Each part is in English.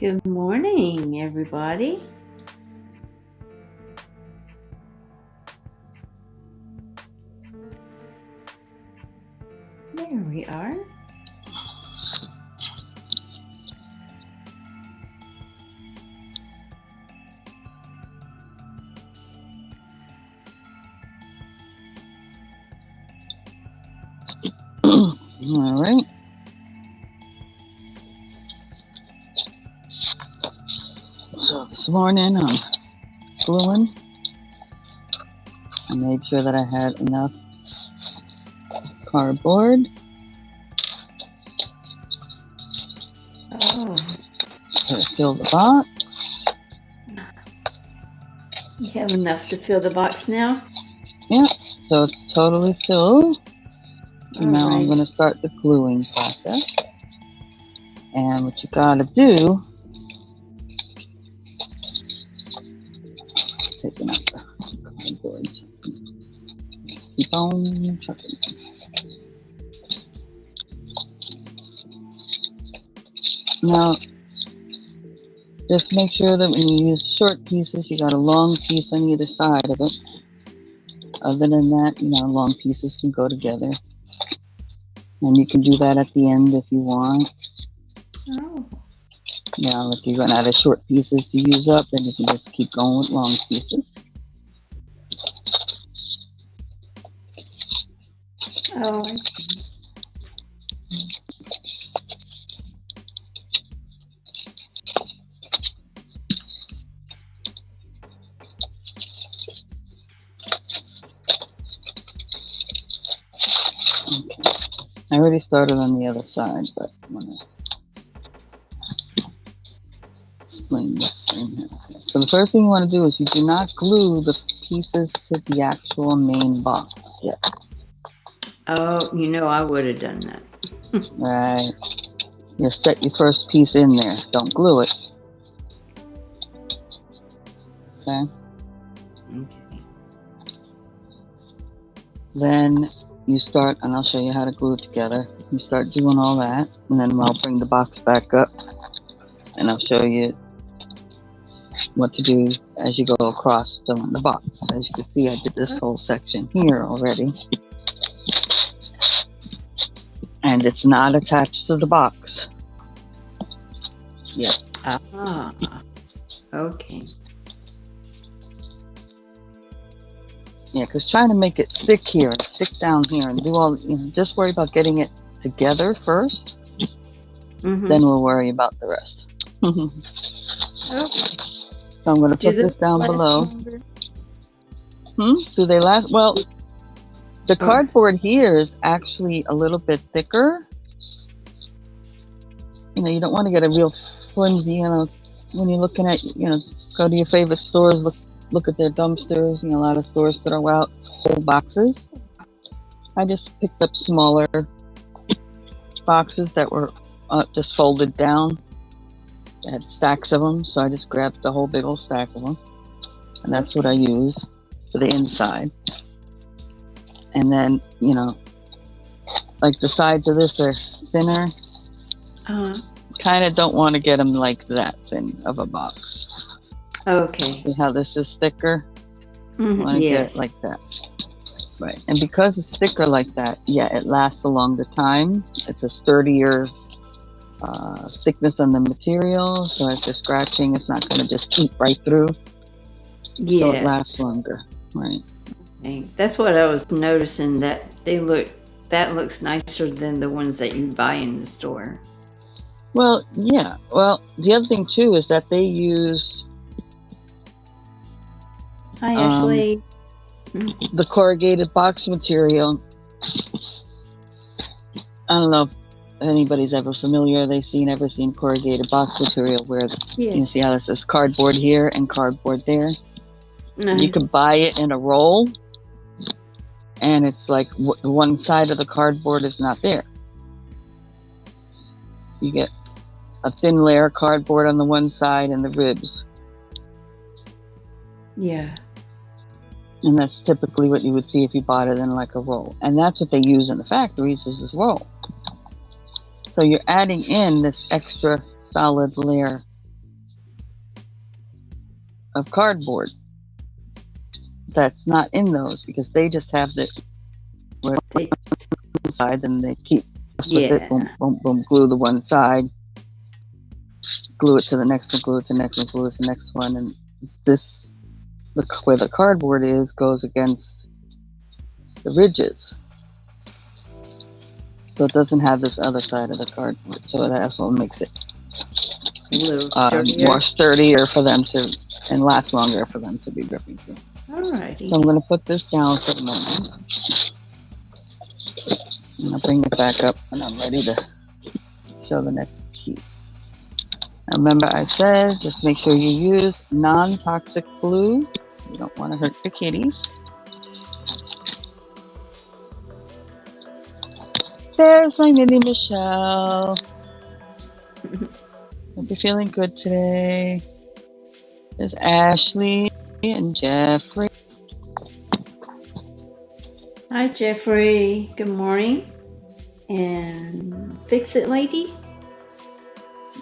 Good morning, everybody. There we are. All right. So this morning I'm gluing. I made sure that I had enough cardboard. Oh, To fill the box. you have enough to fill the box now? Yeah, so it's totally filled. All Now I'm right. going to start the gluing process. And what you got to do, taking out the cardboard. Keep on chucking. Now, just make sure that when you use short pieces, you got a long piece on either side of it. Other than that, long pieces can go together. And you can do that at the end if you want. Oh, Now, if you're going out of short pieces to use up, then you can just keep going with long pieces. oh, I see. Okay. I already started on the other side, but I'm going to explain this thing here. Okay. So the first thing you want to do is you do not glue the pieces to the actual main box yet. Oh, I would have done that. Right. You set your first piece in there. Don't glue it. Okay. Okay. Then you start, and I'll show you how to glue it together. You start doing all that, and then I'll bring the box back up, and I'll show you what to do as you go across filling the box. As you can see, I did this whole section here already. And it's not attached to the box yet. Ah, okay. Yeah, because trying to make it stick here and stick down here and do all, just worry about getting it together first. Mm-hmm. Then we'll worry about the rest. Okay. So I'm going to put this down below. Do they last? Well, the cardboard here is actually a little bit thicker. You don't want to get a real flimsy, when you're looking at, go to your favorite stores, look at their dumpsters. A lot of stores throw out whole boxes. I just picked up smaller boxes that were just folded down. They had stacks of them, so I just grabbed the whole big old stack of them. And that's what I use for the inside. And then, like the sides of this are thinner. Kind of don't want to get them like that thin of a box. Okay. See how this is thicker? Mm-hmm. Get it like that. Right. And because it's thicker like that, it lasts a longer time. It's a sturdier thickness on the material. So as you're scratching, it's not going to just eat right through. Yes. So it lasts longer. Right. Okay. That's what I was noticing, that that looks nicer than the ones that you buy in the store. Well, yeah. Well, the other thing too is that they use Hi, Ashley. The corrugated box material. I don't know if anybody's ever familiar. Ever seen corrugated box material where you see how this is cardboard here and cardboard there. Nice. You can buy it in a roll, and it's like one side of the cardboard is not there. You get a thin layer of cardboard on the one side and the ribs. Yeah. And that's typically what you would see if you bought it in like a roll. And that's what they use in the factories, is this roll. So you're adding in this extra solid layer of cardboard that's not in those because they just have the They, side and they keep with it. yeah. Boom, boom, boom. Glue the one side. Glue it to the next one. Glue it to the next one. Glue it to the next one. And this, where the cardboard is, goes against the ridges. So it doesn't have this other side of the cardboard. So that's what makes it A little sturdier. more sturdier for them to, and last longer for them to be gripping through. Alrighty. So I'm going to put this down for the moment. And I'll bring it back up when I'm ready to show the next piece. Now remember I said, just make sure you use non-toxic glue. You don't want to hurt the kitties. There's my mini Michelle. Hope you're feeling good today. There's Ashley and Jeffrey. Hi, Jeffrey. Good morning. And Fix It Lady?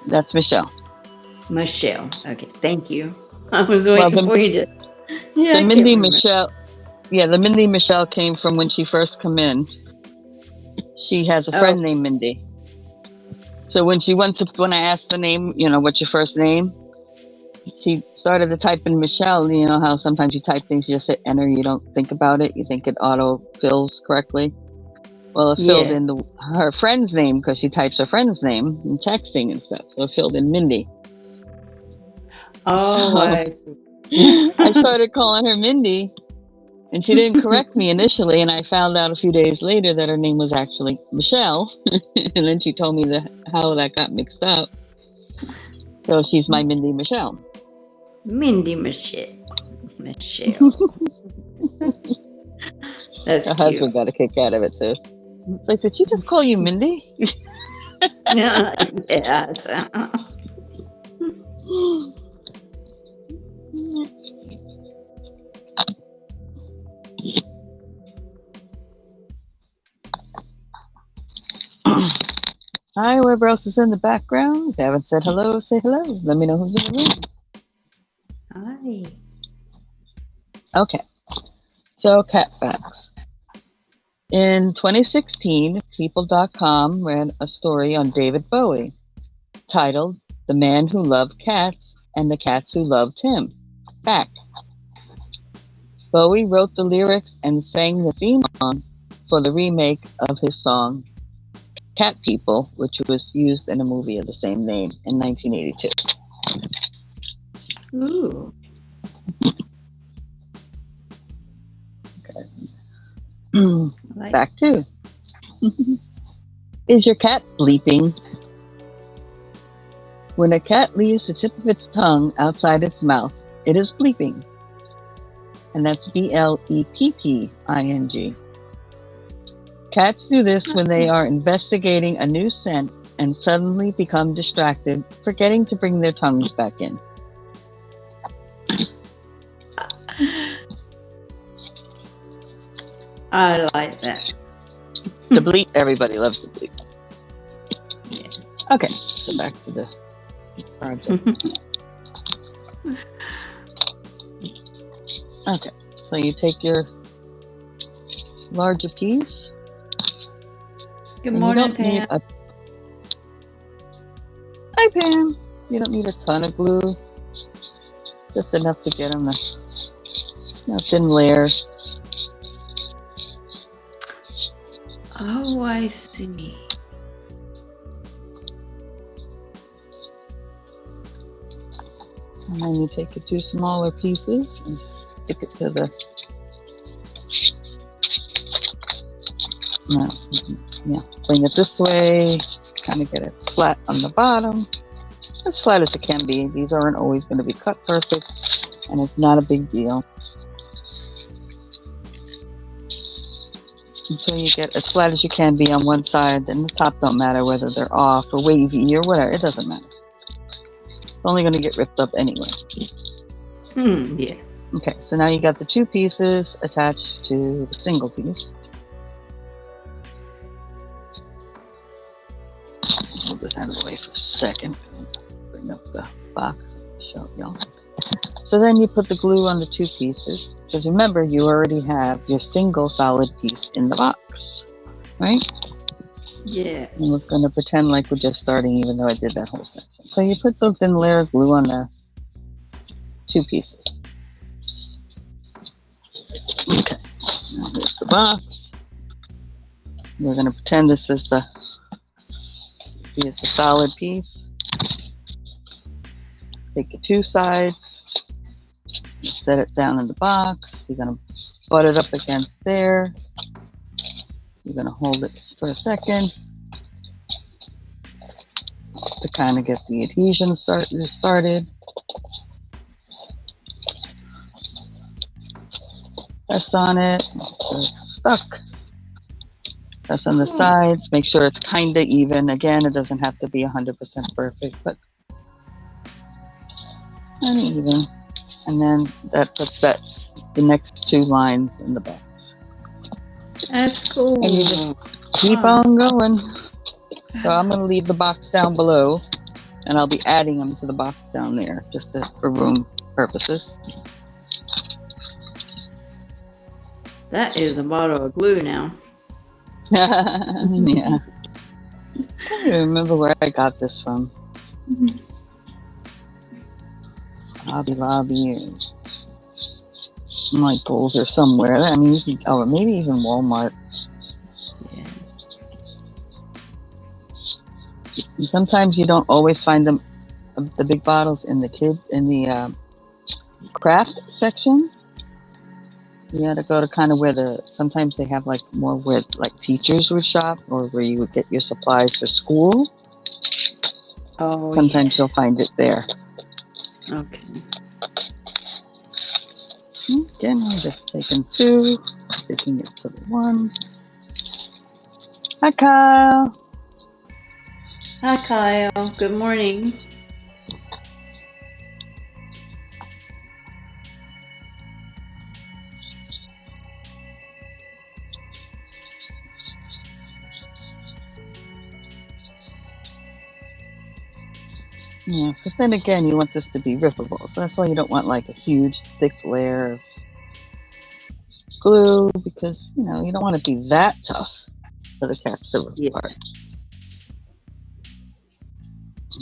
That's Michelle. Michelle. Okay, thank you. I was waiting for you to. Yeah, The Mindy Michelle. Yeah, the Mindy Michelle came from when she first came in. She has a friend named Mindy. So when I asked the name, what's your first name? She started to type in Michelle. You know how sometimes you type things, you just hit enter, you don't think about it. You think it auto fills correctly. Well, it filled in her friend's name because she types her friend's name in texting and stuff. So it filled in Mindy. Oh, So I see. I started calling her Mindy. And she didn't correct me initially, and I found out a few days later that her name was actually Michelle. And then she told me how that got mixed up. So she's my Mindy Michelle. Mindy Michelle. Michelle. That's Her cute. husband got a kick out of it too. It's like, did she just call you Mindy? Yes. Hi, whoever else is in the background. If you haven't said hello, say hello. Let me know who's in the room. Hi. Okay. So, cat facts. In 2016, People.com ran a story on David Bowie titled The Man Who Loved Cats and the Cats Who Loved Him. Fact. Bowie wrote the lyrics and sang the theme song for the remake of his song Cat People, which was used in a movie of the same name in 1982. Ooh. Okay. Fact 2. Is your cat bleeping? When a cat leaves the tip of its tongue outside its mouth, it is bleeping. And that's blepping. Cats do this when they are investigating a new scent and suddenly become distracted, forgetting to bring their tongues back in. I like that. The bleep, everybody loves the bleep. Yeah. Okay, so back to the project. Okay, so you take your larger piece. Good morning, Pam. Hi, Pam. You don't need a ton of glue. Just enough to get them thin layers. Oh, I see. And then you take your 2 smaller pieces and stick it to the... bring it this way, kind of get it flat on the bottom, as flat as it can be. These aren't always going to be cut perfect, and it's not a big deal. Until you get as flat as you can be on one side, then the top don't matter whether they're off or wavy or whatever, it doesn't matter. It's only going to get ripped up anyway. Yeah. Okay, so now you got the 2 pieces attached to the single piece. Move this out of the way for a second. Bring up the box and show y'all. So then you put the glue on the two pieces. Because remember, you already have your single solid piece in the box, right? Yes. And we're going to pretend like we're just starting, even though I did that whole section. So you put the thin layer of glue on the two pieces. Okay, now here's the box. We're going to pretend this is the solid piece. Take your two sides, set it down in the box. You're going to butt it up against there. You're going to hold it for a second to kind of get the adhesion started. Press on it, it's stuck. Press on the sides, make sure it's kind of even. Again, it doesn't have to be 100% perfect, but uneven. And then that puts the next two lines in the box. That's cool. And you just keep on going. So I'm going to leave the box down below, and I'll be adding them to the box down there, just for room purposes. That is a bottle of glue now. Yeah. I don't even remember where I got this from. Hobby Lobby or Michael's or somewhere. I mean, you can, or maybe even Walmart. Yeah. And sometimes you don't always find them, the big bottles in the craft sections. You got to go to kind of where sometimes they have like more where like teachers would shop or where you would get your supplies for school. Oh, sometimes you'll find it there. Okay. Again, I'm just taking two, sticking it to the one. Hi, Kyle. Hi, Kyle. Good morning. Yeah, because then again, you want this to be rippable. So that's why you don't want like a huge, thick layer of glue because, you don't want to be that tough for the cats to rip apart.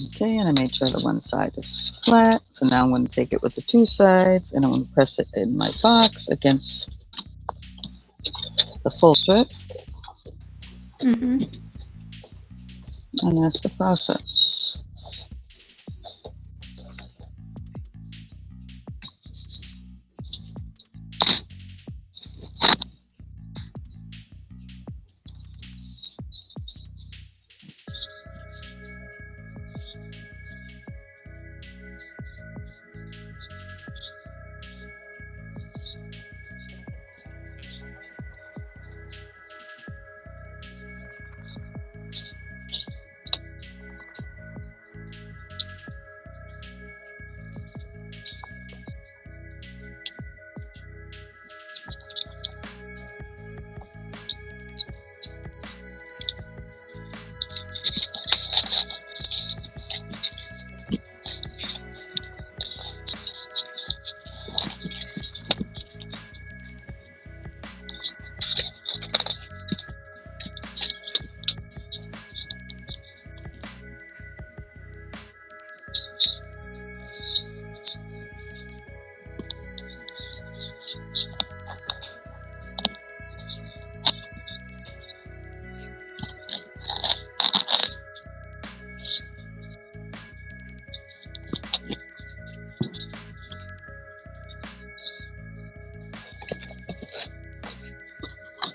Okay, and I made sure the one side is flat. So now I'm going to take it with the two sides and I'm going to press it in my box against the full strip. Mm-hmm. And that's the process.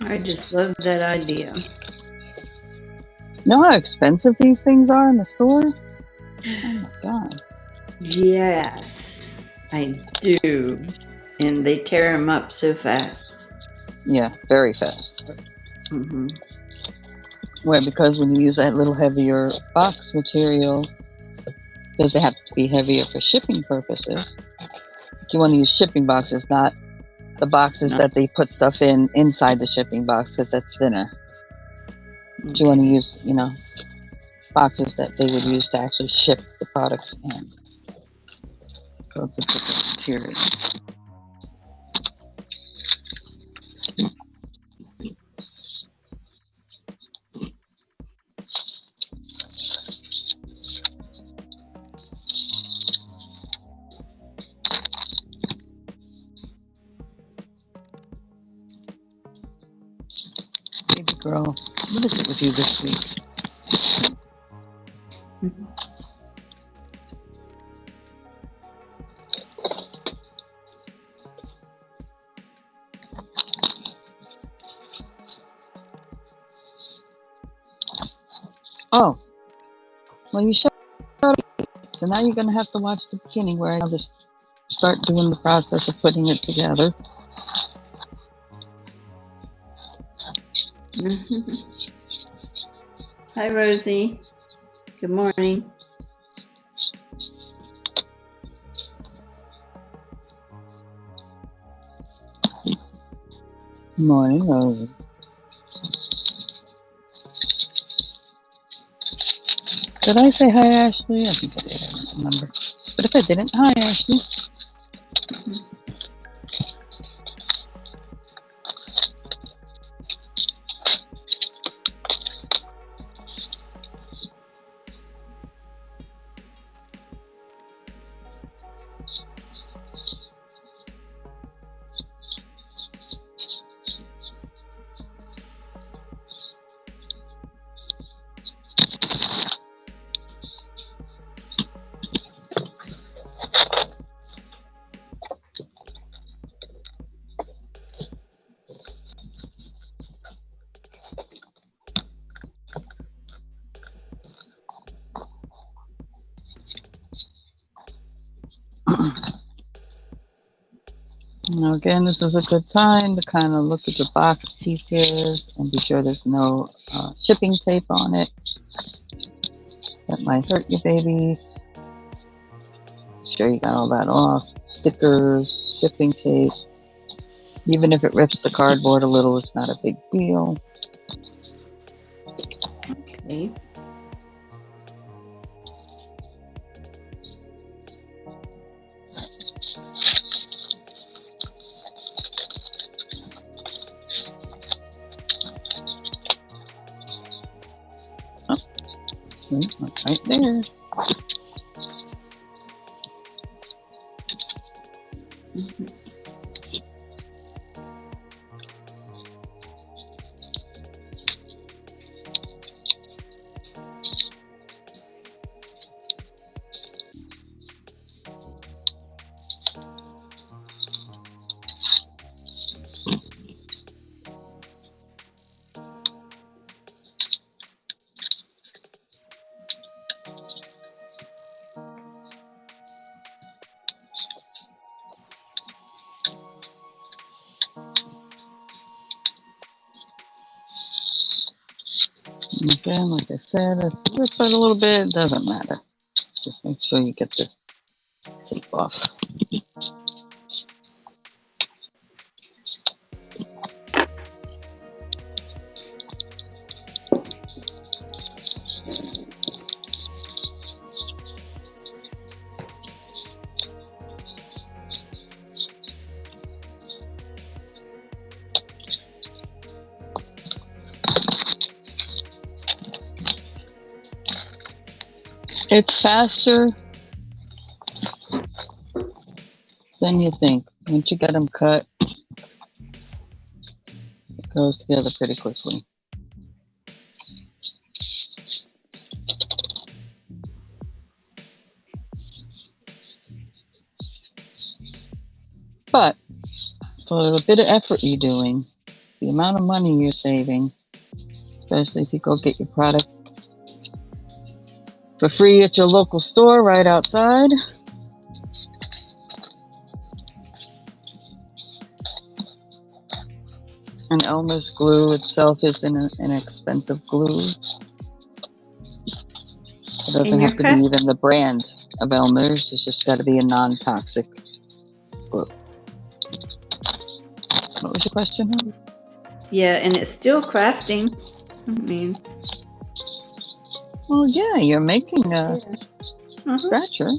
I just love that idea. Know how expensive these things are in the store? Oh my God. Yes, I do. And they tear them up so fast. Yeah, very fast. Mm-hmm. Well, because when you use that little heavier box material, because they have to be heavier for shipping purposes, you want to use shipping boxes, not the boxes that they put stuff inside the shipping box, because that's thinner. But you want to use, boxes that they would use to actually ship the products in. So it's a different material. Baby girl, what is it with you this week? Oh, well, you showed it. So now you're going to have to watch the beginning where I'll just start doing the process of putting it together. Hi, Rosie. Good morning. Morning, Rosie. Did I say hi, Ashley? I think I did. I don't remember. But if I didn't, hi, Ashley. Now again, this is a good time to kind of look at the box pieces and be sure there's no shipping tape on it. That might hurt your babies. Be sure you got all that off. Stickers, shipping tape. Even if it rips the cardboard a little, it's not a big deal. Okay. That's right there. Again, like I said, if you rip it a little bit, it doesn't matter. Just make sure you get the tape off. It's faster than you think. Once you get them cut, it goes together pretty quickly. But for the bit of effort you're doing, the amount of money you're saving, especially if you go get your product for free at your local store right outside. And Elmer's glue itself is an inexpensive glue. It doesn't have to be even the brand of Elmer's. It's just got to be a non-toxic glue. What was your question, honey? Yeah, and it's still crafting. I mean, well, yeah, you're making a scratcher.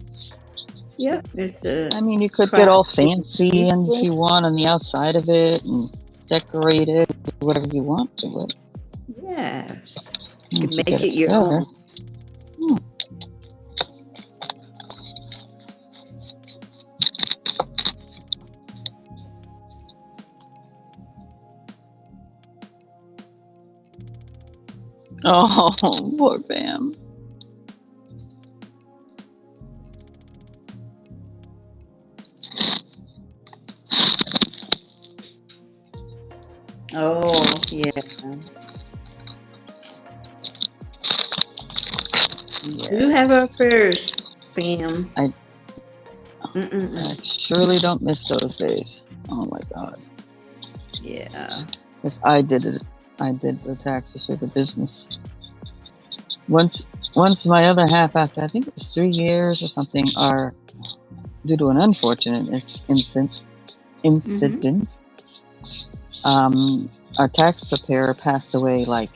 Yep, it's a I mean, you could get craft. all fancy and if you want on the outside of it and decorate it, whatever you want to it. Yes. You Once can you get make it it your together. own. Hmm. Oh, poor Bam. Oh, yeah. Yeah. Do have our prayers, Bam. I Mm-mm-mm. surely don't miss those days. Oh my God. Yeah. If I did it, I did the taxes for the business. Once my other half, after I think it was 3 years or something, are due to an unfortunate incident, our tax preparer passed away like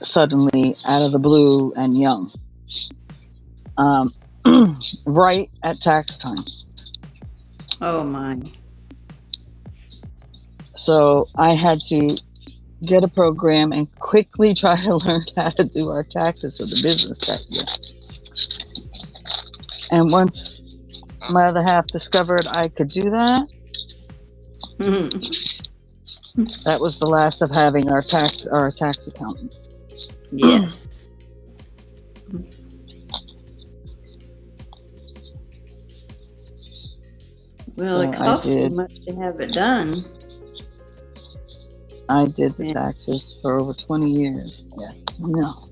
suddenly out of the blue and young, right at tax time. Oh, my. So I had to get a program and quickly try to learn how to do our taxes for the business that year. And once my other half discovered I could do that, that was the last of having our tax accountant. Yes. Well, it So costs so much to have it done. I did the Yeah. taxes for over 20 years. Yeah. No.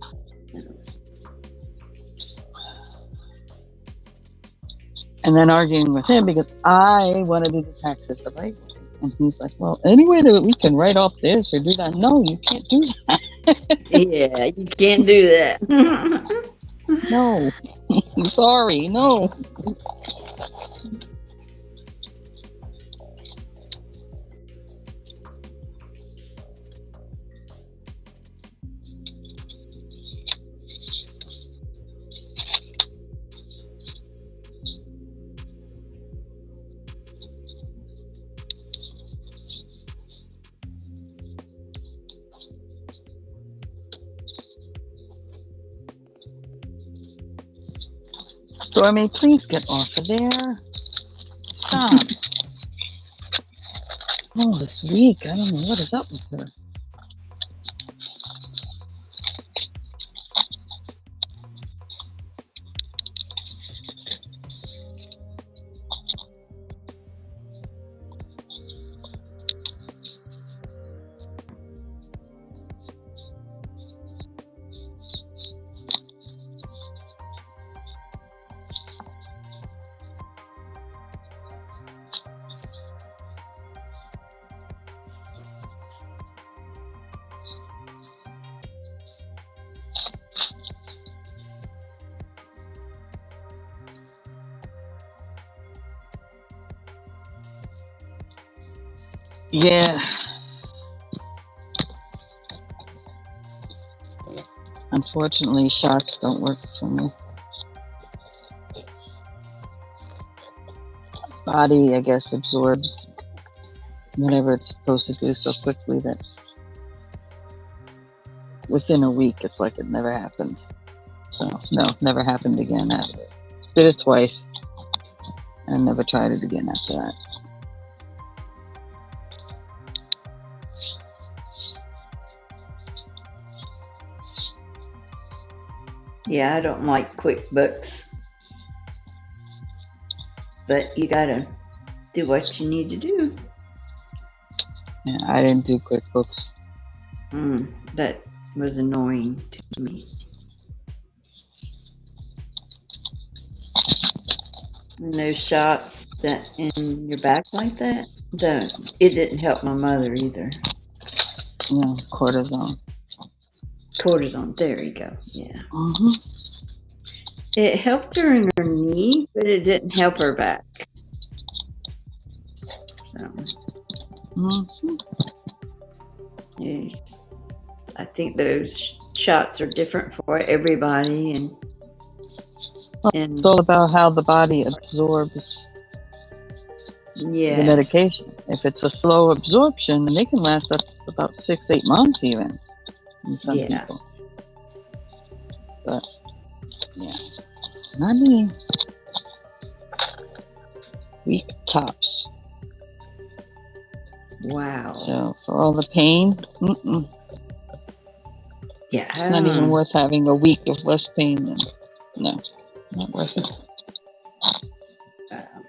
And then arguing with him because I want to do the taxes the right way. And he's like, well, any way that we can write off this or do that? No, you can't do that. Yeah, you can't do that. No. I'm sorry. No. Stormy, please get off of there. Stop. Oh, this week. I don't know what is up with her. Yeah. Unfortunately, shots don't work for me. Body, I guess, absorbs whatever it's supposed to do so quickly that within a week, it's like it never happened. So, no, never happened again after it. Did it twice and never tried it again after that. Yeah, I don't like QuickBooks. But you gotta do what you need to do. Yeah, I didn't do QuickBooks. That was annoying to me. And those shots that in your back like that, it didn't help my mother either. Yeah, cortisone. Cortisone, there you go. Yeah. Mm-hmm. It helped her in her knee, but it didn't help her back. So, Mm-hmm. yes. I think those shots are different for everybody, and It's And all about how the body absorbs the yes, medication. If it's a slow absorption, then they can last up to about 6, 8 months even in some yeah. people. But yeah, not me. Week tops. Wow. So for all the pain, it's not even Yeah. worth having a week of less pain. Than, no, not worth it. Um,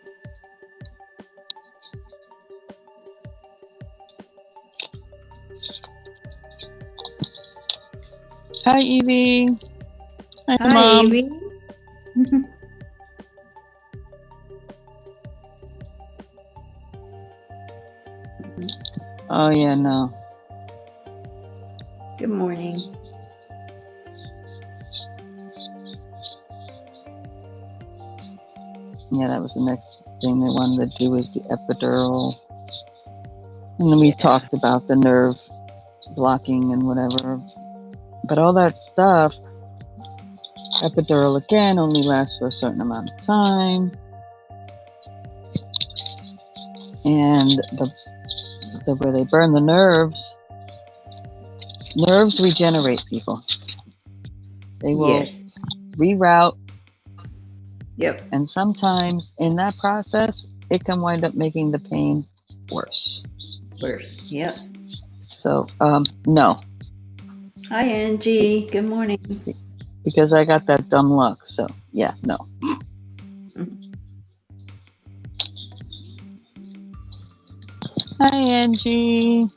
Hi, Evie. Hi, Hi, Mom. Evie. Oh yeah, no. Good morning. Yeah, that was the next thing they wanted to do is the epidural. And then we Yeah. talked about the nerve blocking and whatever. But all that stuff, epidural again, only lasts for a certain amount of time. And the where they burn the nerves regenerate, people. They will Yes. reroute, Yep. and sometimes in that process, it can wind up making the pain worse. Worse. Yep. So, no, Hi, Angie. Good morning. because I got that dumb luck. So, yeah, no. Hi, Angie.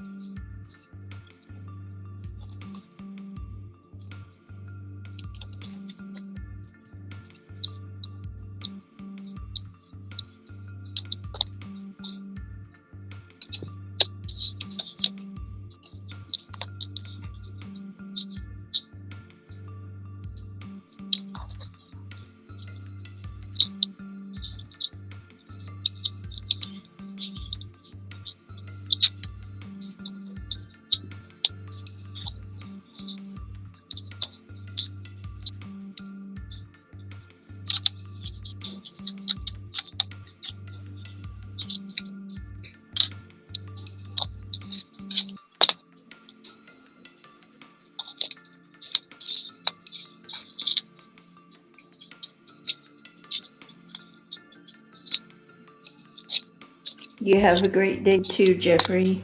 You have a great day too, Jeffrey.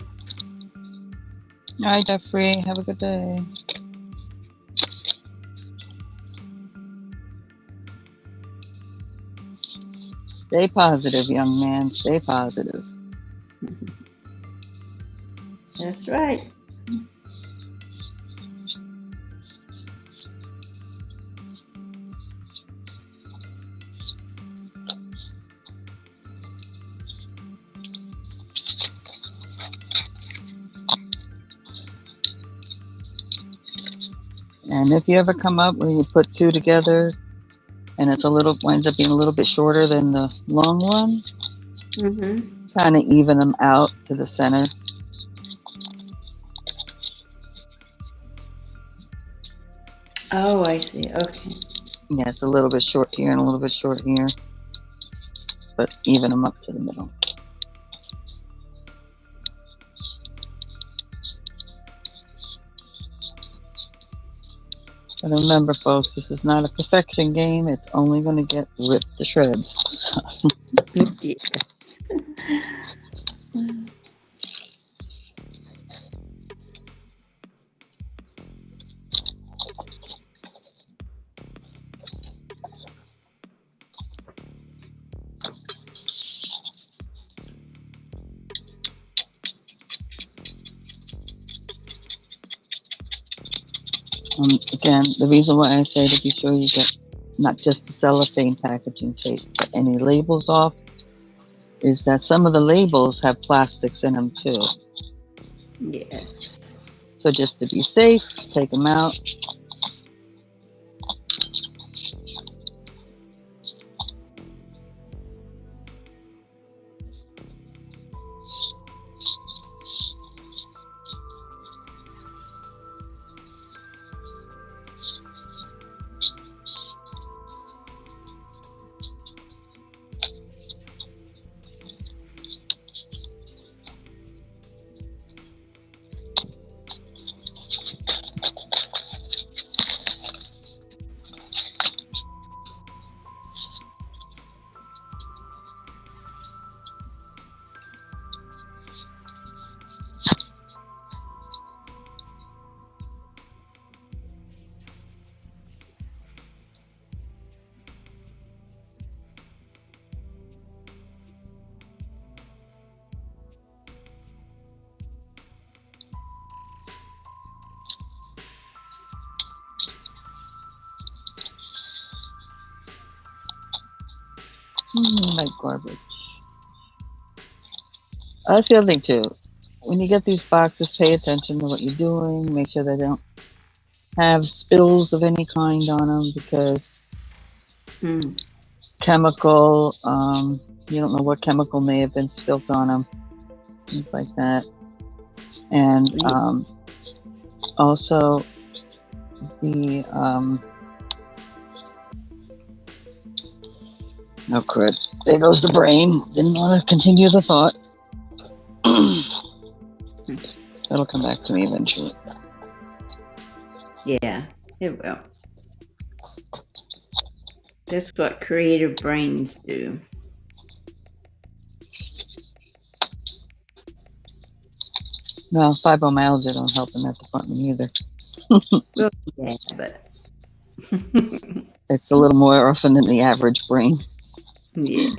Hi, Jeffrey. Have a good day. Stay positive, young man. Stay positive. That's right. And if you ever come up where you put two together and it's winds up being a little bit shorter than the long one, Mm-hmm. kind of even them out to the center. Oh, I see. Okay. Yeah, it's a little bit short here and a little bit short here, but even them up to the middle. But remember, folks, this is not a perfection game. It's only going to get ripped to shreds. Yes. Again, the reason why I say to be sure you get not just the cellophane packaging tape, but any labels off, is that some of the labels have plastics in them too. Yes. So just to be safe, take them out. Like garbage. That's the other thing too. When you get these boxes, pay attention to what you're doing. Make sure they don't have spills of any kind on them because Mm. chemical, you don't know what chemical may have been spilt on them, things like that. And also the, oh crud, there goes the brain. Didn't want to continue the thought. That'll come back to me eventually. Yeah, it will. That's what creative brains do. No, fibromyalgia don't help in that department either. Well, yeah, but It's a little more often than the average brain. yeah.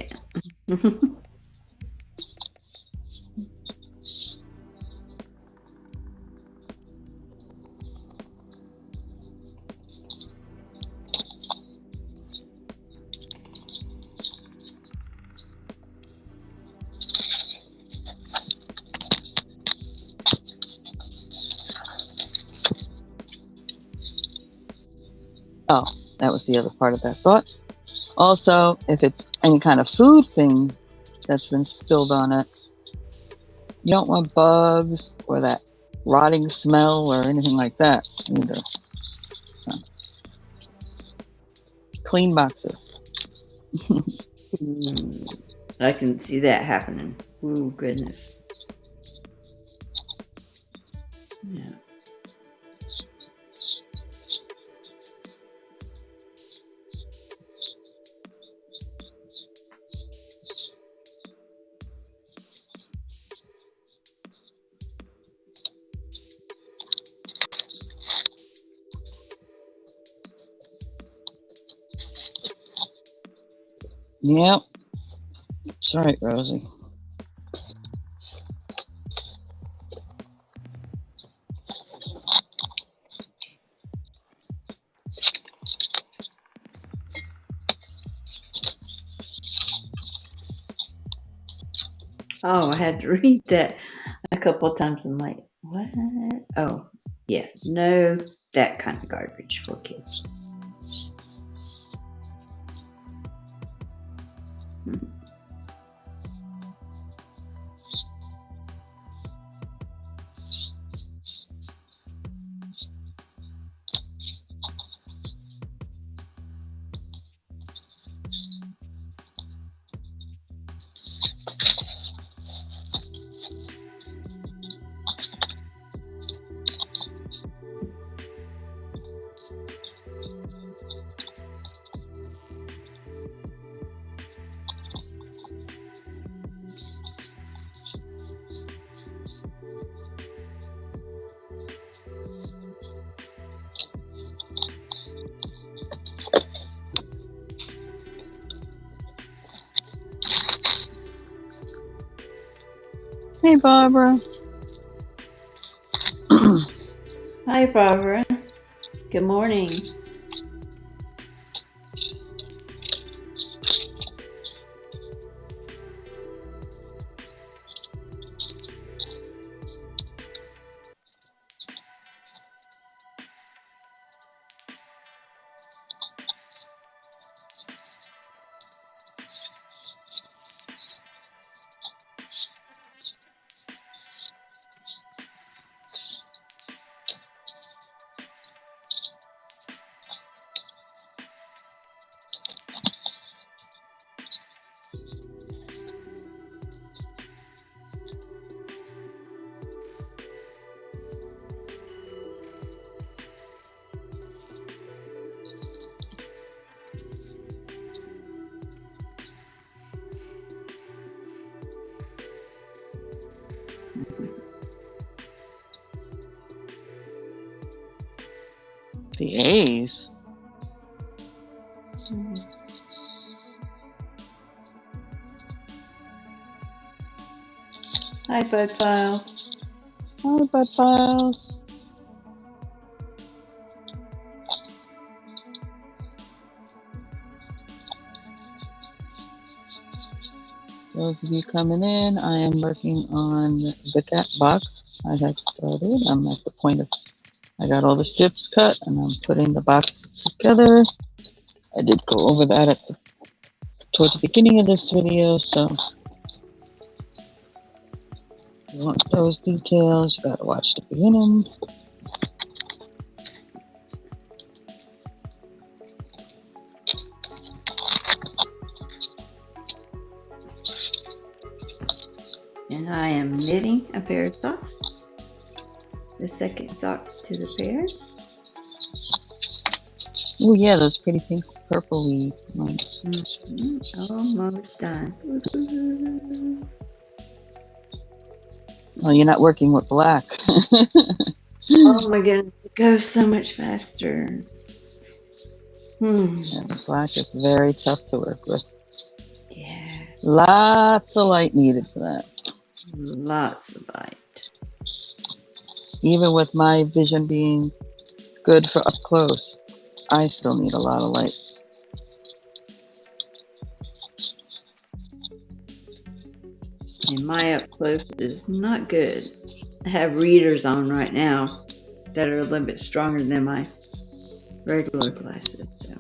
Oh, that was the other part of that thought. Also, if it's any kind of food thing that's been spilled on it, you don't want bugs or that rotting smell or anything like that either. So, clean boxes. I can see that happening. Oh, goodness. Yeah. Yep. That's right, Rosie. Oh, I had to read that a couple of times. I'm like, what? Oh, yeah. No, that kind of garbage for kids. Hey, Barbara. Hi, Barbara. Good morning. The A's. Hi, Bud Files. Hi, Bud Files. Those of you coming in, I am working on the cat box. I have started. I'm at the point of, I got all the strips cut and I'm putting the box together. I did go over that toward the beginning of this video, so if you want those details, you gotta watch the beginning. And I am knitting a pair of socks. The second sock to the pair. Oh yeah, those pretty pink purpley ones. Almost done. Oh, you're not working with black. Oh my goodness, it goes so much faster. Yeah, black is very tough to work with. Yes. Lots of light needed for that. Lots of light. Even with my vision being good for up close, I still need a lot of light. And my up close is not good. I have readers on right now that are a little bit stronger than my regular glasses. So.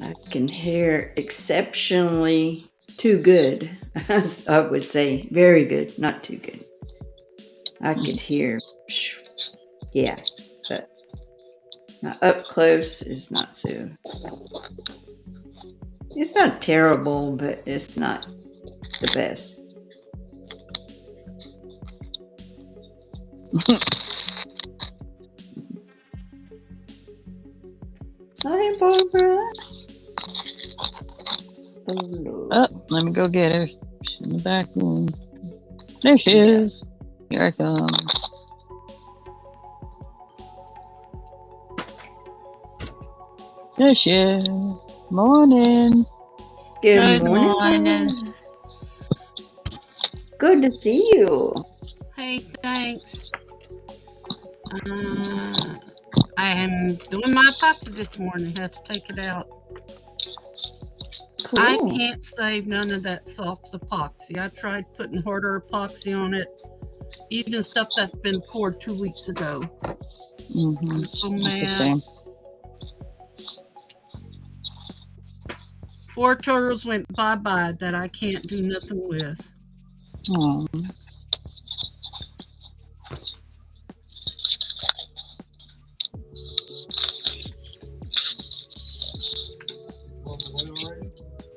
I can hear exceptionally too good. I would say very good, not too good. I could hear, yeah, but now up close is not so. It's not terrible, but it's not the best. Hi, Barbara. Hello. Oh, let me go get her. She's in the back room. There she is. Here I come. There she is. Morning. Good morning. Good to see you. Hey, thanks. I am doing my epoxy this morning. Had to take it out. Cool. I can't save none of that soft epoxy. I tried putting harder epoxy on it, even stuff that's been poured 2 weeks ago. I'm so mad. 4 turtles went bye-bye that I can't do nothing with. Oh.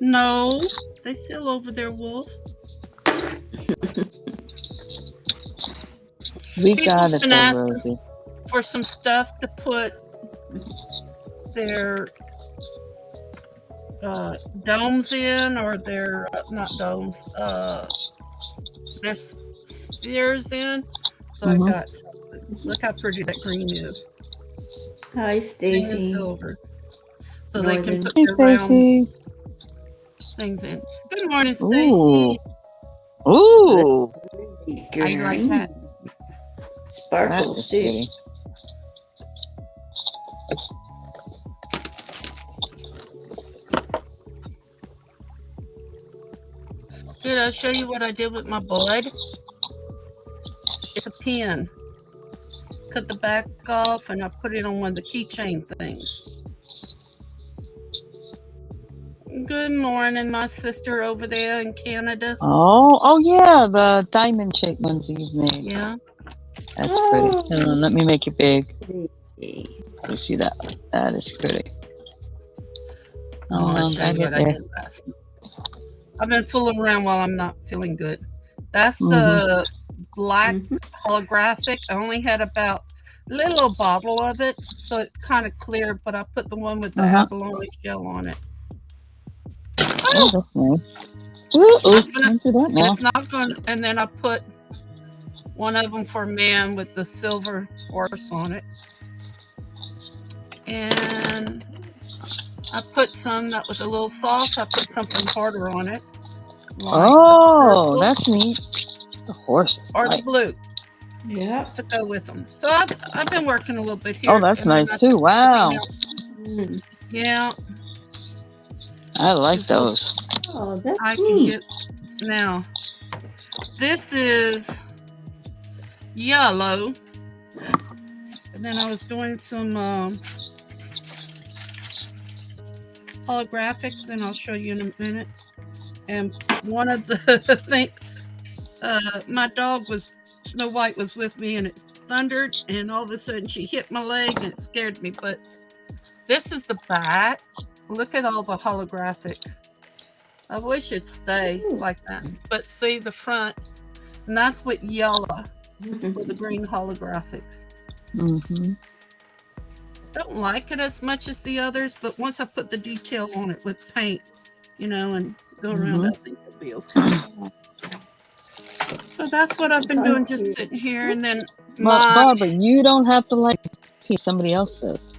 No, they still over there, Wolf. We got People's it been though, asking Rosie. for some stuff to put their domes in, or their not domes, their spheres in. So I got something. Look how pretty that green is. Hi, Green Stacey. and silver. So they can put Hey, their round Stacey. things in. Good morning, Stacey. Ooh. How you like that? Sparkles too. Pretty. Did I show you what I did with my bud? It's a pin. Cut the back off and I put it on one of the keychain things. Good morning, my sister over there in Canada. Oh yeah, the diamond shaped ones that you've made. Yeah. That's pretty. Hold on, let me make it big. Pretty. You see that? That is pretty. I'll show you what I did last night. I've been fooling around while I'm not feeling good. That's the black holographic. I only had about a little bottle of it, so it kind of cleared, but I put the one with the abalone shell on it. Oh, that's nice. Ooh, don't do that now. It's not going to, and then I put one of them for man with the silver horse on it. And I put some that was a little soft. I put something harder on it. Like oh, that's neat. The horse is or nice. the blue. Yeah. to go with them. So I've been working a little bit here. Oh, that's and then nice I too. took Wow. everything out. Mm. Yeah, I like so those. Oh, that's I can neat. get now. This is yellow, and then I was doing some holographics, and I'll show you in a minute. And one of the things, my dog was Snow White was with me, and it thundered, and all of a sudden she hit my leg, and it scared me. But this is the back. Look at all the holographics. I wish it'd stay like that. But see the front, and that's with yellow for the green holographics. Mm-hmm. Don't like it as much as the others, but once I put the detail on it with paint, and go around, I think it'll be okay. So that's what I've been doing, just sitting here, and then Barbara, you don't have to like it. Somebody else does.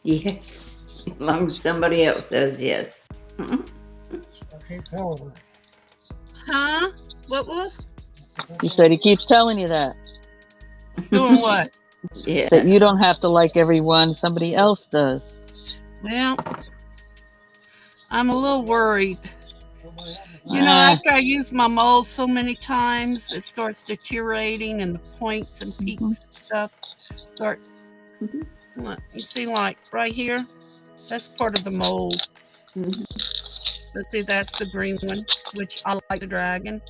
Yes. As long as somebody else says yes. Huh? What? He said he keeps telling you that. Doing what? Yeah. That you don't have to like everyone. Somebody else does. Well, I'm a little worried. After I use my mold so many times, it starts deteriorating, and the points and peaks and stuff start. You see, like right here, that's part of the mold. But see, that's the green one, which I like the dragon.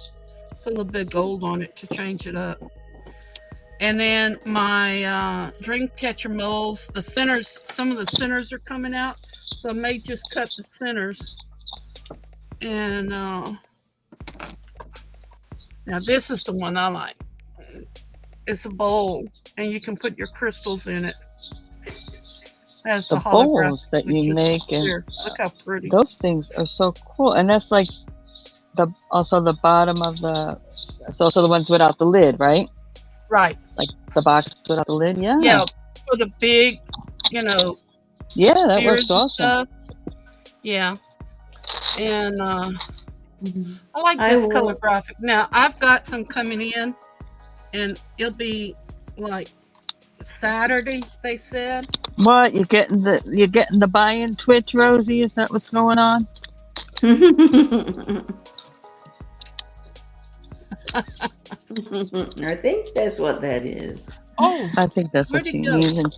Put a little bit of gold on it to change it up. And then my dream catcher molds, the centers, some of the centers are coming out. So I may just cut the centers. And now this is the one I like. It's a bowl, and you can put your crystals in it. As the bowls that you make, and look how pretty. Those things are so cool. And that's like also the bottom of it's also the ones without the lid, right? Right. Like the box without the lid. Yeah. Yeah, for the big, Yeah, that works awesome. Yeah. And I like this color graphic. Now I've got some coming in, and it'll be like Saturday, they said. What, you're getting the buy-in Twitch, Rosie? Is that what's going on? I think that's what that is. Oh, I think that's what she's using.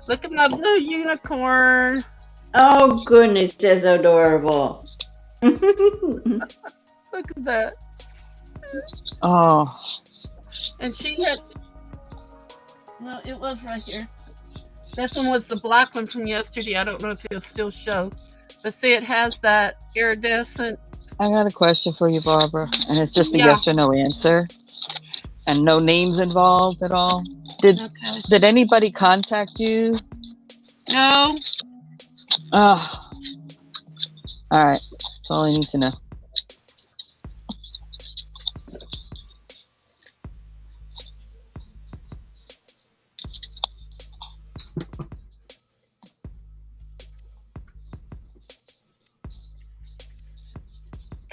Look at my blue unicorn. Oh goodness, that's adorable. Look at that. Oh. And she had, well, it was right here. This one was the black one from yesterday. I don't know if it'll still show. But see, it has that iridescent. I got a question for you, Barbara. And it's just a yes or no answer. And no names involved at all. Did anybody contact you? No. Oh. All right. That's all I need to know.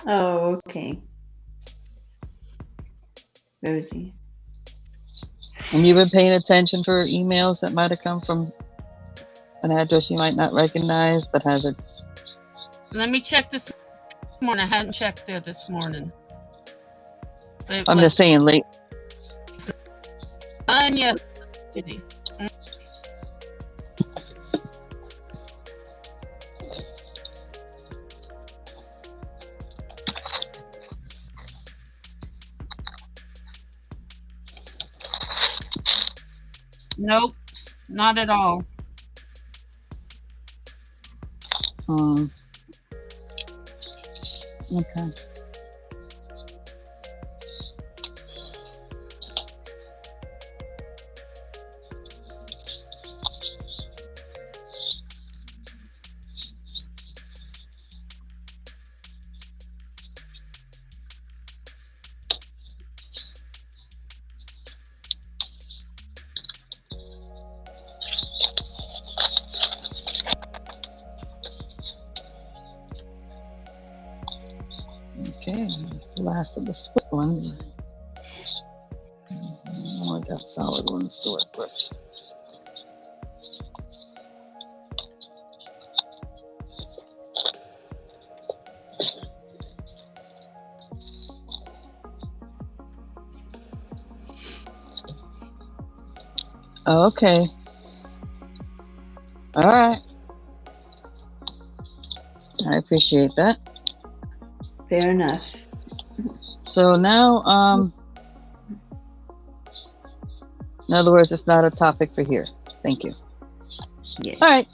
Oh, okay. Rosie. And you've been paying attention for emails that might have come from an address you might not recognize, but has it? Let me check this morning. I hadn't checked there this morning. I'm just saying late. Yesterday. Nope, not at all. Okay. Okay, last of the split ones. Oh, I got solid ones to work with. Okay. All right. I appreciate that. Fair enough. So now, in other words, it's not a topic for here. Thank you. Yes. All right.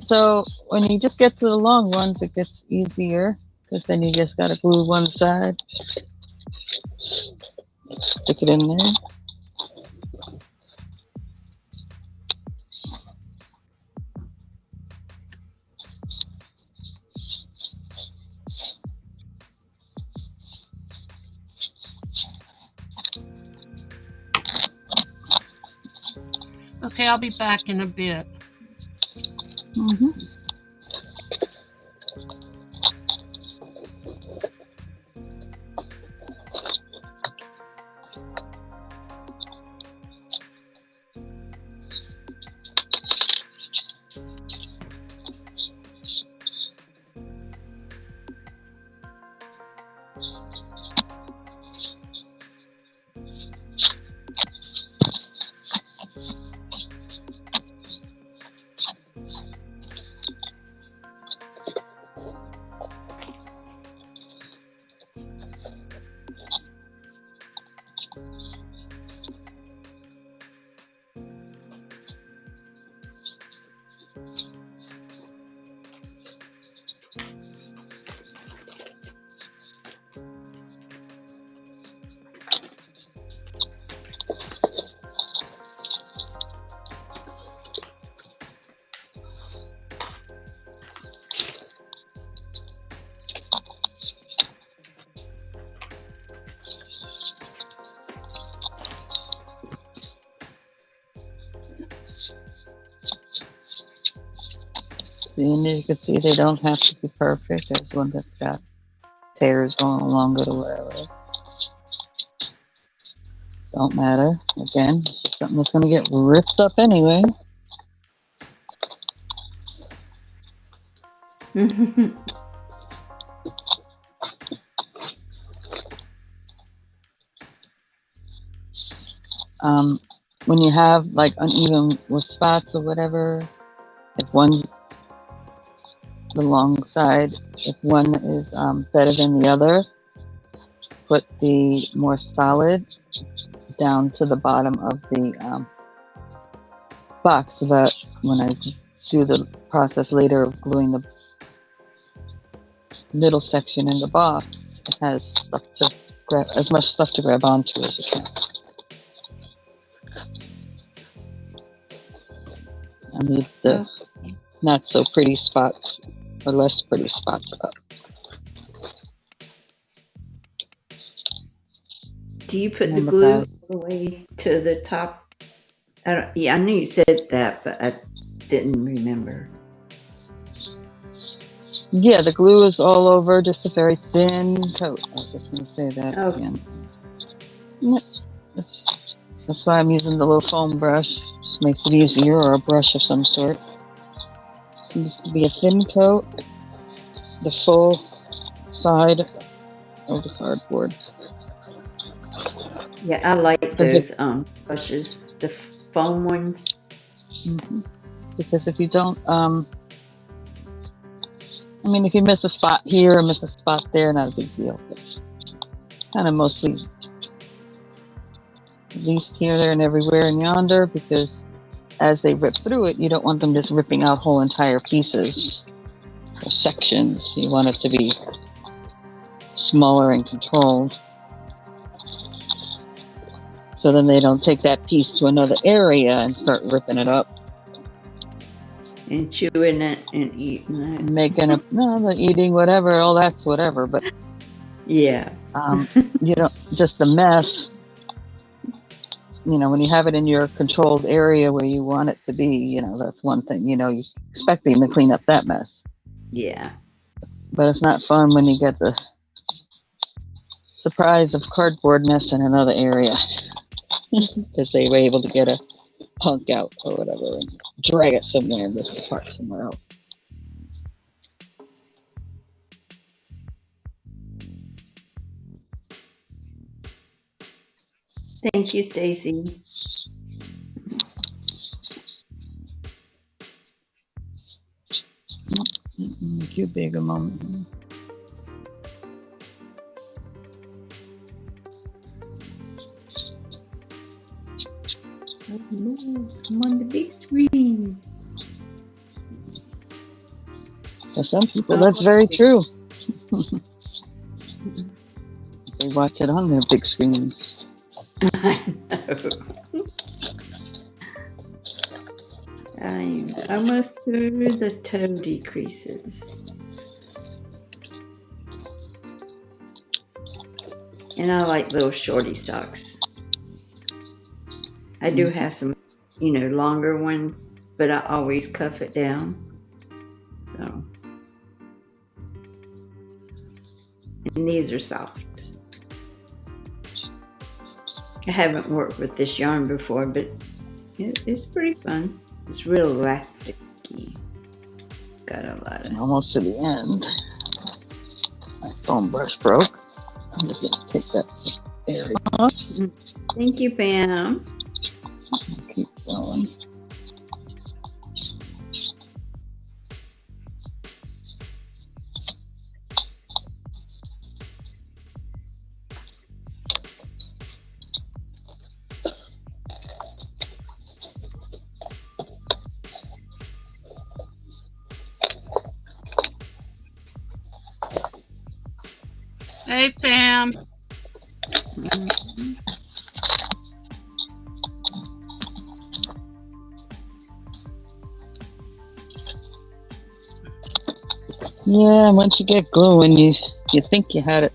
So when you just get to the long ones, it gets easier because then you just got to glue one side, stick it in there. Okay, I'll be back in a bit. Mm-hmm. And you can see they don't have to be perfect. There's one that's got tears going along it or whatever. Don't matter. Again, it's just something that's going to get ripped up anyway. When you have like uneven with spots or whatever, if one, the long side, if one is better than the other, put the more solid down to the bottom of the box so that when I do the process later of gluing the middle section in the box, it has stuff to grab, as much stuff to grab onto as you can. I need the not so pretty spots or less pretty spots up. Do you put the glue all the way to the top? Yeah, I knew you said that, but I didn't remember. Yeah, the glue is all over, just a very thin coat. I was just going to say that again. That's why I'm using the little foam brush. Just makes it easier, or a brush of some sort. It needs to be a thin coat, the full side of the cardboard. Yeah, I like those brushes, the foam ones. Mm-hmm. Because if you don't, I mean, if you miss a spot here or miss a spot there, not a big deal. But kind of mostly, at least here, there, and everywhere and yonder, because as they rip through it, you don't want them just ripping out whole entire pieces or sections. You want it to be smaller and controlled. So then they don't take that piece to another area and start ripping it up. And chewing it and eating it. Making a, no, the eating, whatever, all that's whatever. But yeah. You don't, just the mess, you know, when you have it in your controlled area where you want it to be, you know, that's one thing, you know, you're expecting to clean up that mess. Yeah. But it's not fun when you get the surprise of cardboard mess in another area because they were able to get a hunk out or whatever and drag it somewhere and lift it apart somewhere else. Thank you, Stacey. Too big a moment. Oh, no, I'm on the big screen. For some people, that's very true. They watch it on their big screens. I know. I'm almost through the toe decreases. And I like little shorty socks. I do have some, longer ones, but I always cuff it down. So, and these are soft. I haven't worked with this yarn before, but it's pretty fun. It's real elasticy. It's got a lot of. And almost to the end. My foam brush broke. I'm just gonna take that area off. Thank you, Pam. Keep going. Hey, Pam. Yeah, once you get glue and you think you had it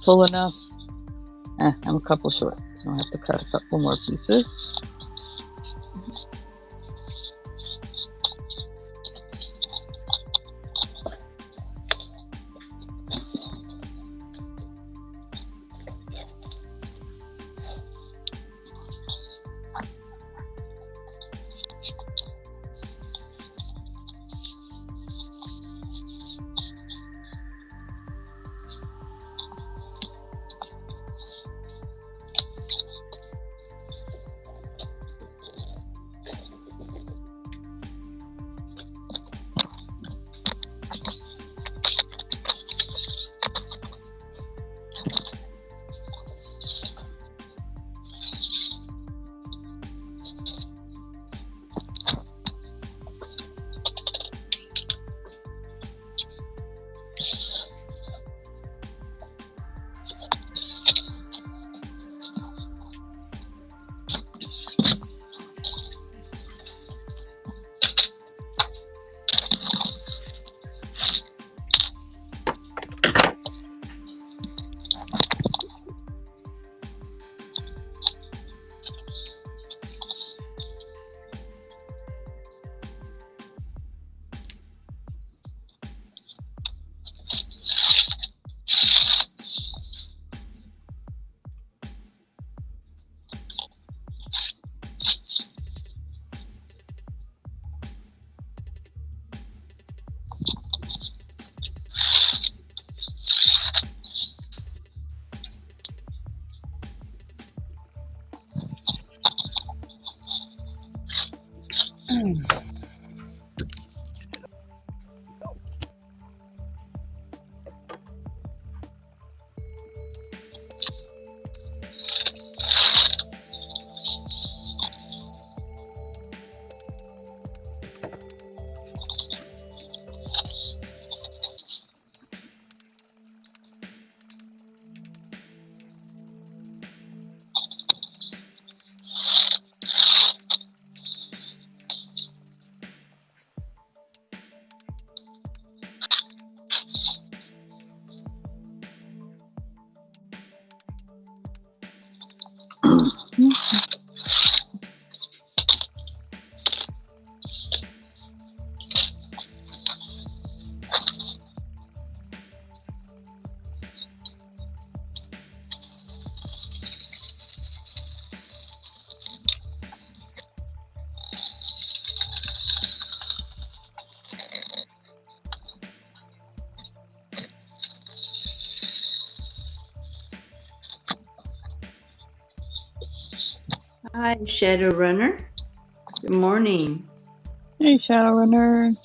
full enough, I'm a couple short, so I'll have to cut a couple more pieces. Hi, Shadowrunner. Good morning. Hey, Shadowrunner.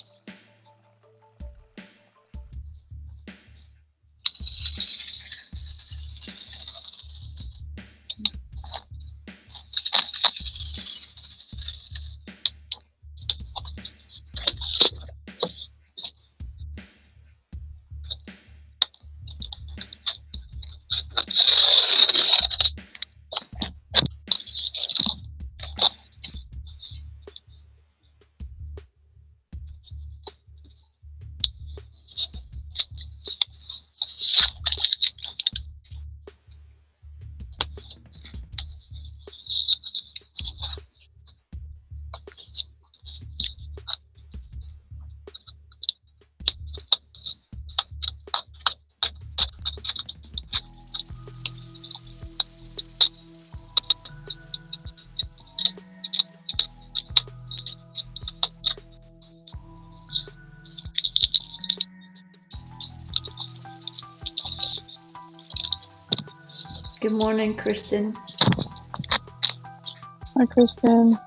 Good morning, Kristen. Hi, Kristen.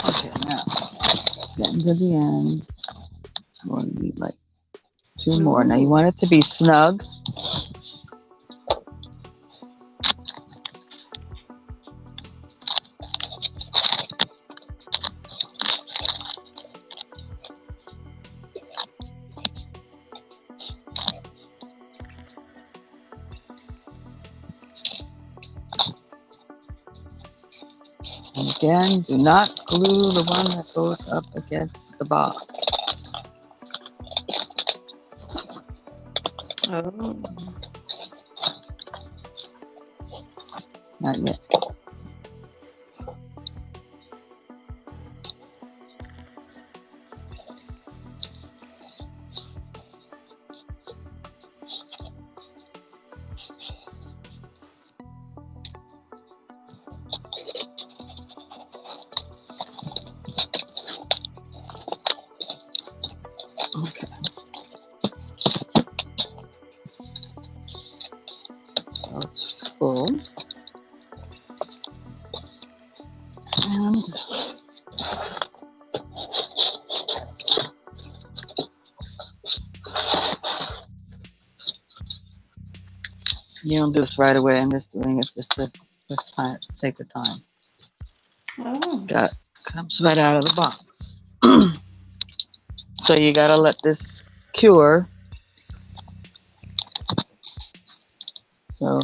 Okay, now getting to the end. I'm going to need like 2 more. Now you want it to be snug. And again, do not glue the one that goes up against the box. Oh. Not yet. Okay. So it's full. And you don't do this right away. I'm just doing it just to sake of time. Oh. Got comes right out of the box. So you gotta let this cure. So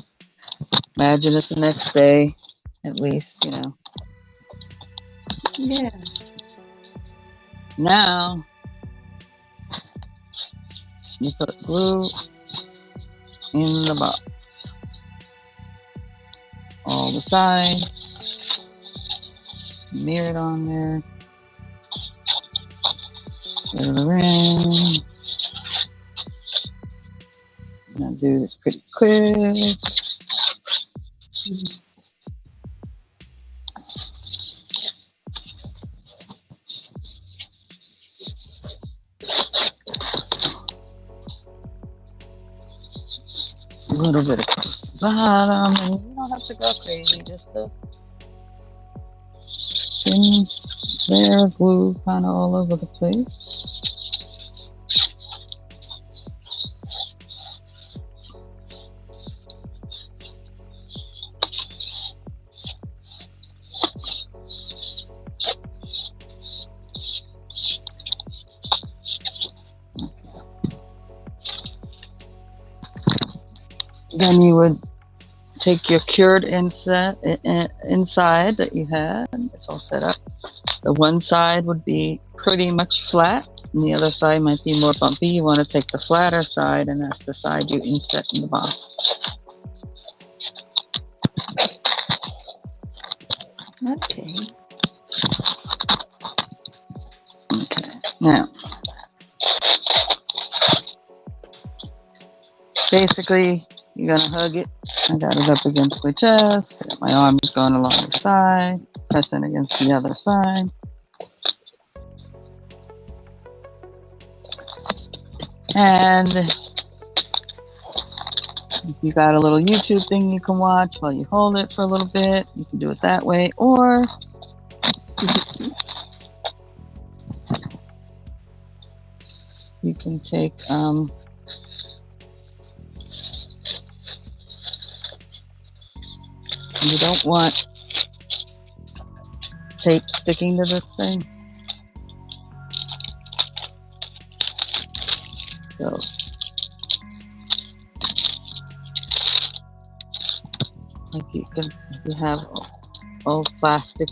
imagine it's the next day, at least, you know. Yeah. Now you put glue in the box. All the sides. Smear it on there. Fill it in. I'm gonna do this pretty quick. little bit across the bottom, and you don't have to go crazy, just a thin layer of glue kind of all over the place. Then you would take your cured inside that you had. It's all set up. The one side would be pretty much flat, and the other side might be more bumpy. You want to take the flatter side, and that's the side you inset in the box. Okay. Okay. Now, basically, you're gonna hug it. I got it up against my chest. I got my arms going along the side, pressing against the other side. And if you got a little YouTube thing you can watch while you hold it for a little bit, you can do it that way. Or you can take you don't want tape sticking to this thing. So if you have old plastic,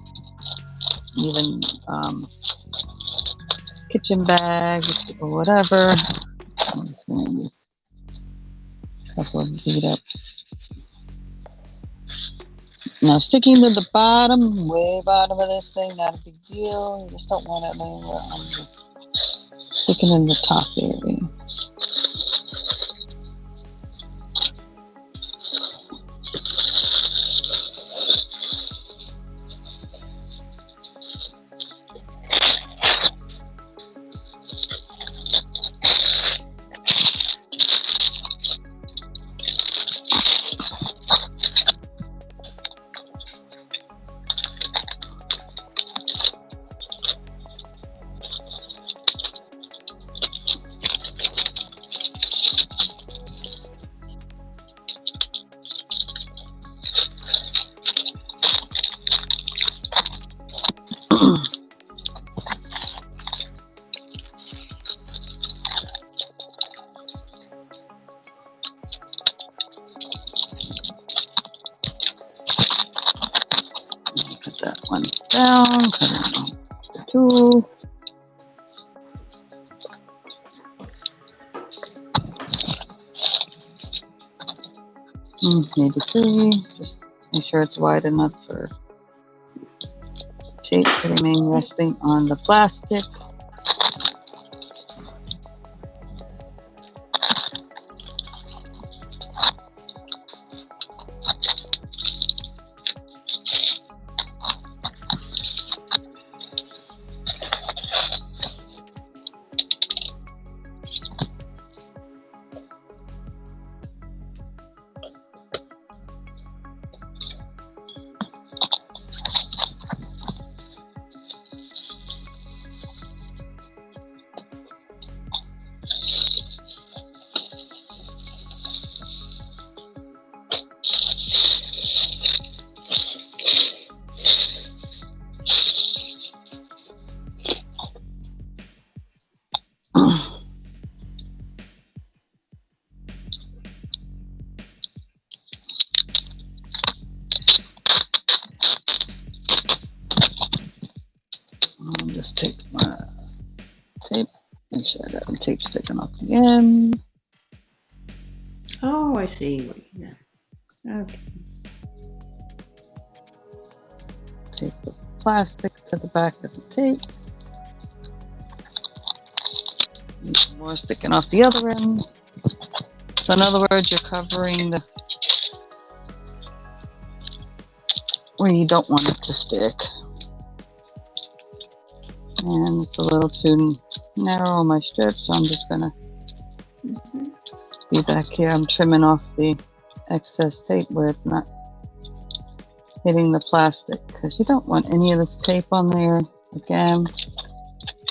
even kitchen bags or whatever. I'm just gonna use a couple of beat up. Now sticking to the bottom, way bottom of this thing, not a big deal. You just don't want it anywhere on the sticking in the top area. Put that one down, put it on the tool. Maybe 3, just make sure it's wide enough for tape to remain resting on the plastic. I'll just take my tape, make sure I got some tape sticking off the end. Oh, I see what you meant. Okay. Take the plastic to the back of the tape. Some more sticking off the other end. So in other words, you're covering the where you don't want it to stick. And it's a little too narrow on my strip, so I'm just gonna be back here. I'm trimming off the excess tape where it's not hitting the plastic, because you don't want any of this tape on there. Again,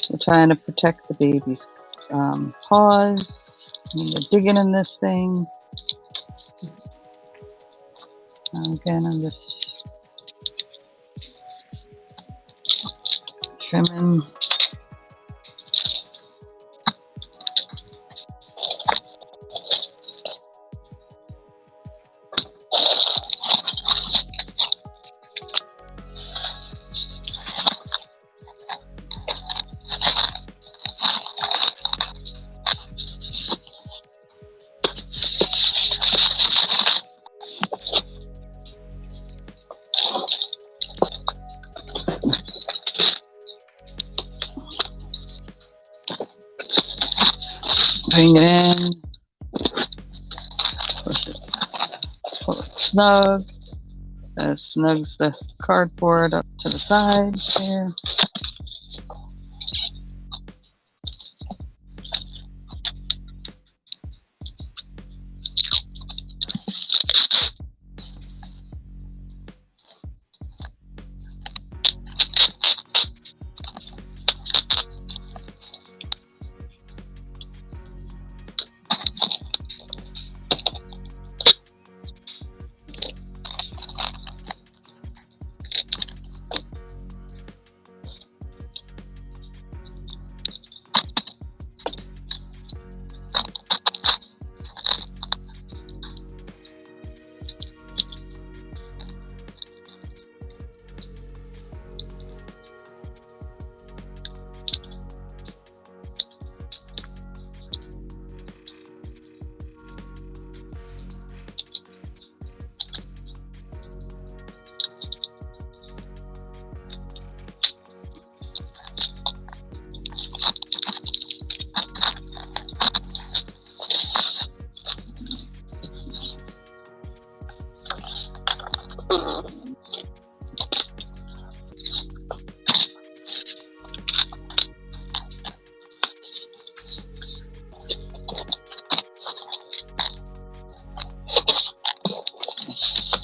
we're trying to protect the baby's paws when you're digging in this thing. Again, I'm just trimming. Bring it in, push it, pull it snug. That snugs the cardboard up to the side there.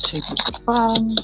Tape at the bottom.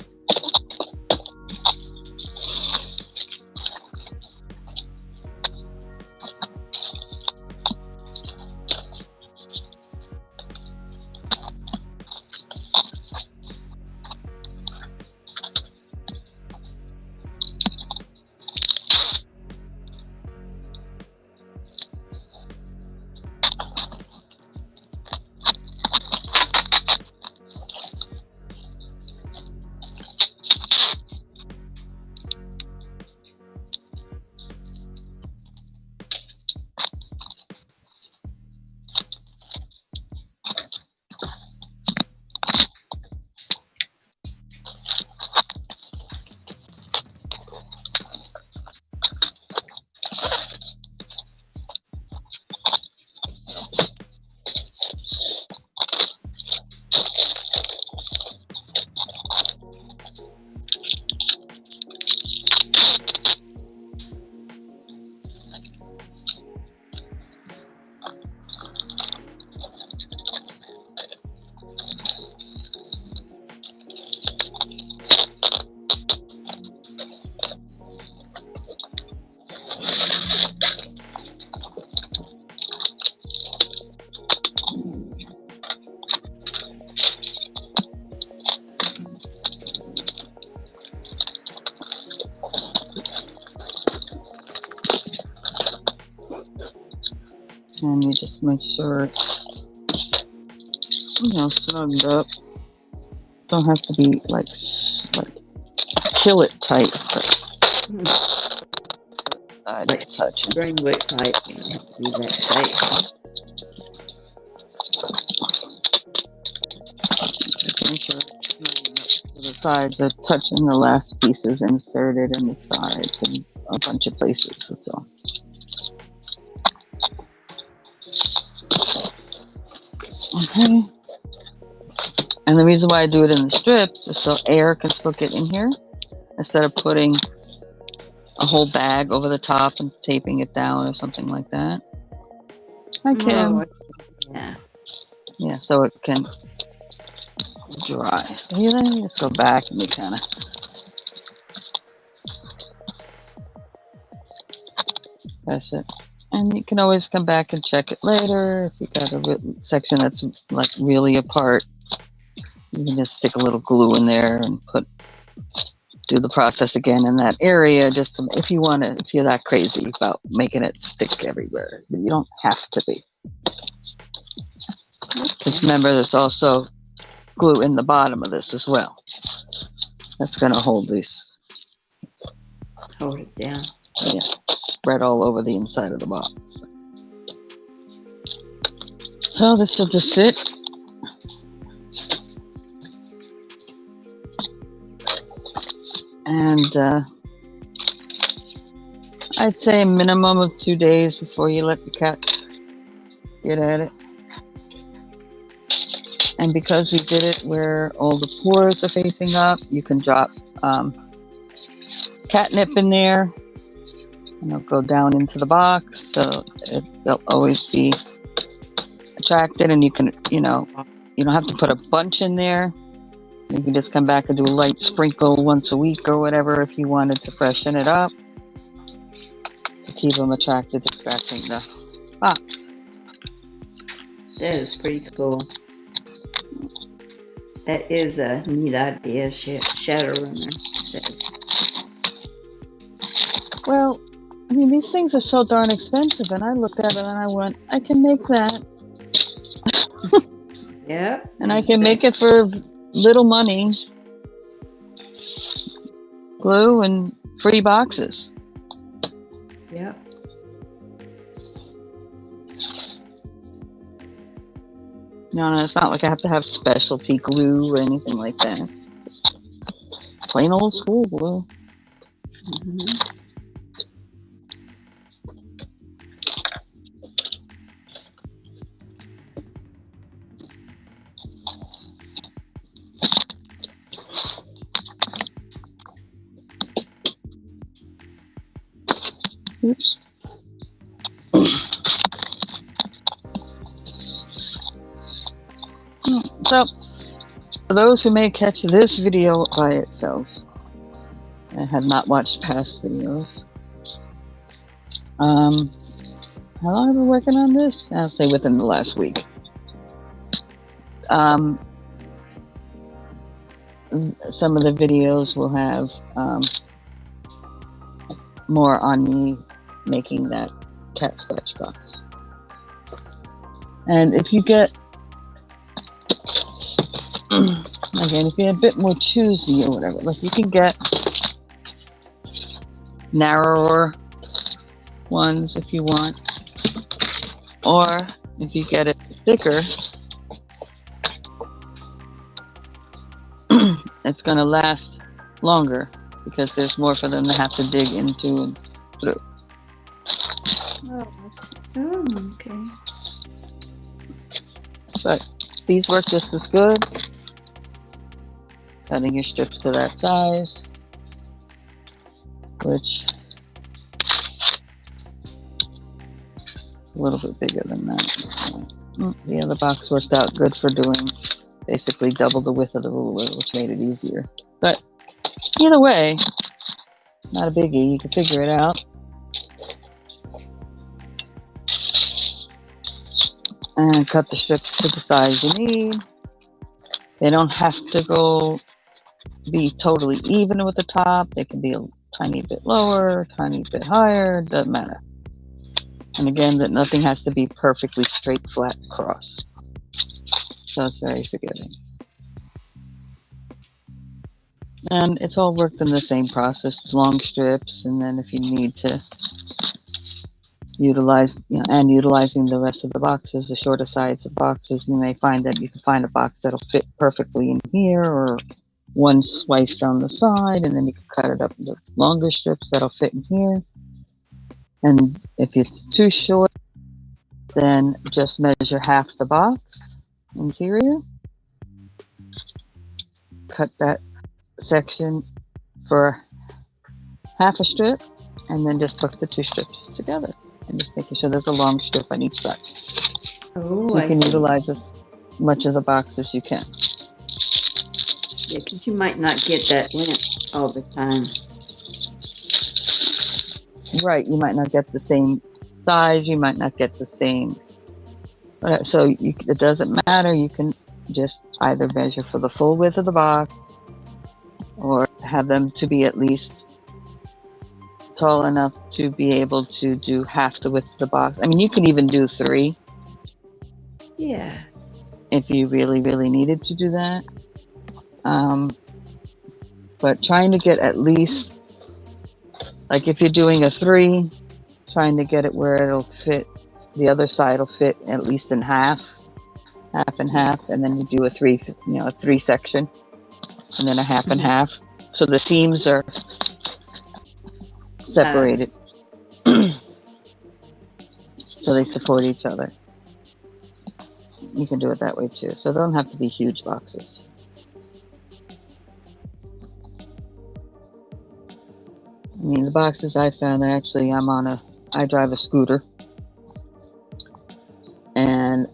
And you just make sure it's, snugged up. Don't have to be like kill it tight, but Like touching. Greenwood pipe, you don't have to be that tight. Just make sure the sides are touching the last pieces inserted in the sides and a bunch of places. That's all. Okay. And the reason why I do it in the strips is so air can still get in here instead of putting a whole bag over the top and taping it down or something like that. Hi, Kim. Yeah. Yeah, so it can dry. So here, then let's go back and we kind of. That's it. And you can always come back and check it later. If you got a section that's like really apart, you can just stick a little glue in there and do the process again in that area. Just to, if you're that crazy about making it stick everywhere, but you don't have to be. Just remember, there's also glue in the bottom of this as well. That's going to hold this. Hold it down. Yeah, spread all over the inside of the box. So this will just sit. And I'd say a minimum of 2 days before you let the cats get at it. And because we did it where all the pores are facing up, you can drop catnip in there. And it'll go down into the box, so they'll always be attracted. And you can, you don't have to put a bunch in there. You can just come back and do a light sprinkle once a week or whatever if you wanted to freshen it up to keep them attracted to scratching the box. That is pretty cool. That is a neat idea, Shadowrunner. So. Well, I mean, these things are so darn expensive, and I looked at it and I went, I can make that. Yeah. And I can make it for little money. Glue and free boxes. Yeah. No, it's not like I have to have specialty glue or anything like that. Just plain old school glue. Mm-hmm. Oops. So, for those who may catch this video by itself and have not watched past videos, how long have I been working on this? I'll say within the last week. Some of the videos will have more on me making that cat scratch box. And if you get, again, if you're a bit more choosy or whatever, like you can get narrower ones if you want, or if you get it thicker, it's going to last longer because there's more for them to have to dig into and through. Okay. But these work just as good. Cutting your strips to that size, which a little bit bigger than that. The other box worked out good for doing basically double the width of the ruler, which made it easier. But either way, not a biggie. You can figure it out. And cut the strips to the size you need. They don't have to be totally even with the top. They can be a tiny bit lower, a tiny bit higher, doesn't matter. And again, that nothing has to be perfectly straight, flat across. So it's very forgiving. And it's all worked in the same process, long strips, and then if you need to utilize, utilizing the rest of the boxes, the shorter sides of boxes, you may find that you can find a box that'll fit perfectly in here, or one sliced on the side, and then you can cut it up into longer strips that'll fit in here. And if it's too short, then just measure half the box interior, cut that section for half a strip, and then just hook the two strips together. And just making sure there's a long strip on each side. Oh, so you can utilize as much of the box as you can. Yeah, because you might not get that length all the time. Right, you might not get the same size, you might not get the same. So it doesn't matter. You can just either measure for the full width of the box or have them to be at least tall enough to be able to do half the width of the box. I mean, you can even do 3. Yes. If you really, really needed to do that. But trying to get at least, like if you're doing a 3, trying to get it where it'll fit, the other side will fit at least in half and half, and then you do a 3, a 3 section, and then a half and half. So the seams are separated. So they support each other. You can do it that way too. So they don't have to be huge boxes. I mean, the boxes I found, I drive a scooter. And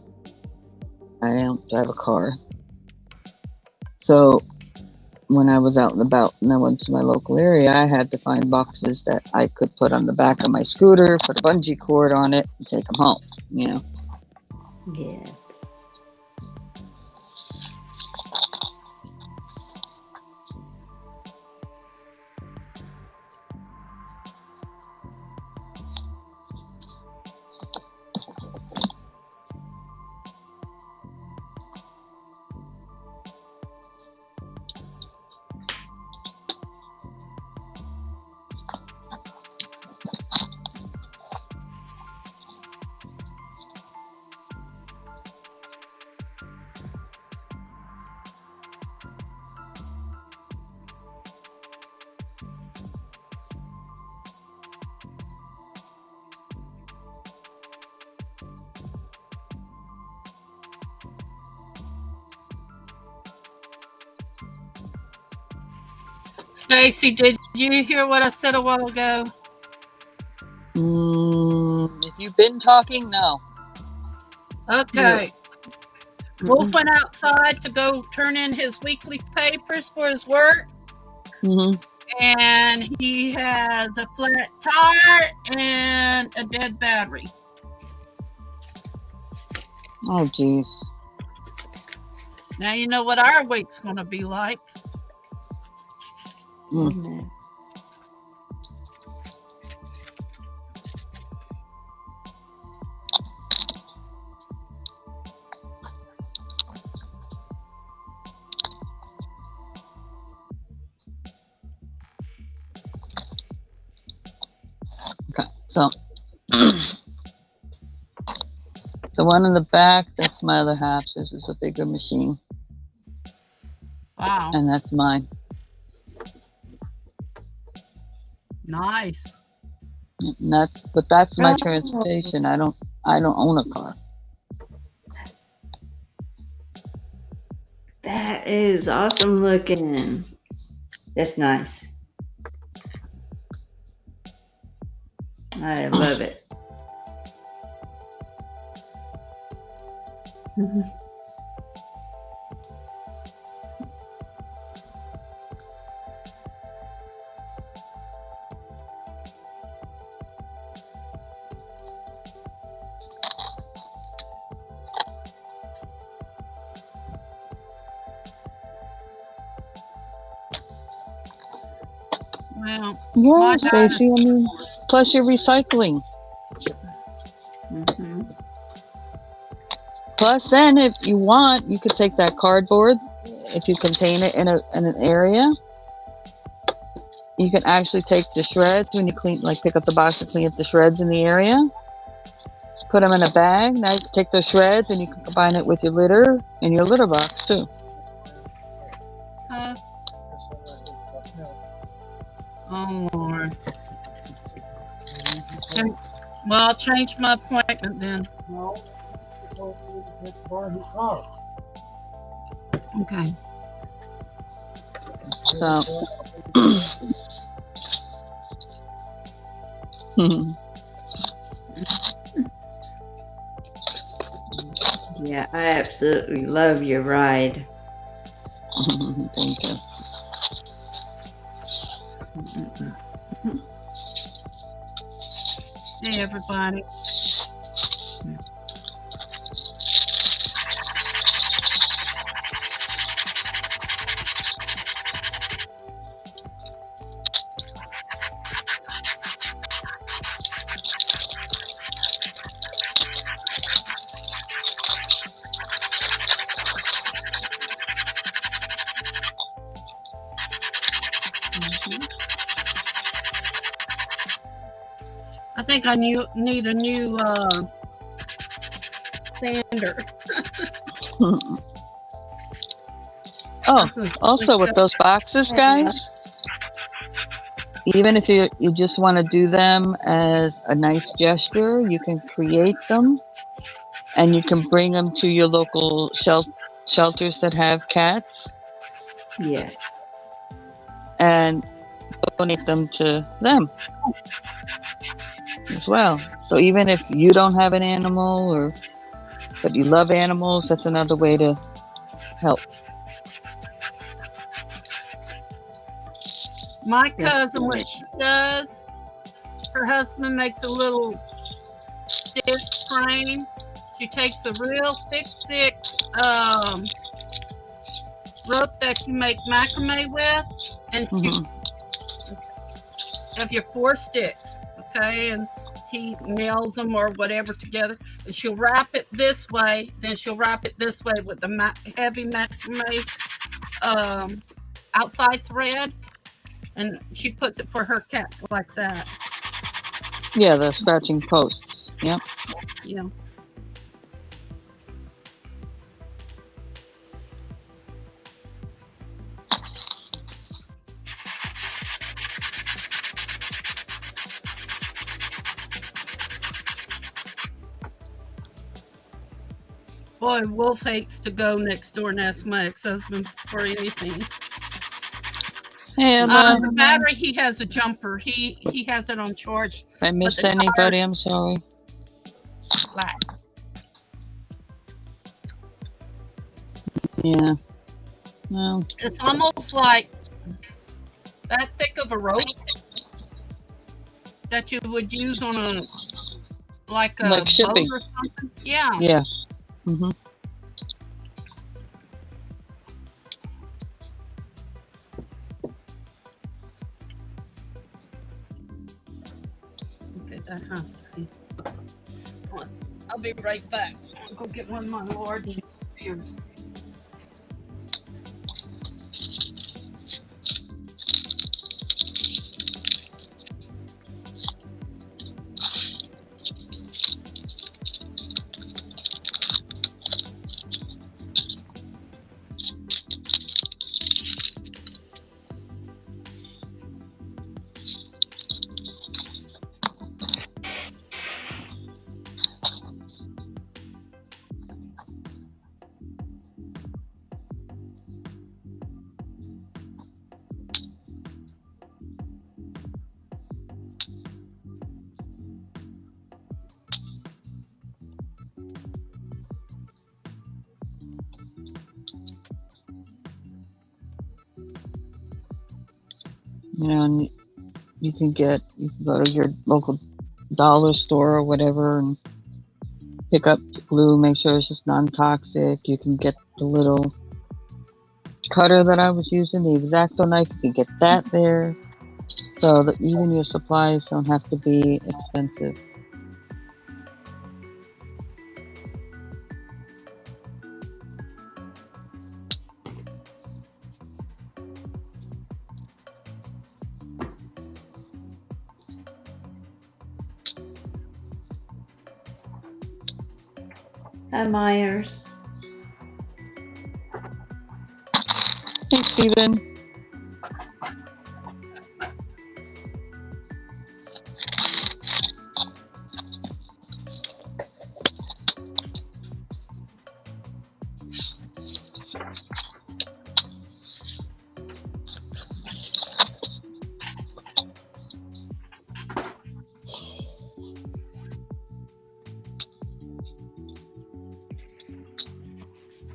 I don't drive a car. So when I was out and about and I went to my local area, I had to find boxes that I could put on the back of my scooter, put a bungee cord on it, and take them home, Yes. Stacey, did you hear what I said a while ago? If you've been talking, no. Okay. Wolf went outside to go turn in his weekly papers for his work. And he has a flat tire and a dead battery. Oh, geez. Now you know what our week's going to be like. Mm-hmm. Okay, so the one in the back, that's my other half. This is a bigger machine. Wow. And that's mine. Nice. And that's my transportation. I don't own a car. That is awesome looking. That's nice. I love it. Well, yeah, Stacey. I mean, plus you're recycling. Mm-hmm. Plus, then, if you want, you could take that cardboard. If you contain it in an area, you can actually take the shreds when you pick up the box and clean up the shreds in the area. Put them in a bag. Now you can take those shreds and you can combine it with your litter in your litter box too. Oh Lord. Well, I'll change my appointment then. Okay. So. Yeah, I absolutely love your ride. Thank you. Hey, everybody. I think I need a new sander. Oh, also with those boxes, guys, even if you just want to do them as a nice gesture, you can create them and you can bring them to your local shelters that have cats Yes. and donate them to them as well. So even if you don't have an animal but you love animals, that's another way to help. My cousin, what she does, her husband makes a little stick frame. She takes a real thick rope that you make macrame with, and she have your 4 sticks, okay, and he nails them or whatever together, and she'll wrap it this way, then she'll wrap it this way with the heavy macrame outside thread, and she puts it for her cats like that. Yeah, the scratching posts. Yep. Yeah. Boy, Wolf hates to go next door and ask my ex-husband for anything. And the battery, he has a jumper. He has it on charge. If I missed anybody, I'm sorry. Black. Yeah. No. It's almost like that thick of a rope that you would use on a like shipping boat or something. Yeah. Yeah. Mm-hmm. Okay, that has to be. I'll be right back. I'll go get one of my large spears. You know, and you can go to your local dollar store or whatever and pick up glue, make sure it's just non-toxic. You can get the little cutter that I was using, the X-Acto knife, you can get that there. So that even your supplies don't have to be expensive. Hi, Myers. Hey, Stephen.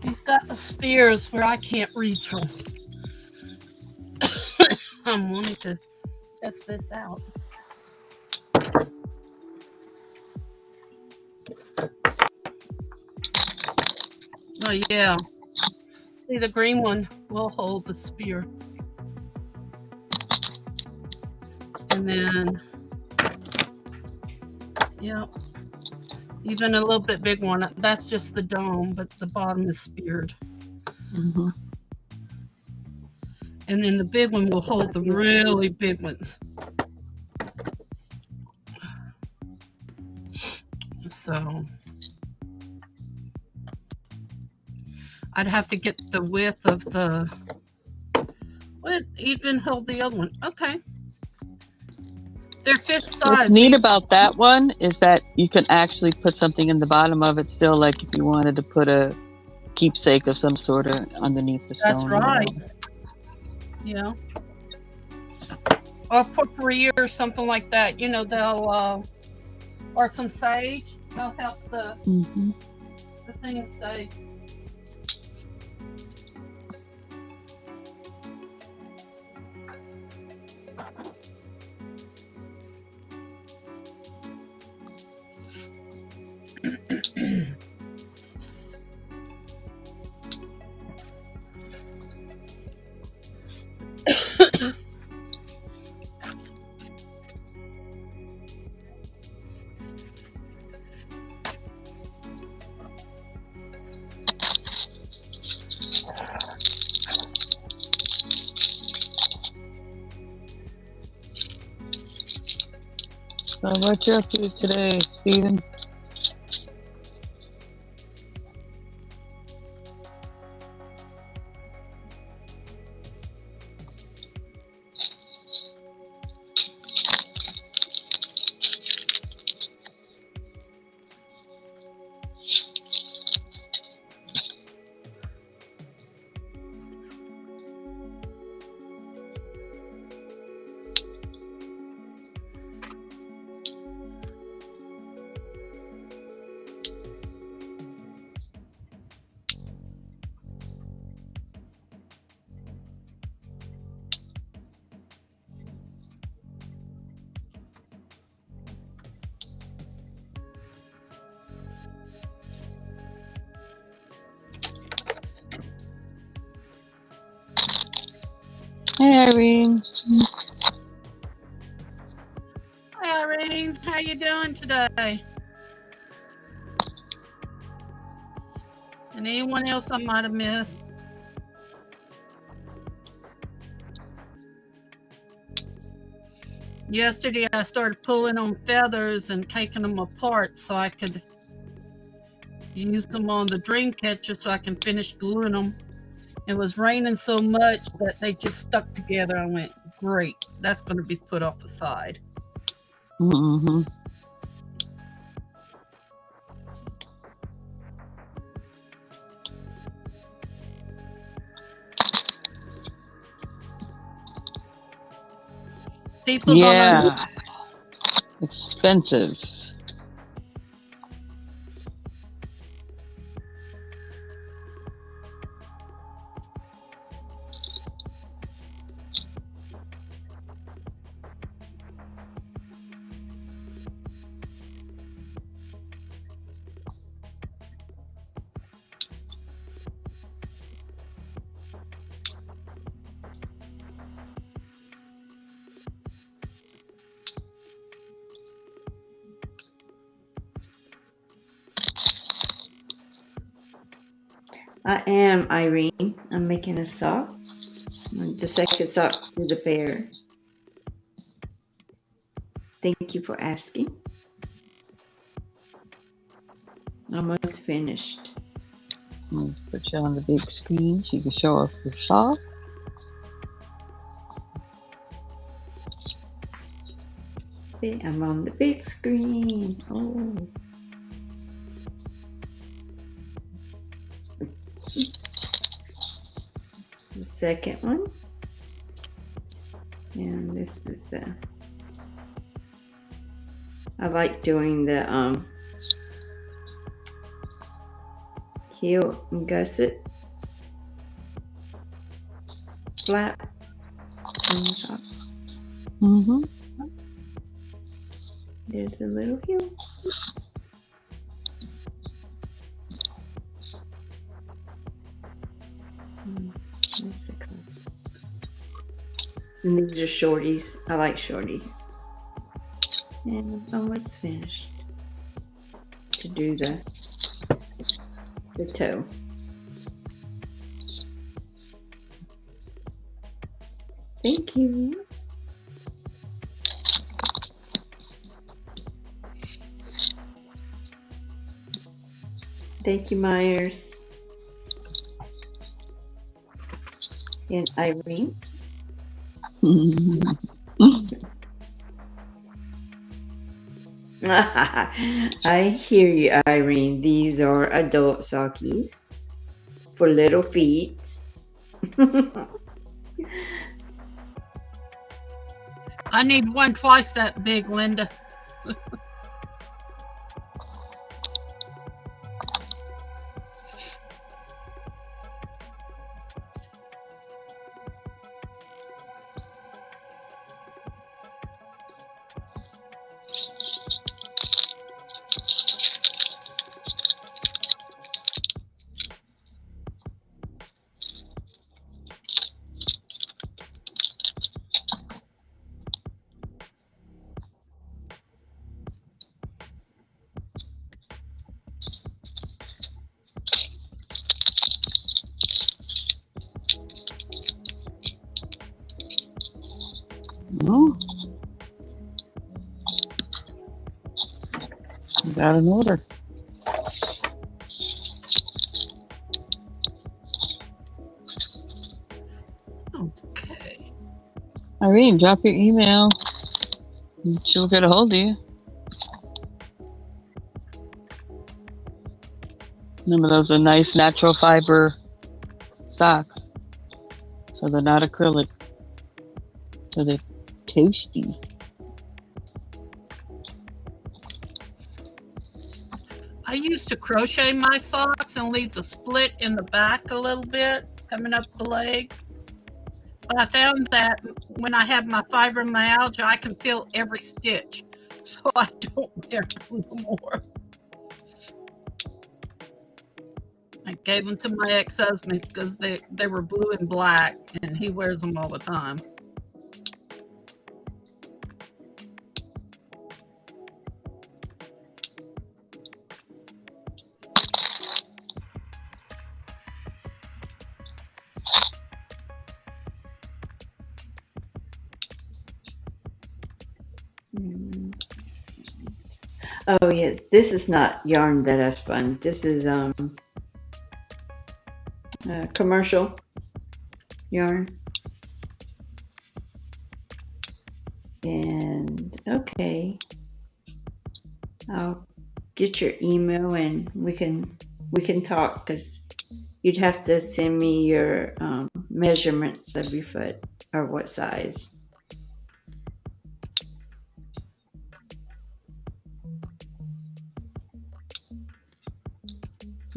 He's got the spears where I can't reach them. I'm wanting to test this out. Oh yeah. See, the green one will hold the spear. And then, yeah, even a little bit big one. That's just the dome, but the bottom is speared. Mm-hmm. And then the big one will hold the really big ones. So I'd have to get the width of the, what even hold the other one. Okay. They're fifth size. What's neat about that one is that you can actually put something in the bottom of it still, like if you wanted to put a keepsake of some sort of underneath the stone. That's right. Yeah. Or potpourri or something like that. You know, they'll, or some sage. They'll help the thing stay. So what you up to today, Stephen? Hey, Irene. Hi, Irene. How you doing today? And anyone else I might have missed? Yesterday, I started pulling on feathers and taking them apart so I could use them on the dream catcher so I can finish gluing them. It was raining so much that they just stuck together. I went, great, that's going to be put off the side. Mm-hmm. People Yeah, expensive. I am Irene. I'm making a sock. The second sock to the bear. Thank you for asking. Almost finished. Put you on the big screen so you can show off your sock. Okay, I'm on the big screen. Oh. The second one. And this is the, I like doing the heel and gusset flap on the sock. Mm-hmm. There's a little heel. That's the color. And these are shorties. I like shorties. And I'm almost finished to do the toe. Thank you. Thank you, Myers. And Irene. I hear you, Irene. These are adult sockies for little feet. I need one twice that big, Linda. Oh, got an order. Okay. Irene, drop your email. She'll get a hold of you. Remember, those are nice natural fiber socks. So they're not acrylic. So they're toasty. I used to crochet my socks and leave the split in the back a little bit, coming up the leg. But I found that when I have my fibromyalgia, I can feel every stitch. So I don't wear them no more. I gave them to my ex-husband because they were blue and black, and he wears them all the time. Oh yes, this is not yarn that I spun. This is commercial yarn. And okay, I'll get your email and we can talk, because you'd have to send me your measurements of your foot, or what size.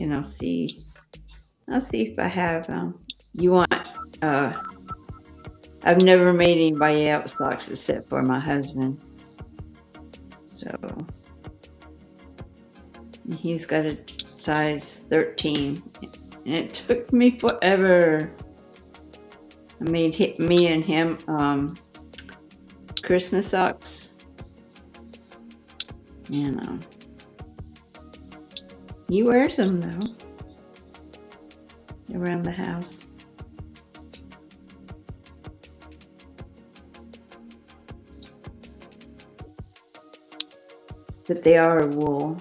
And I'll see if I have you want I've never made anybody else socks except for my husband, so he's got a size 13, and it took me forever. I made me and him Christmas socks, you know. He wears them though around the house. But they are wool.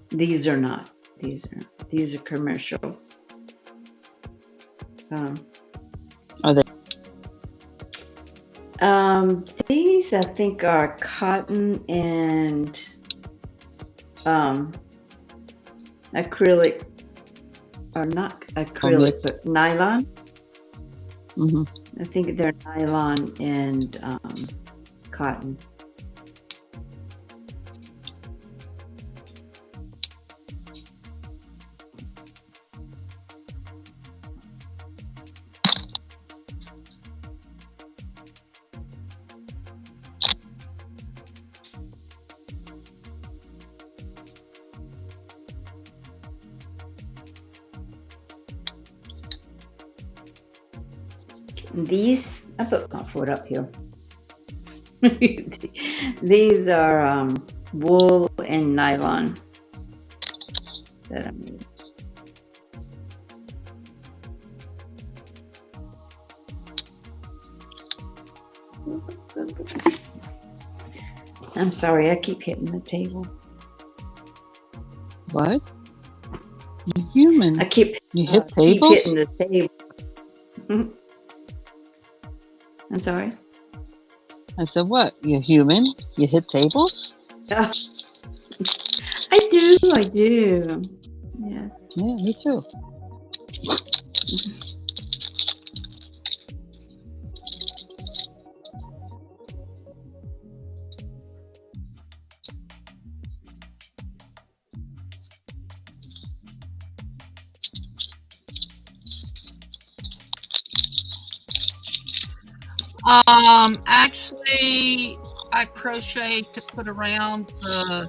These are not. These are commercial. Are they? These I think are cotton and acrylic, or not acrylic, but nylon. Mm-hmm. I think they're nylon and cotton. These, I put my foot up here. These are wool and nylon that I made. I'm sorry, I keep hitting the table. What? You human? I keep You hit keep tables? hitting the table. I'm sorry. I said, what? You're human? You hit tables? I do. Yes. Yeah, me too. Actually, I crochet to put around the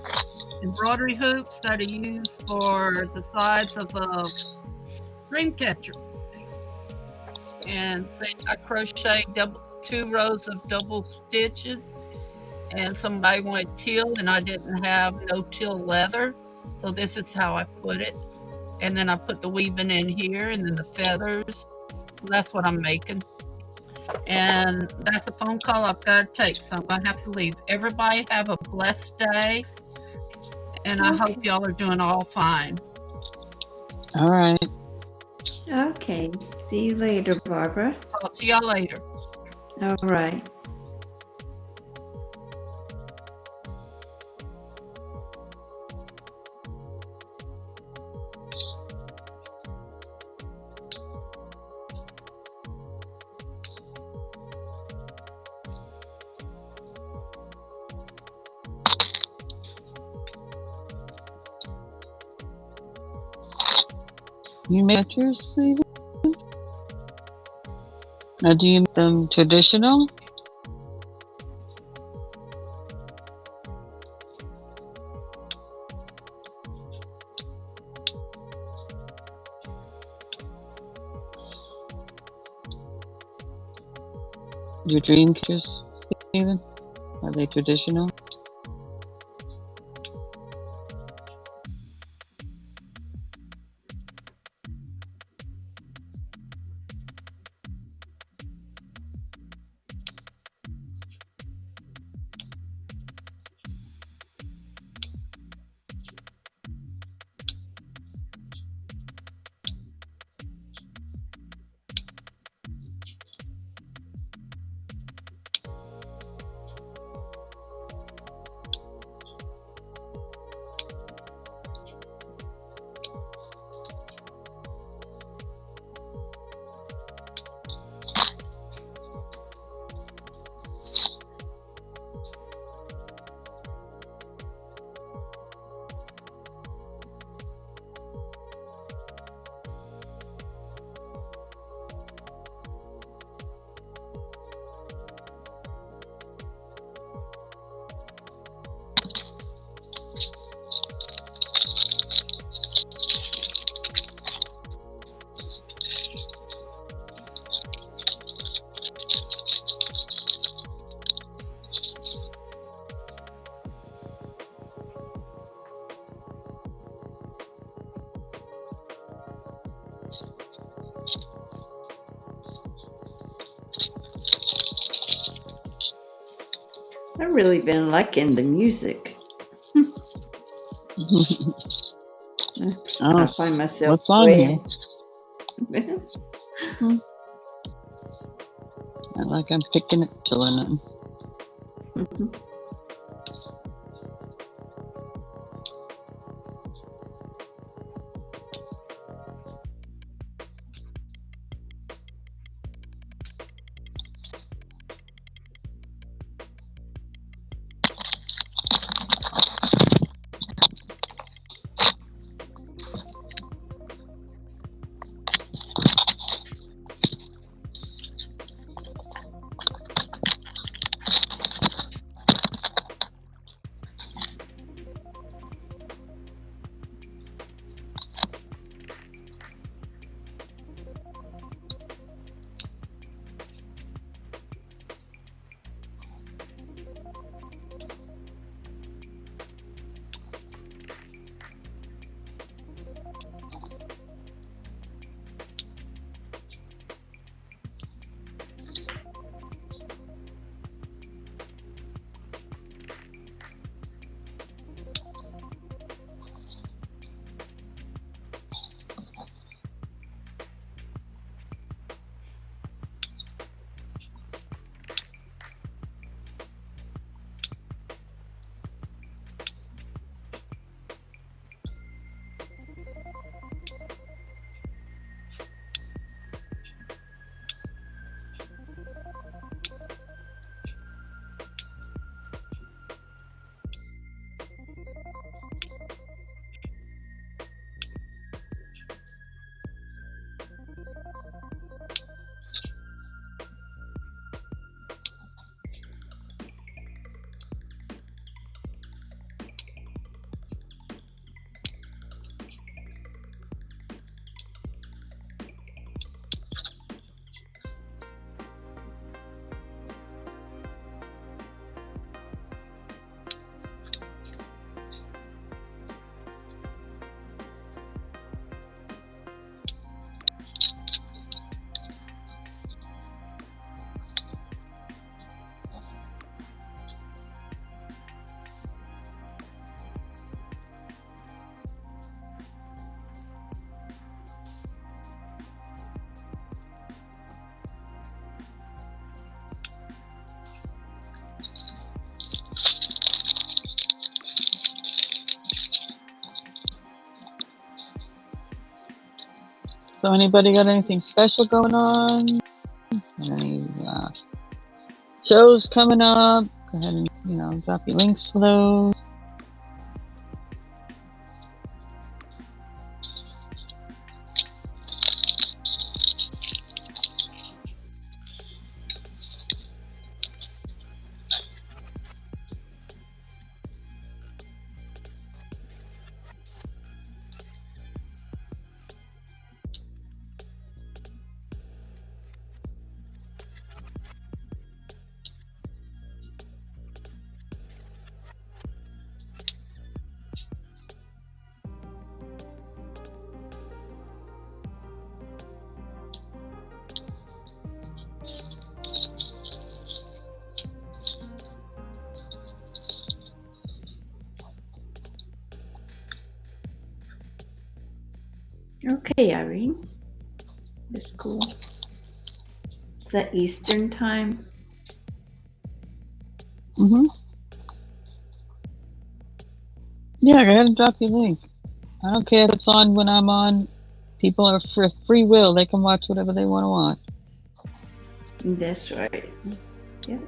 embroidery hoops that are used for the sides of a dream catcher. And I crochet 2 rows of double stitches, and somebody wanted teal, and I didn't have no teal leather, so this is how I put it. And then I put the weaving in here, and then the feathers. So that's what I'm making. And that's a phone call I've got to take, so I'm going to have to leave. Everybody have a blessed day, and I hope y'all are doing all fine. All right. Okay. See you later, Barbara. Talk to y'all later. All right. You make pictures, Stephen? Now, do you make them traditional? Your dream pictures, Stephen? Are they traditional? I've really been liking the music. I find myself what's on here? Not like I'm picking it, chilling. So anybody got anything special going on? Any shows coming up? Go ahead and, drop your links for those. Okay, Irene. That's cool. Is that Eastern time? Yeah, go ahead and drop your link. I don't care if it's on when I'm on. People are free will. They can watch whatever they want to watch. That's right. Yeah.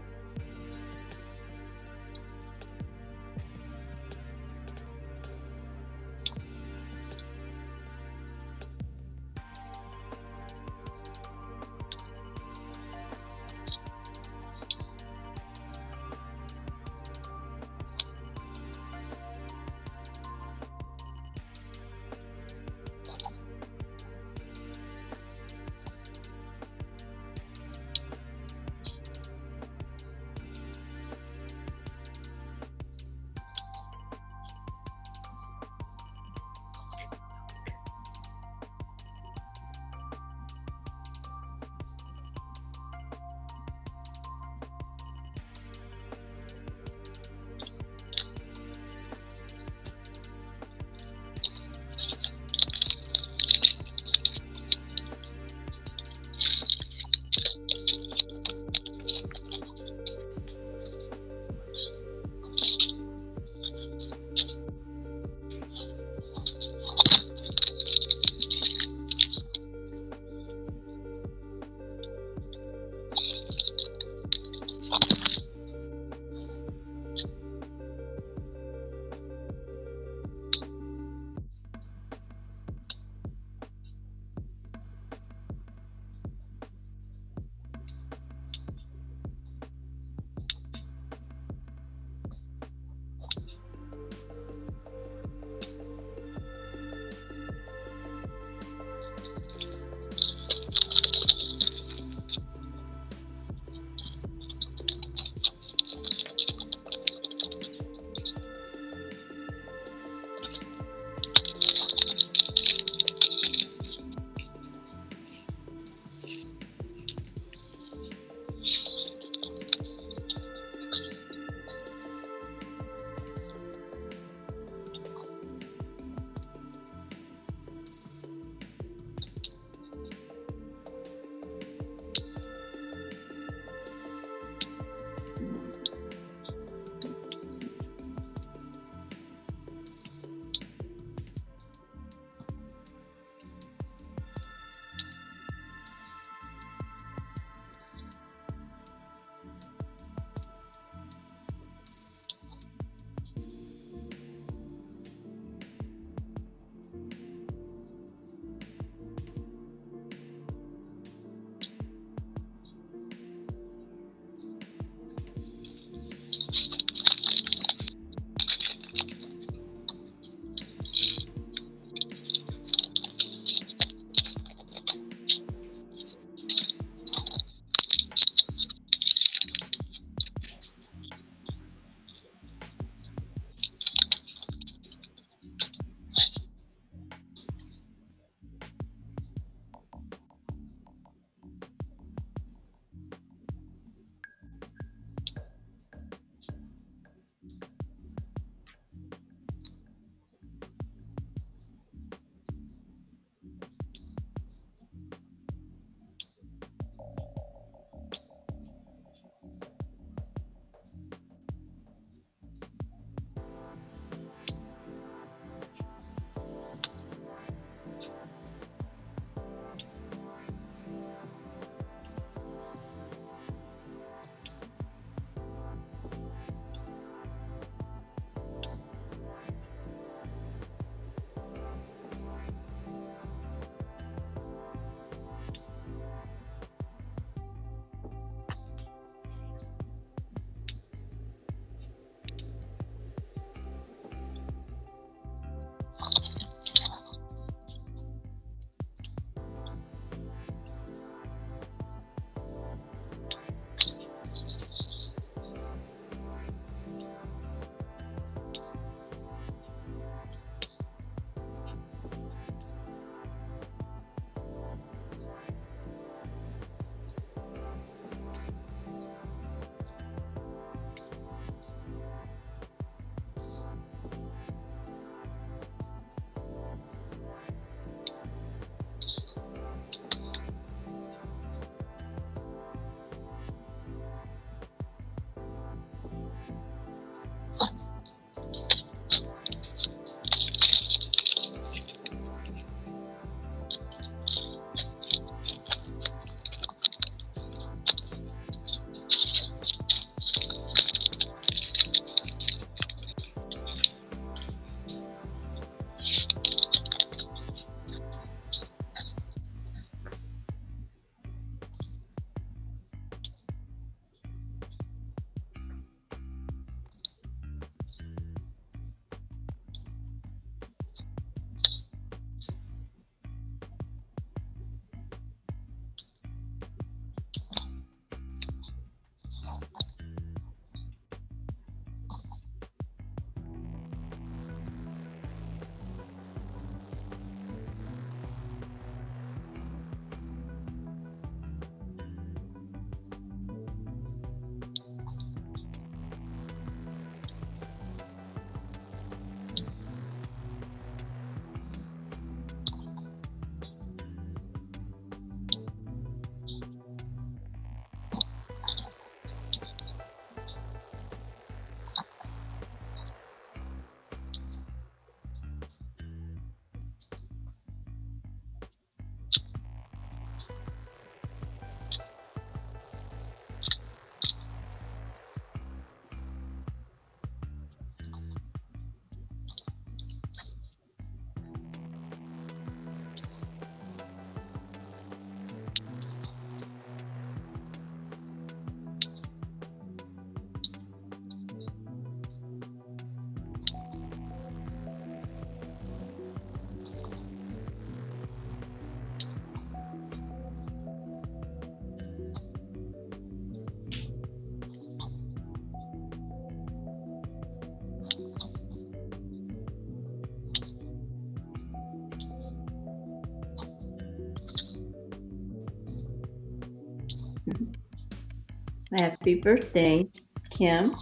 Happy birthday, Kim.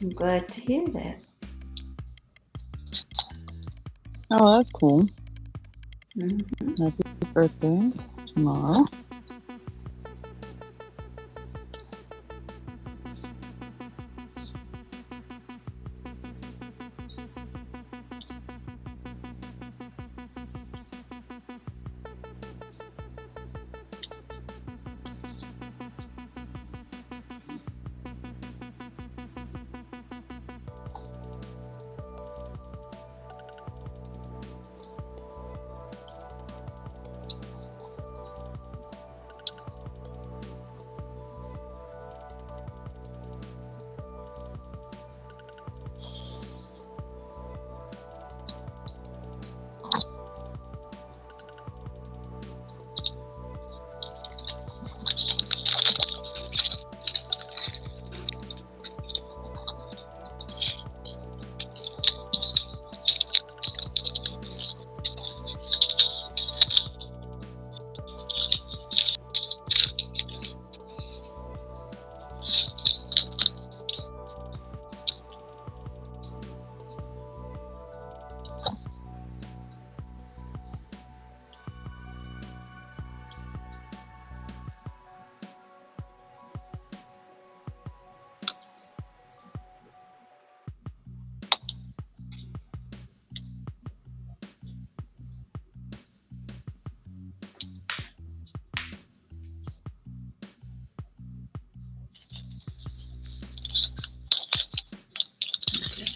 I'm glad to hear that. Oh, that's cool. Mm-hmm. Happy birthday tomorrow.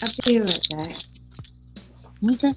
I'll be right back. Okay.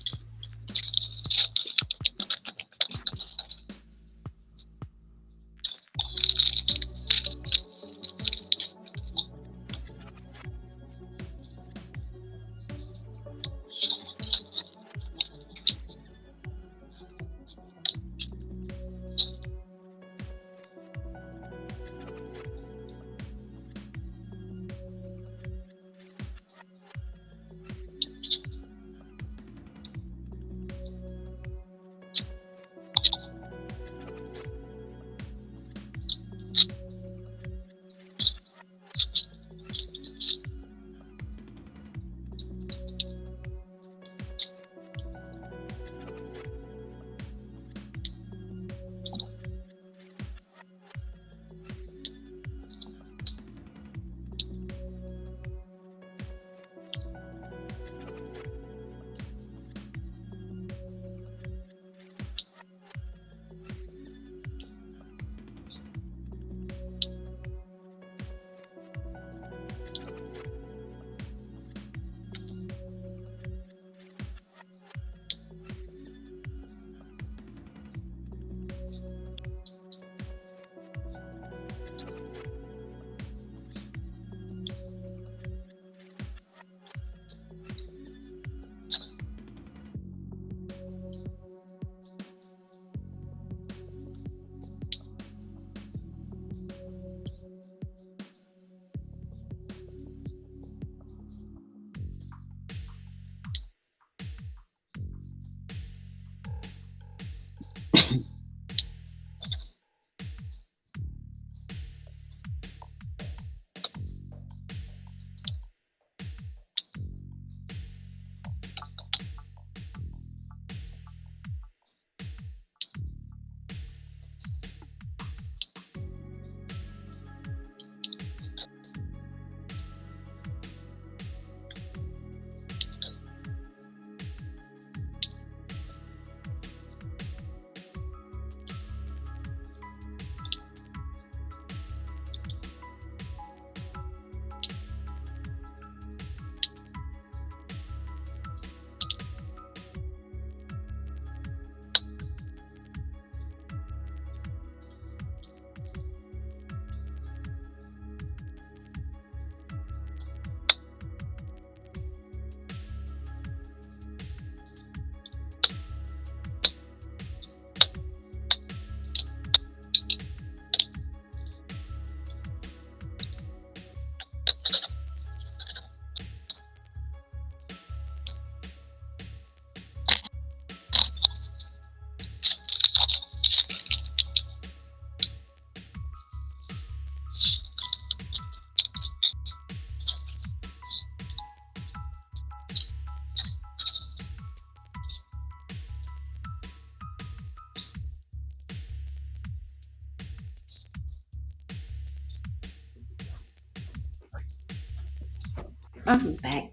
I'm back.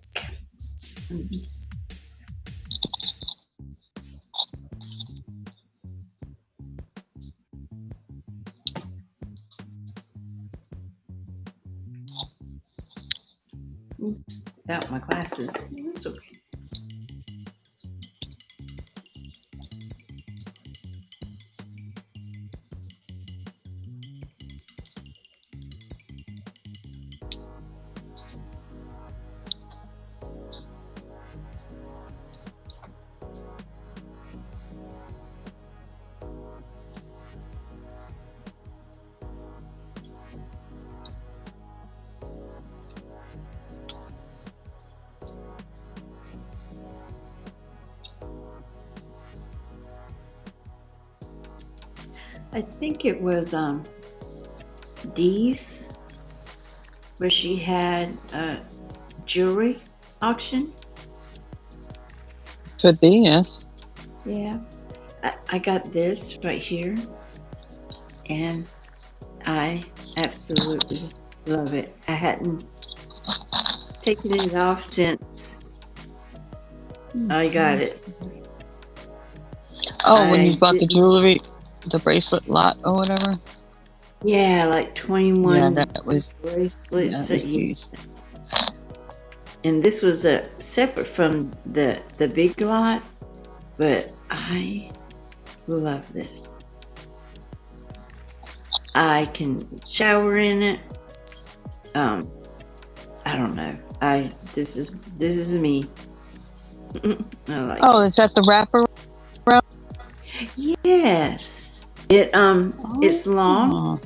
Without my glasses. That's okay. I think it was Dee's where she had a jewelry auction. Could be, yes. Yeah. I got this right here and I absolutely love it. I hadn't taken it off since I got it. Oh, when you I bought the didn't- jewelry, the bracelet lot or whatever? Yeah, like 21 Yeah, that was, bracelets. yeah, that was huge. Yes. And this was separate from the big lot, but I love this. I can shower in it. I don't know. This is me. I like Oh, is that the wrapper? it. Yes. It's long.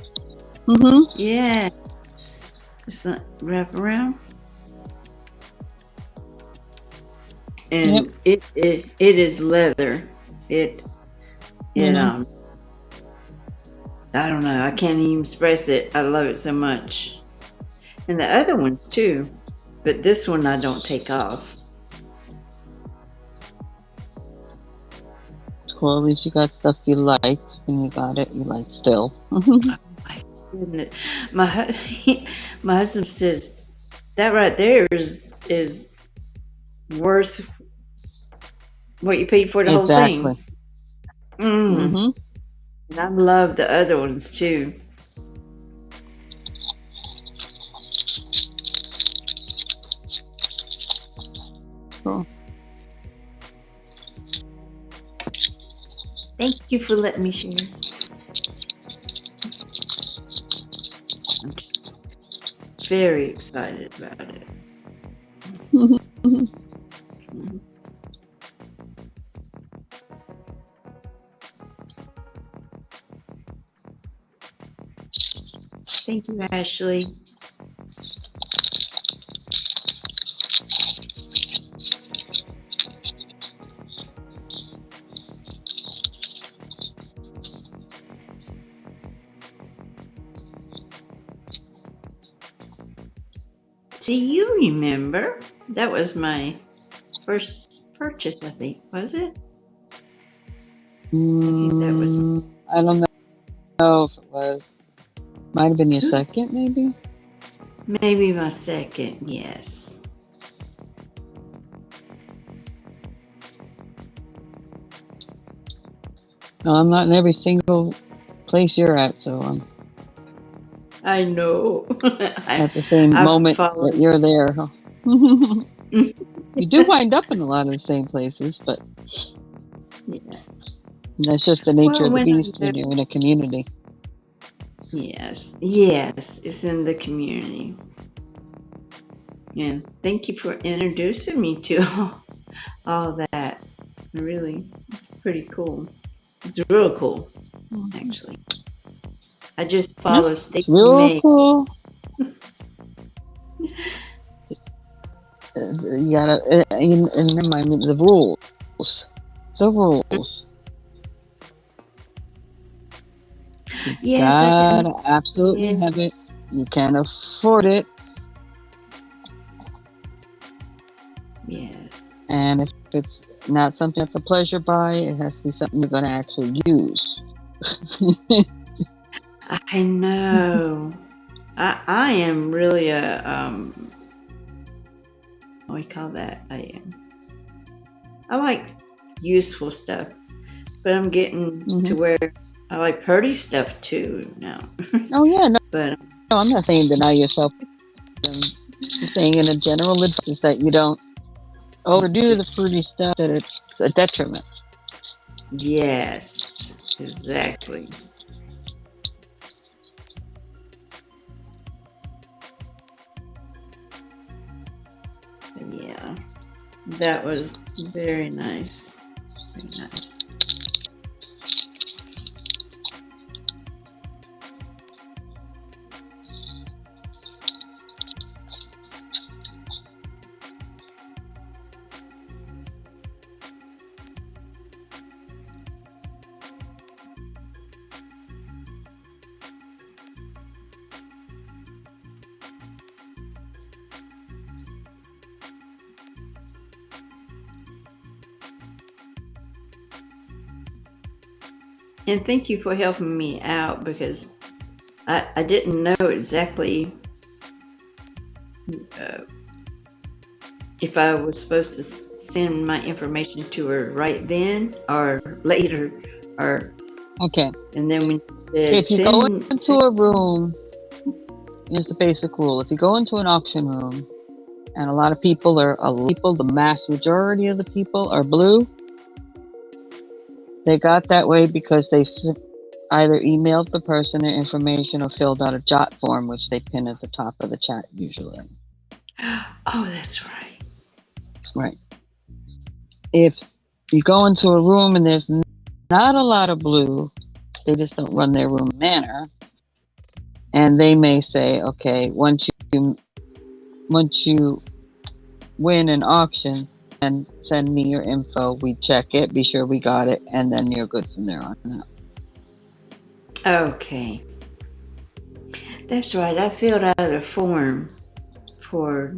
Mm-hmm. Yes. It's not wrap around. And it is leather. It Mhm. I don't know. I can't even express it. I love it so much. And the other ones too. But this one I don't take off. Cool. At least you got stuff you liked when you got it. You liked still. My goodness. My husband says that right there is worth what you paid for the whole Exactly. thing. Mm. Mm-hmm. And I love the other ones too. Cool. Thank you for letting me share. I'm just very excited about it. Thank you, Ashley. Do you remember? That was my first purchase, I think. Was it? think that was- I don't know if it was. Might have been your second, maybe. Maybe my second, yes. No, I'm not in every single place you're at, so I'm I know. at the same I've moment followed- that you're there. Huh? You do wind up in a lot of the same places, but Yeah. that's just the nature Well, of the when I'm beast when you're in a community. Yes, it's in the community. And thank you for introducing me to all that. Really, it's pretty cool. It's real cool, actually. I just follow It's Stacey real Mae. cool. You gotta and remind me the rules. The rules. You Yes, I can. gotta absolutely Yeah. have it. You can't afford it, Yes. and if it's not something that's a pleasure buy, it has to be something you're gonna actually use. I know. I am really a we call that I like useful stuff, but I'm getting to where I like pretty stuff too now. Oh yeah, no, But no, I'm not saying deny yourself. I'm just saying in a general advice is that you don't overdo the just pretty stuff that it's a detriment. yes, exactly. Yeah, that was very nice. Very nice. And thank you for helping me out because I didn't know exactly uh, if I was supposed to send my information to her right then or later, or Okay. and then when you said If you go into a room, here's the basic rule. If you go into an auction room and a lot of people the mass majority of the people are blue, they got that way because they either emailed the person their information or filled out a jot form, which they pin at the top of the chat usually. oh, that's right. Right. If you go into a room and there's not a lot of blue, they just don't run their room manner. And they may say, okay, once you win an auction, and send me your info, we check it, be sure we got it, and then you're good from there on out. Okay. That's right. I filled out a form for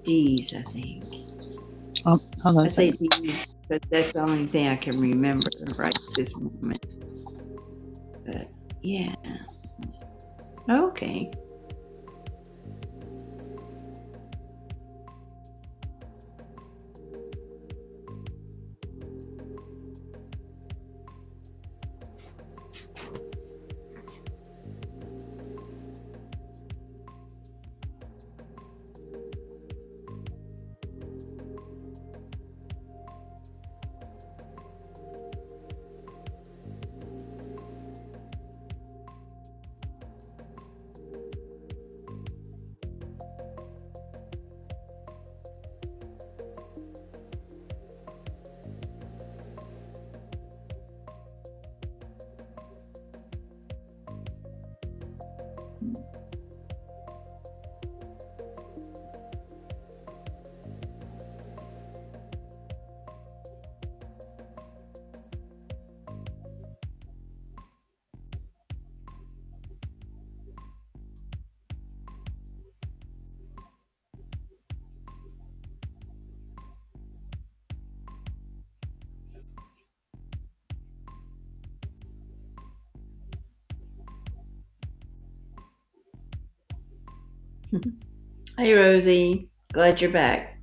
D's, I think. Oh, hold on I a say second. D's because that's the only thing I can remember right this moment. But yeah. Okay. Hey, Rosie. Glad you're back.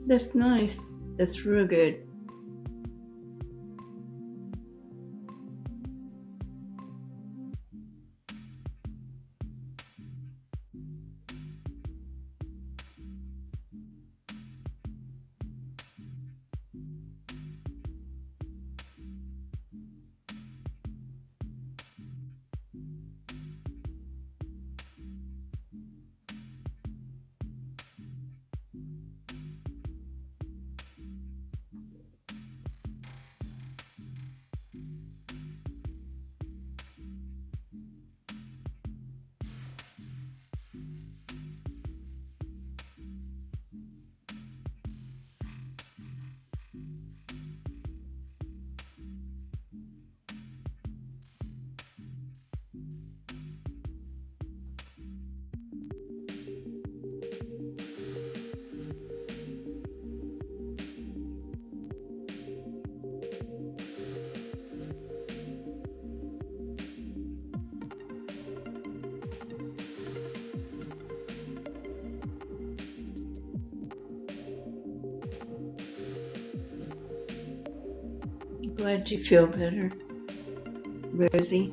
That's nice. That's real good. Glad you feel better, Rosie.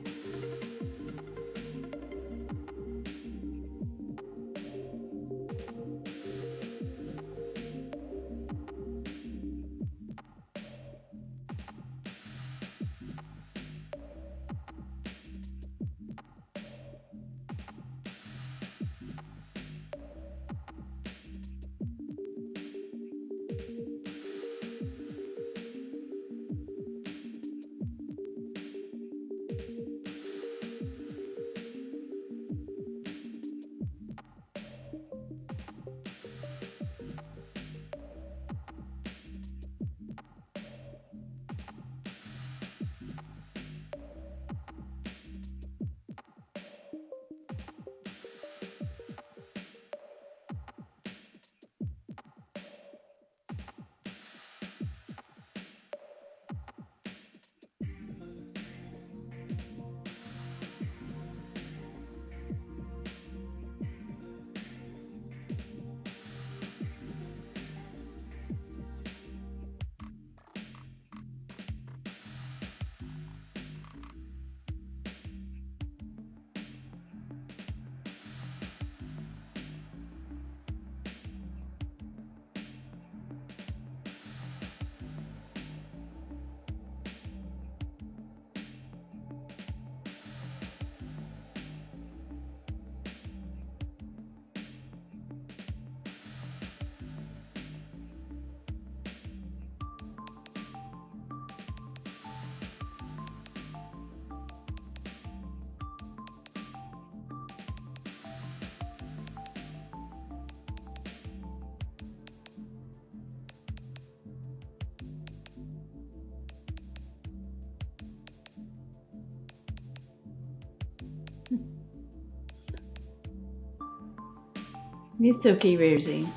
It's okay, Rosie.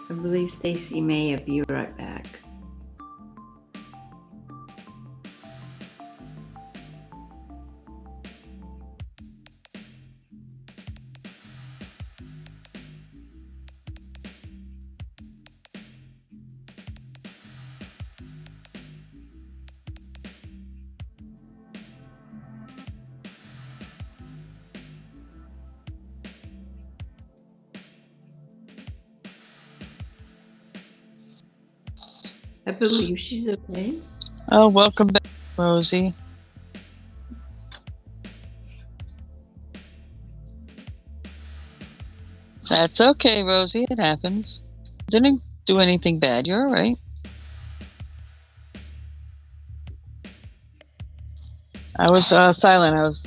I believe Stacey Mae will be right back. I believe she's okay. Oh, welcome back, Rosie. That's okay, Rosie. It happens. Didn't do anything bad. You're all right. I was silent. I was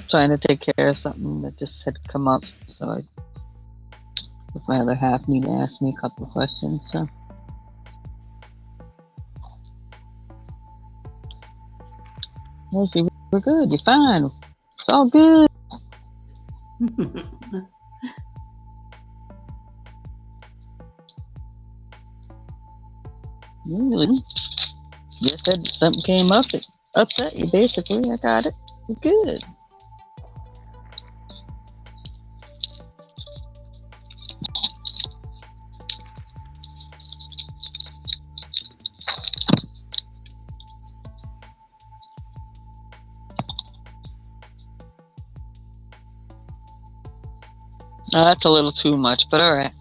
trying to take care of something that just had come up. So I, with my other half, need to ask me a couple of questions. So. Rosie, we're good. You're fine. It's all good. Really? You said something came up that upset you, basically. I got it. You're good. No, that's a little too much, but all right.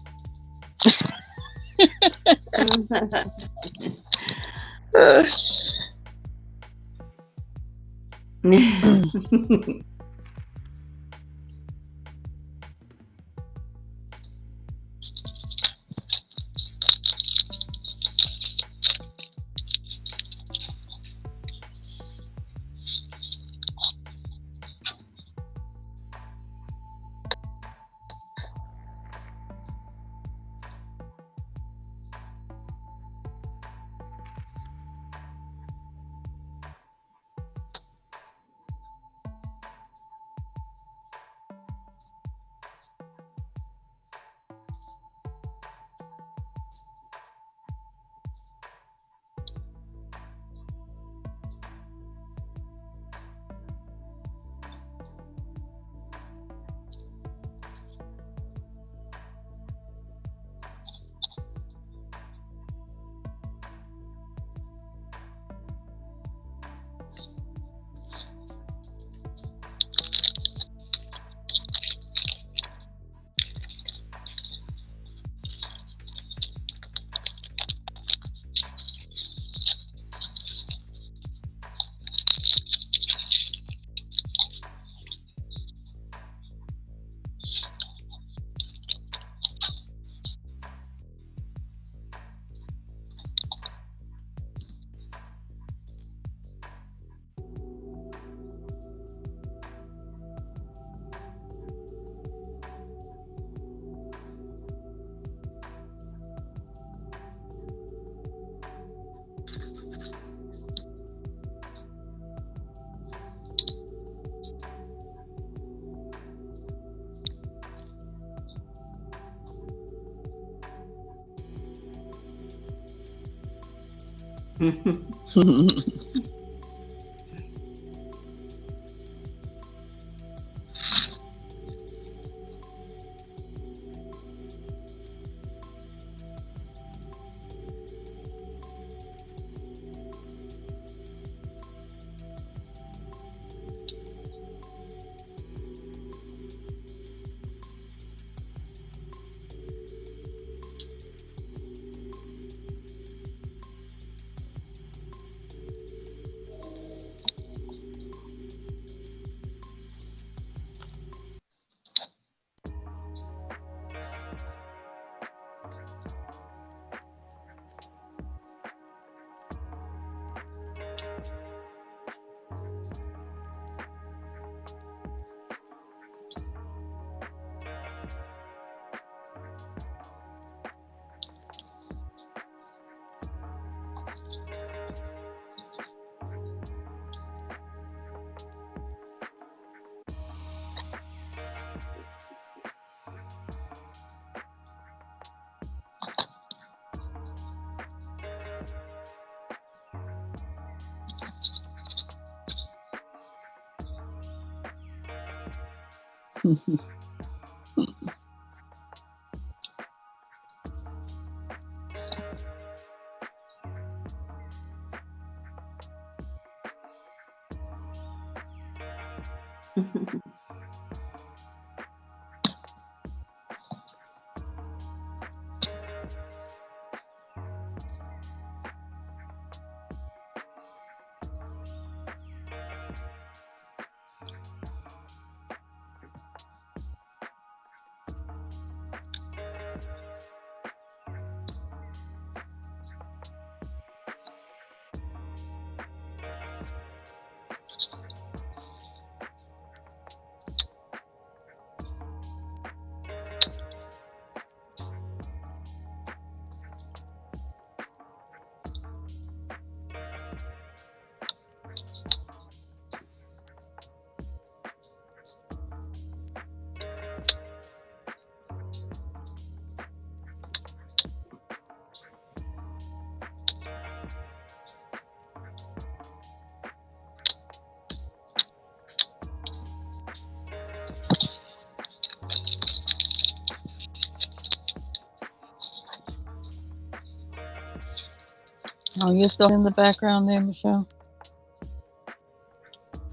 Oh, you're still in the background there, Michelle?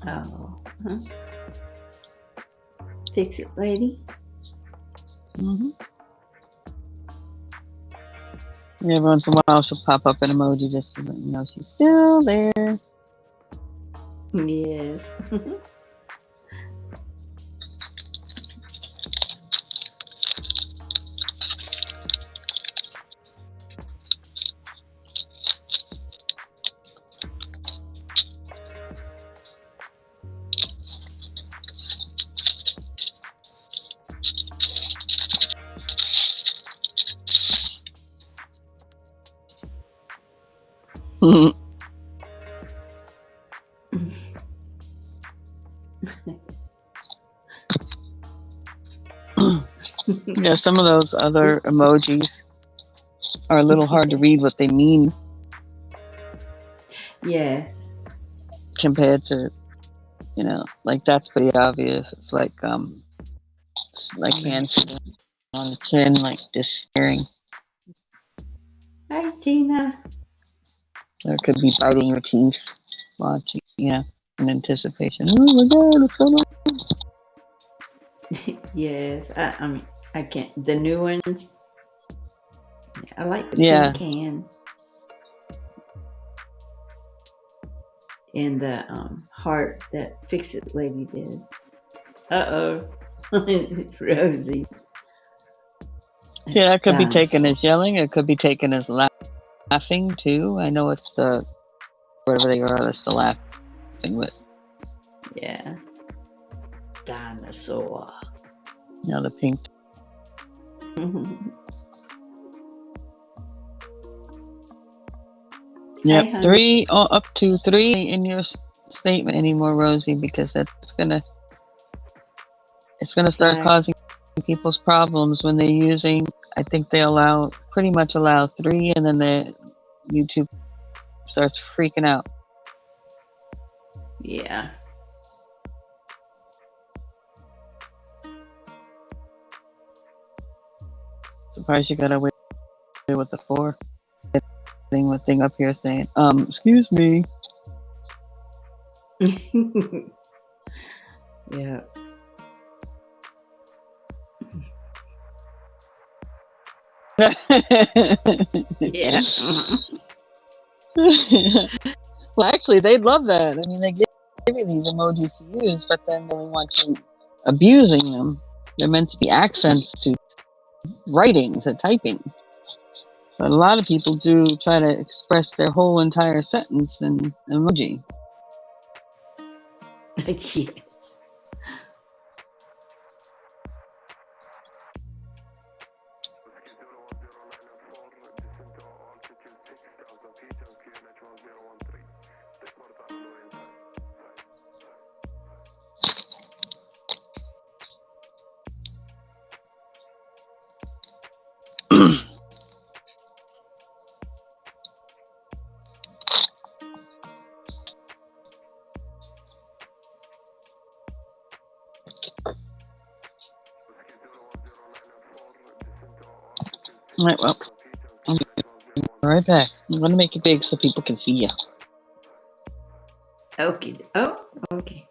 Oh, huh? Fix it, lady. Mm-hmm. Every once in a while, she'll pop up an emoji just to let you know she's still there. Yes. Yeah, some of those other emojis are a little hard to read what they mean Yes. compared to, like that's pretty obvious. It's like hands sitting on the chin, like just staring. Hi, Tina. Or it could be biting your teeth, watching, in anticipation. Oh my God, it's so long. Yes. I mean, I can't. The new ones. I like the Yeah. tin can and the heart that Fix It lady did. Uh-oh. Rosie. Yeah, that could be taken Dinosaur. as yelling. It could be taken as laughing too. I know it's the whatever they are. That's the laughing with. Yeah. Dinosaur. The pink. Yep, Hi, 3 up to 3 in your statement anymore, Rosie, because it's gonna start causing people's problems when they're using. I think they pretty much allow 3, and then the YouTube starts freaking out. Yeah. Surprised you got away with the 4. With thing up here saying, excuse me. Yeah. Yeah. Well, actually, they'd love that. I mean, they give you these emojis to use, but then they want you abusing them. They're meant to be accents to writing, to typing. But a lot of people do try to express their whole entire sentence in emoji. Yes. All right, well, I'll be right back. I'm going to make it big so people can see you. Okay. Oh, okay.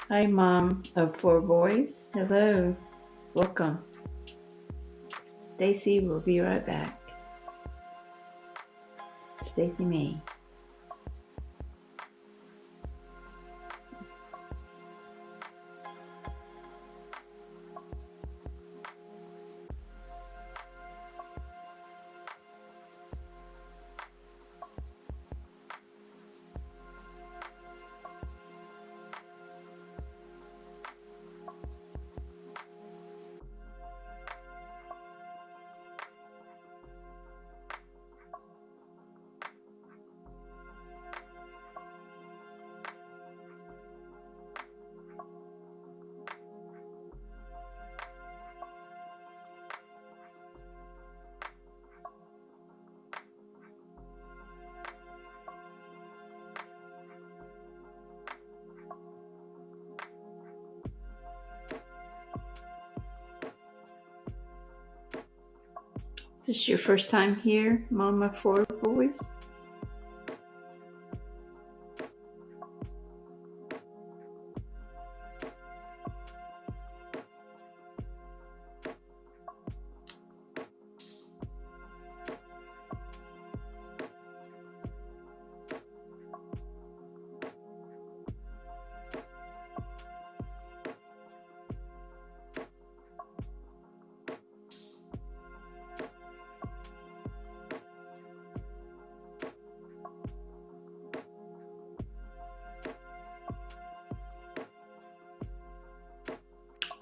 Hi, Mom of 4 boys. Hello. Welcome. Stacey will be right back. Stacey Mae. Is this your first time here, Mom of 4 boys?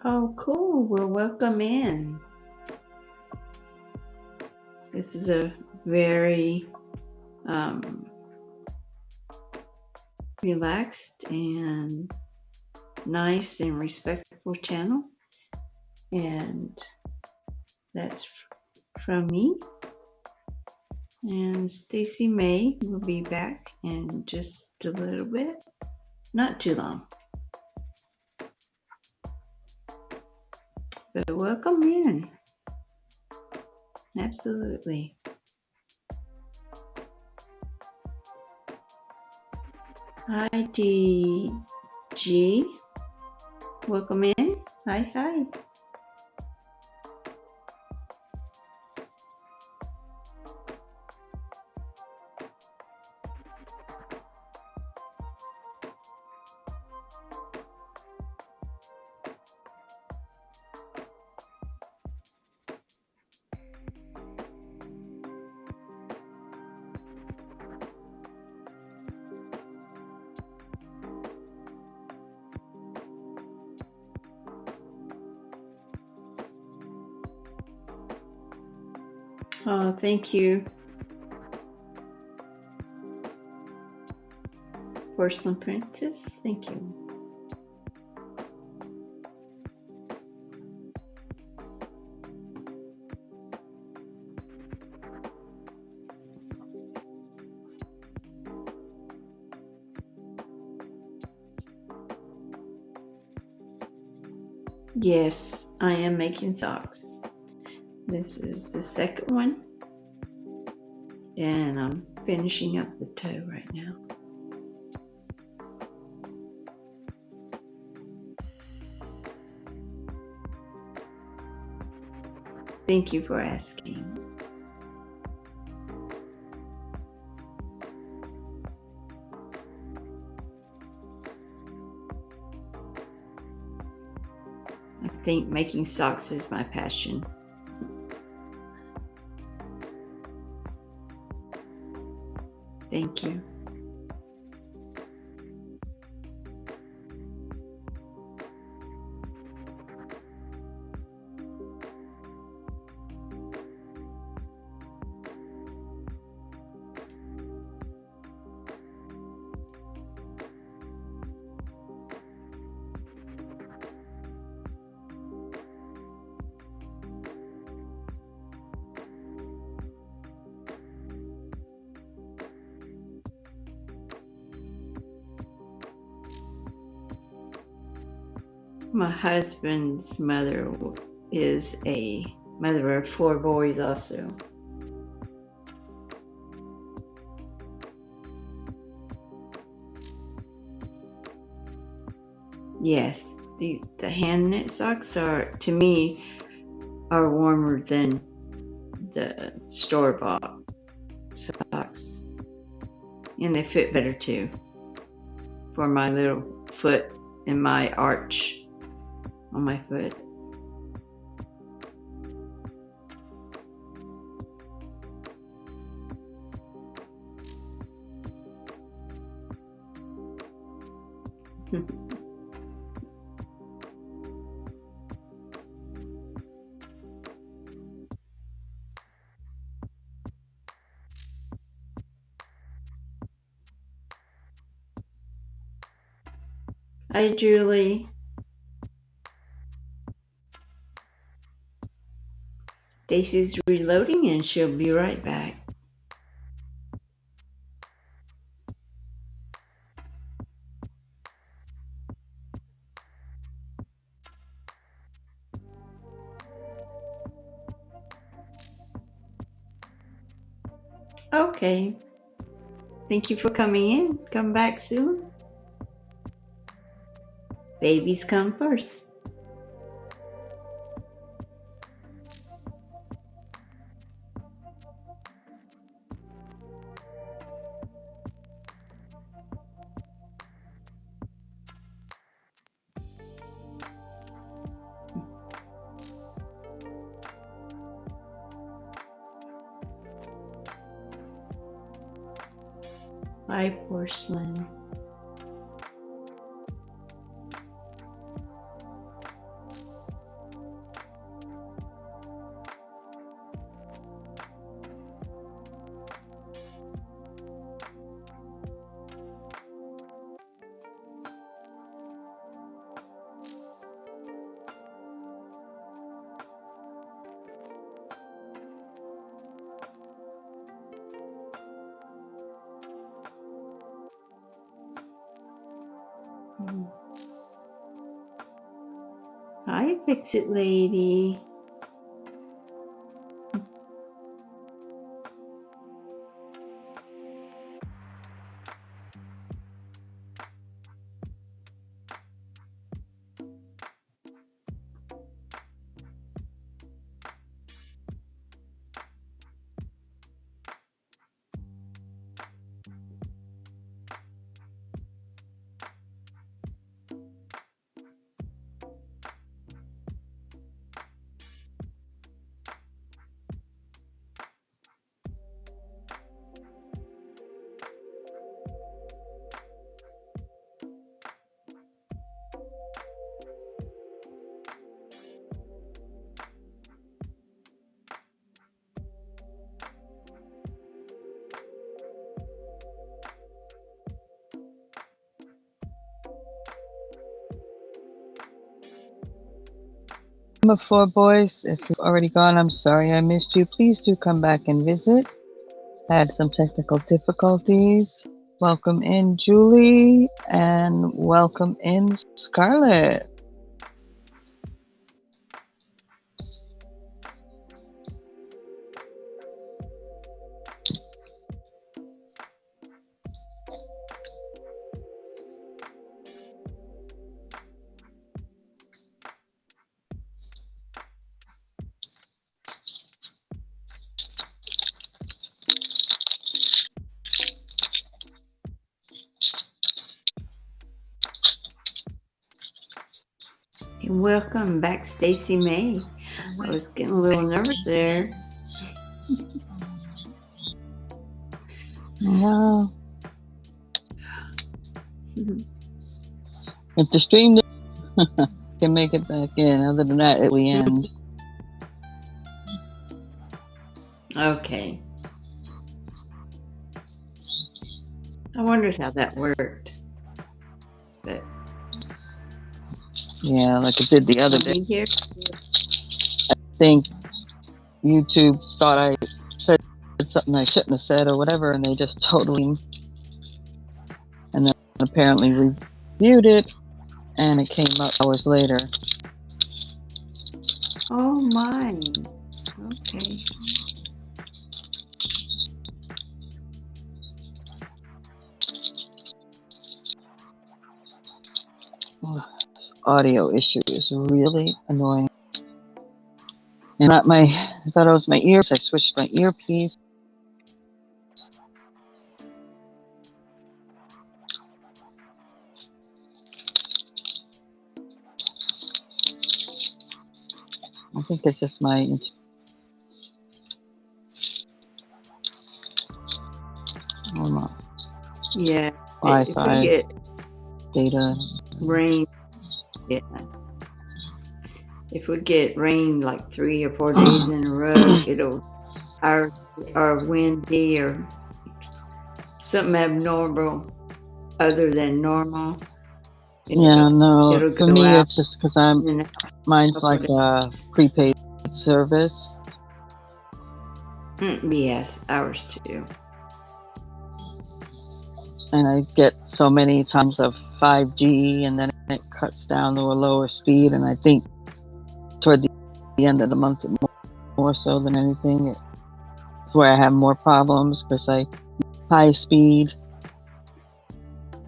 Oh, cool. Well, welcome in. This is a very relaxed and nice and respectful channel. And that's from me. And Stacey Mae will be back in just a little bit. Not too long. But welcome in. Absolutely. Hi, DG. Welcome in. Hi, hi. Oh, thank you. Porcelain Princess, thank you. Yes, I am making socks. This is the second one. And I'm finishing up the toe right now. Thank you for asking. I think making socks is my passion. Thank you. My husband's mother is a mother of 4 boys also. Yes, the hand knit socks are, to me, are warmer than the store-bought socks. And they fit better too, for my little foot and my arch on my foot. Hi, Julie. Stacey's reloading and she'll be right back. Okay. Thank you for coming in. Come back soon. Babies come first. Hi, porcelain. Hi, Fix-It Lady. Number 4 boys, if you've already gone, I'm sorry I missed you. Please do come back and visit. Had some technical difficulties. Welcome in Julie and welcome in Scarlett. And welcome back, Stacey Mae. I was getting a little nervous there. Yeah. If the stream can make it back in, other than that, it will end. Okay. I wondered how that worked. But yeah, like it did the other day. Here? I think YouTube thought I said something I shouldn't have said or whatever, and they just totally, and then apparently reviewed it, and it came up hours later. Oh my. Okay. This audio issue is really annoying. And I thought it was my ears. I switched my earpiece. I think it's just my hold on. Yes. Wi-Fi If we get data. rain, yeah. If we get rain like 3 or 4 days in a row, it'll our windy or something abnormal other than normal. Yeah, no. For me, out. it's just because mine's like a prepaid service. Yes, ours too. And I get so many times of 5G, and then it cuts down to a lower speed. And I think toward the end of the month, more so than anything, it's where I have more problems because I high speed.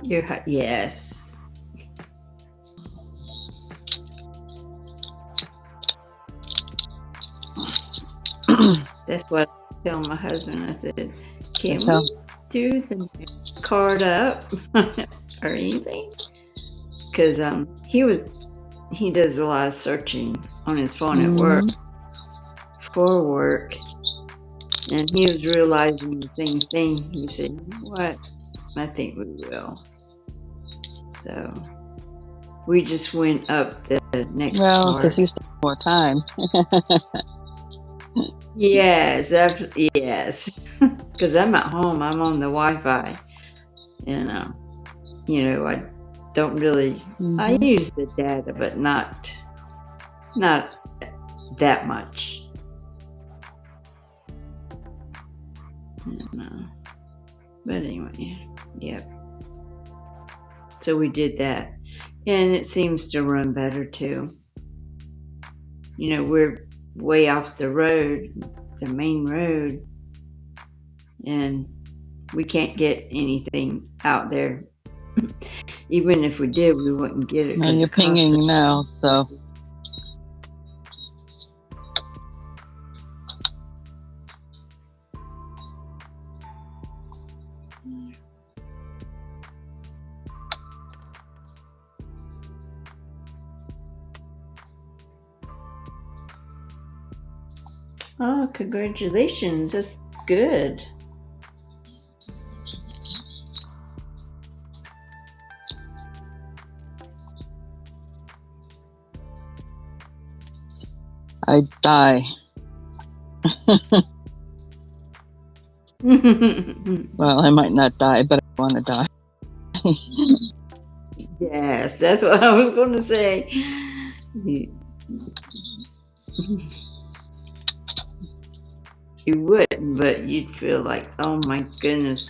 Yes. That's what I tell my husband. I said, "Can we do the next card up or anything?" Because he does a lot of searching on his phone at work for work, and he was realizing the same thing. He said, "You know what? I think we will." So we just went up the next card. Well, because you spend more time. Yes, yes. Because I'm at home, I'm on the Wi-Fi, and I don't really. I use the data, but not that much. But anyway, yep. So we did that, and it seems to run better too. We're way off the road, the main road, and we can't get anything out there. Even if we did, we wouldn't get it. No, you're pinging now, so. Oh, congratulations. That's good. I die. Well, I might not die, but I want to die. Yes, that's what I was going to say. You wouldn't, but you'd feel like, oh my goodness.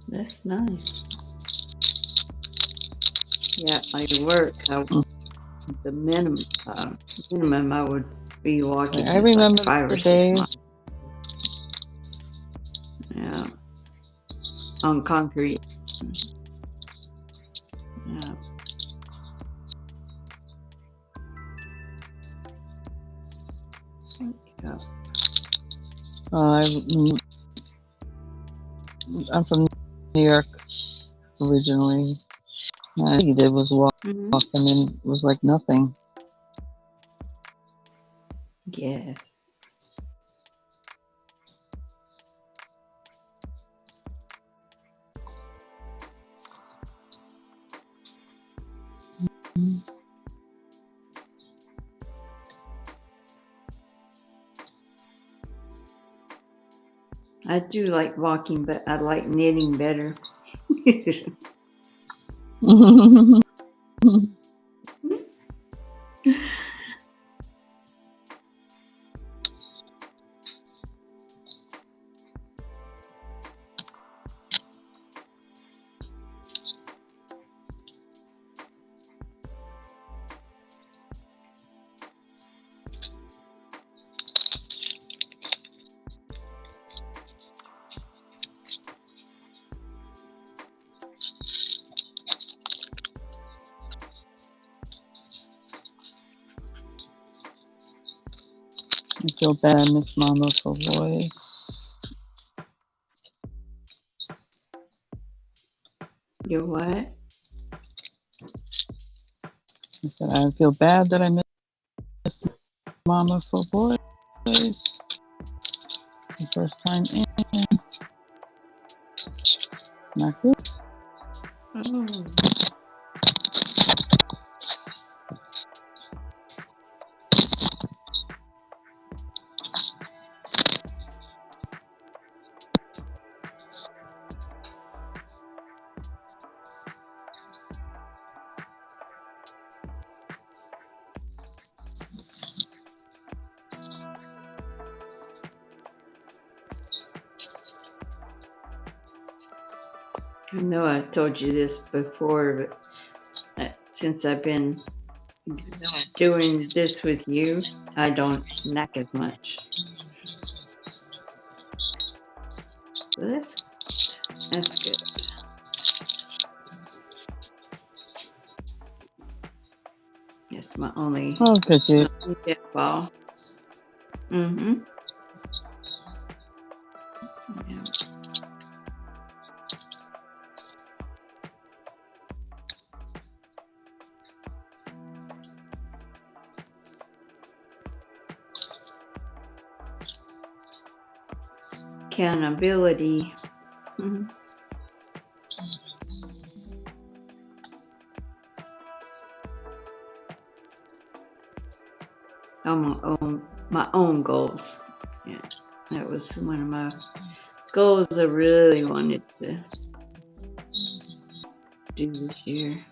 That's nice. Yeah, I work. The minimum I would be walking I just remember like 5 the or 6 days. miles. Yeah. On concrete. Yeah. Yeah. I'm from New York originally. All you did was walk, Mhm. and then it was like nothing. Yes. I do like walking, but I like knitting better. I feel bad, Miss Mama, for voice. You what? I said I feel bad that I missed Mama for voice. The first time in. Not good. Oh. I know I told you this before, but since I've been doing this with you, I don't snack as much. So that's good. That's my only Oh, because you. ball. Mm-hmm. Yeah. Accountability. Mhm. On my own goals. Yeah, that was one of my goals I really wanted to do this year.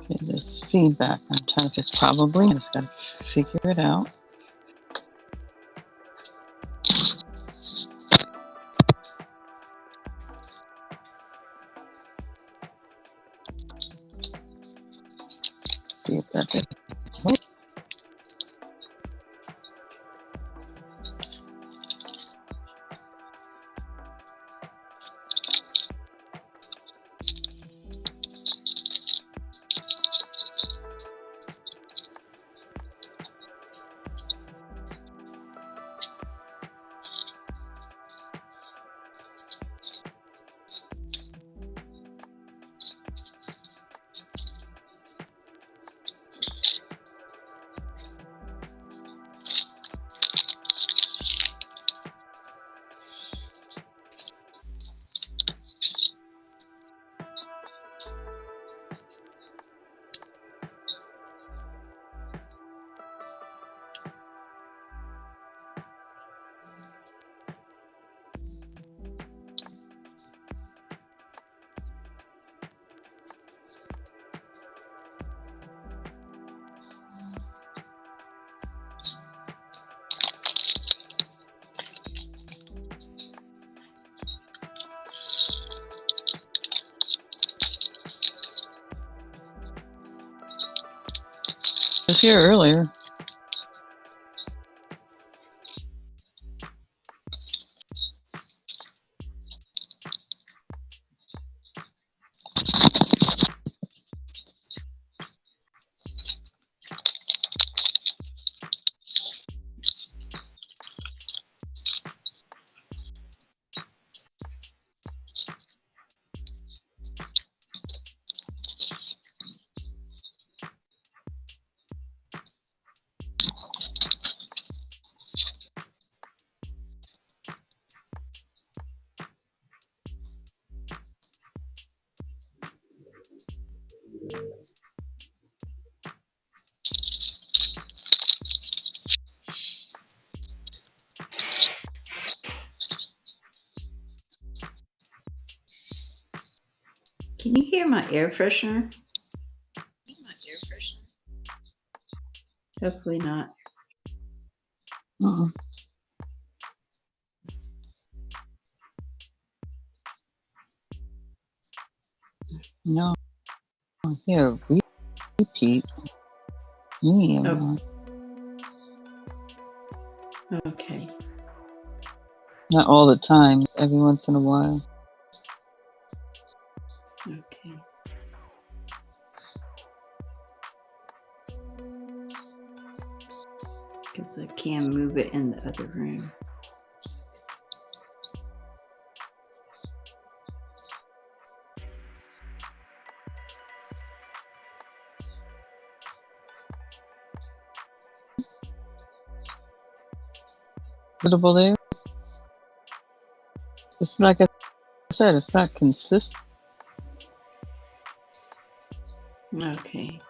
Okay, this feedback. I'm trying to. It's probably. I just got to figure it out. See if that's it. was here earlier. Can you hear my air freshener? Hopefully not. Uh-uh. No. Here, repeat. Me. Oh. Okay. Not all the time. Every once in a while. Okay. Because I can move it in the other room. Comfortable there. It's like I said, it's not consistent. Okay.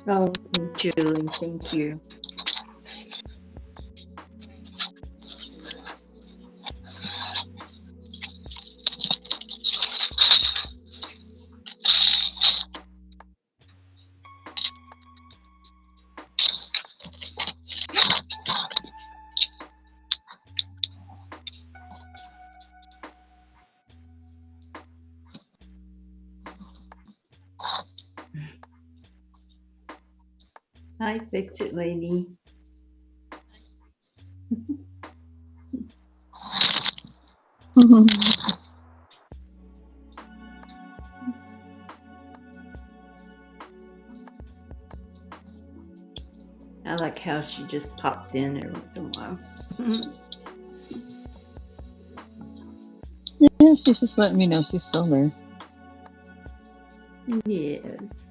Oh, Julie, thank you. Hi, fix it, lady. I like how she just pops in every once in a while. Yeah, she's just letting me know she's still there. Yes.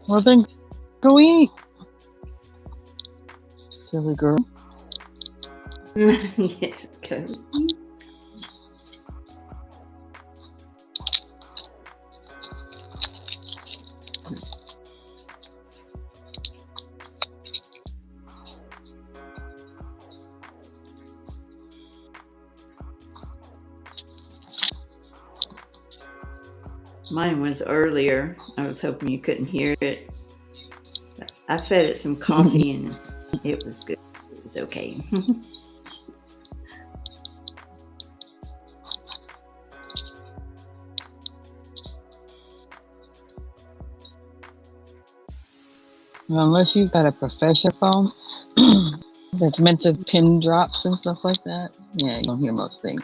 Well, then go eat, silly girl. Yes, go. Mine was earlier. I was hoping you couldn't hear it. I fed it some coffee and it was good. It was okay. Well, unless you've got a professional phone that's meant to pin drops and stuff like that, yeah, you don't hear most things.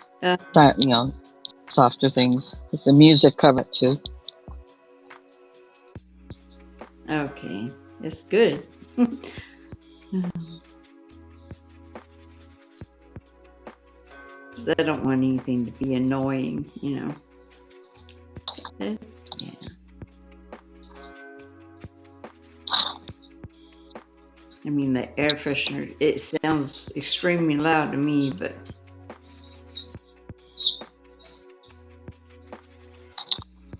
Softer things. It's the music cover too. Okay, it's good. Because I don't want anything to be annoying, you know. Yeah. I mean, the air freshener, it sounds extremely loud to me, but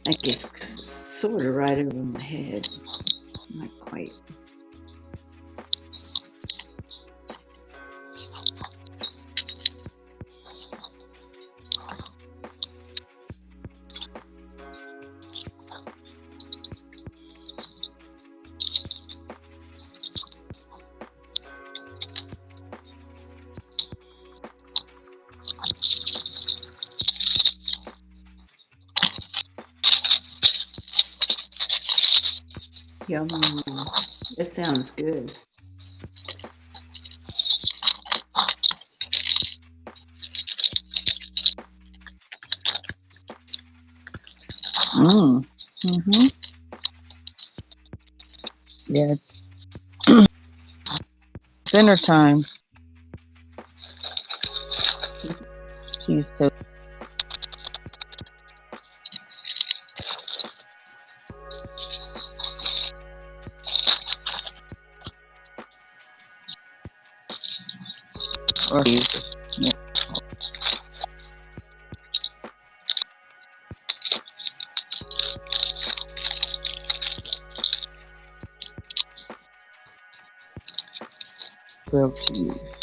I guess 'cause it's sort of right over my head. Not quite. Yum. That sounds good. Mm-hmm. Yeah, it's dinner time. Cheese toast. Or cheese. Yeah. Grilled cheese.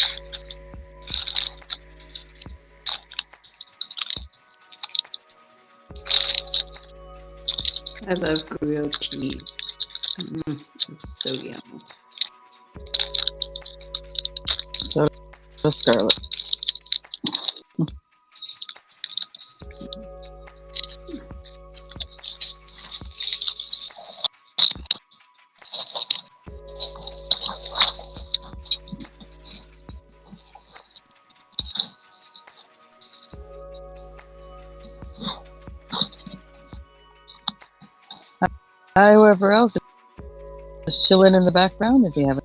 I love grilled cheese. It's so yummy. So the Scarlet. Hi, whoever else is chilling in the background. If you haven't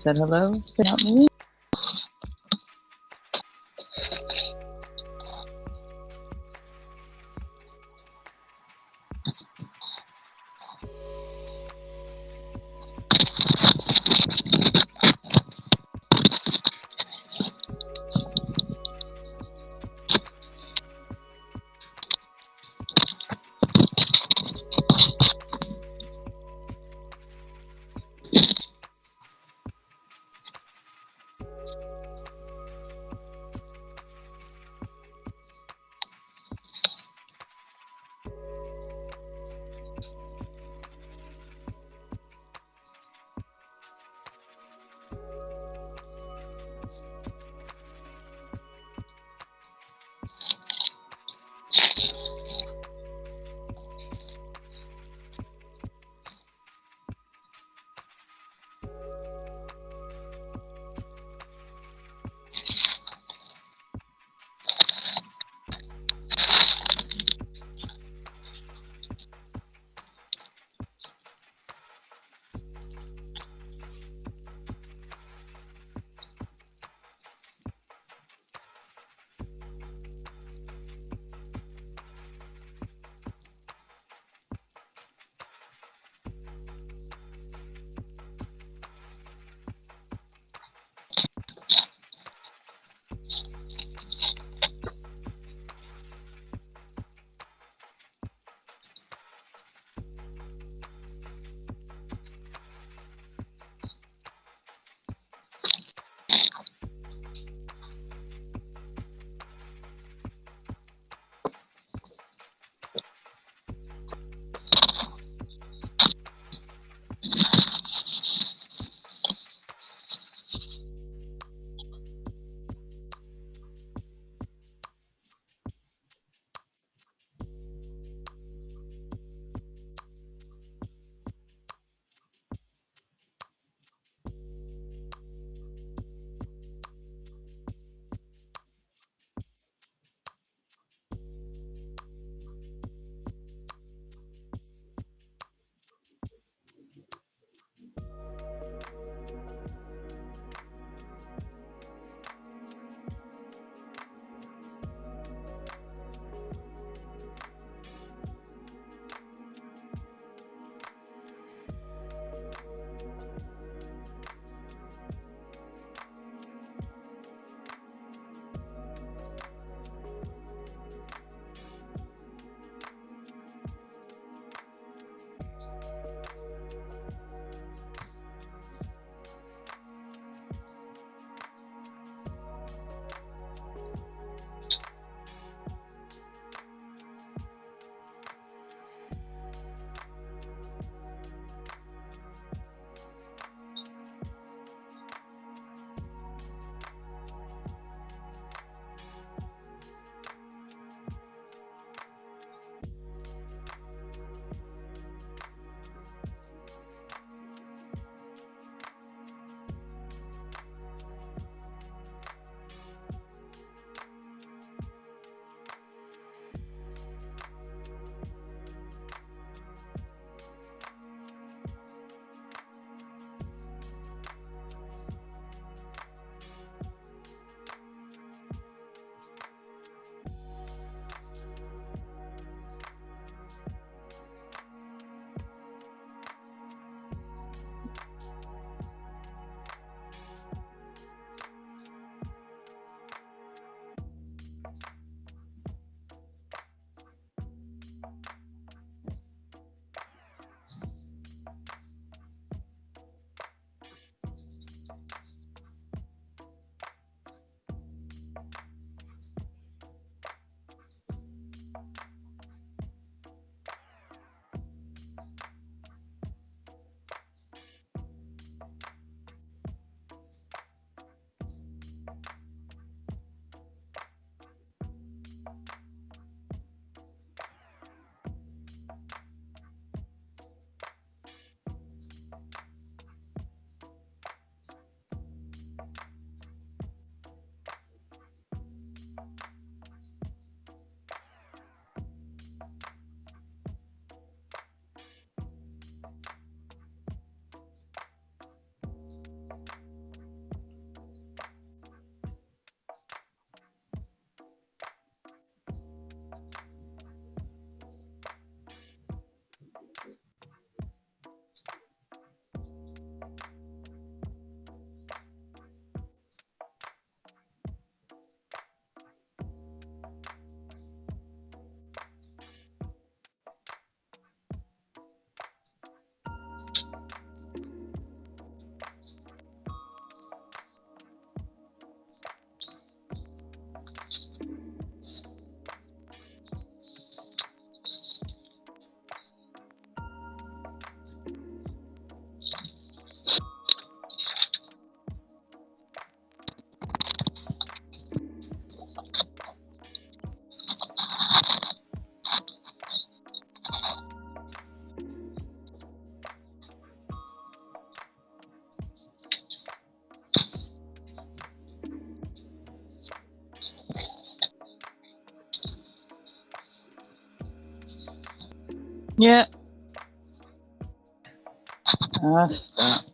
said hello, say out me. Yeah. Stop.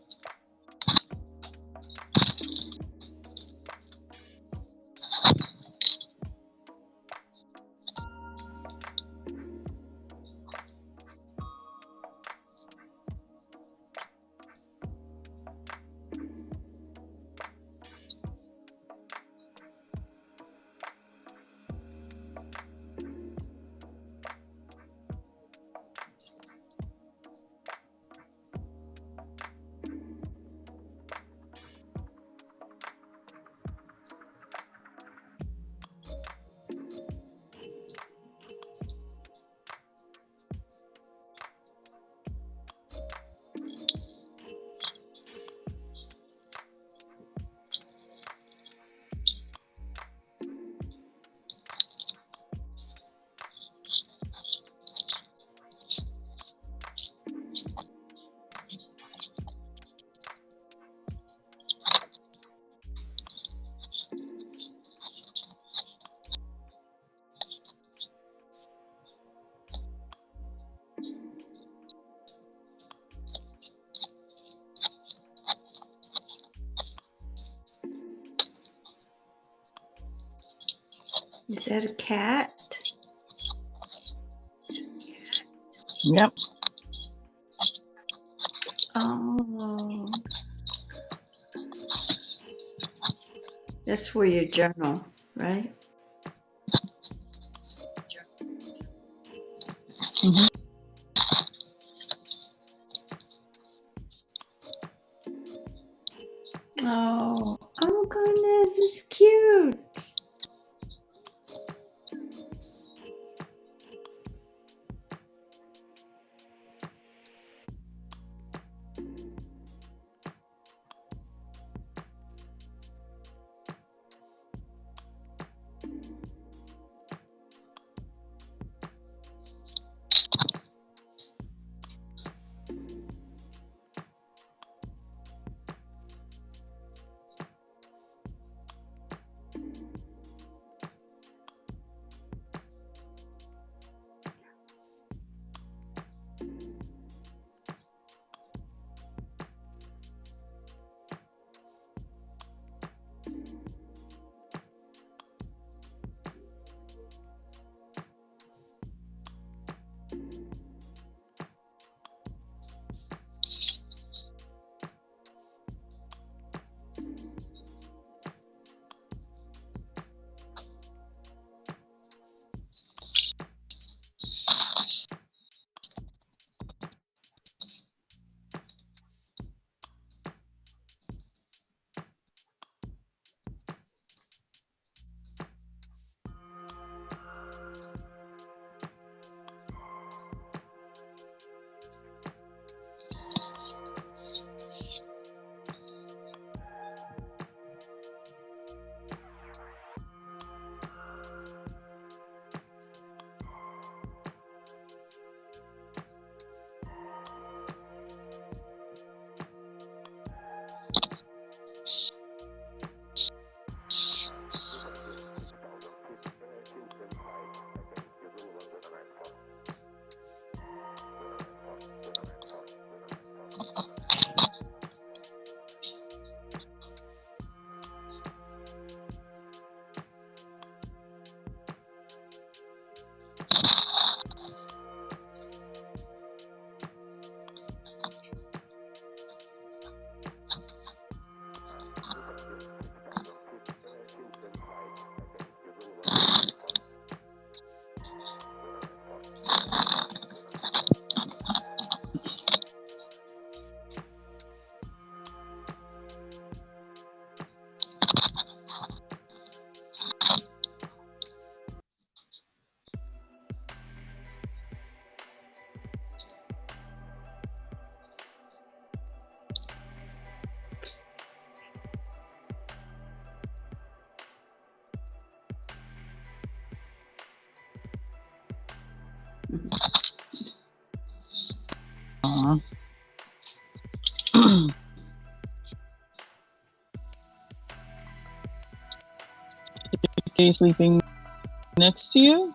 Is that a cat? Yep. Oh. That's for your journal, right? Mm-hmm. Oh goodness, it's cute. Is sleeping next to you?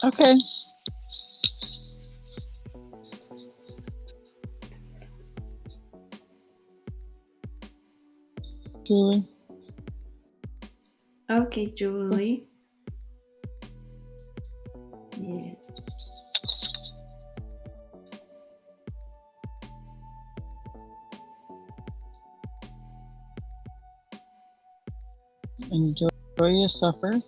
Okay. Julie. Okay, Julie. Yeah. Enjoy your supper.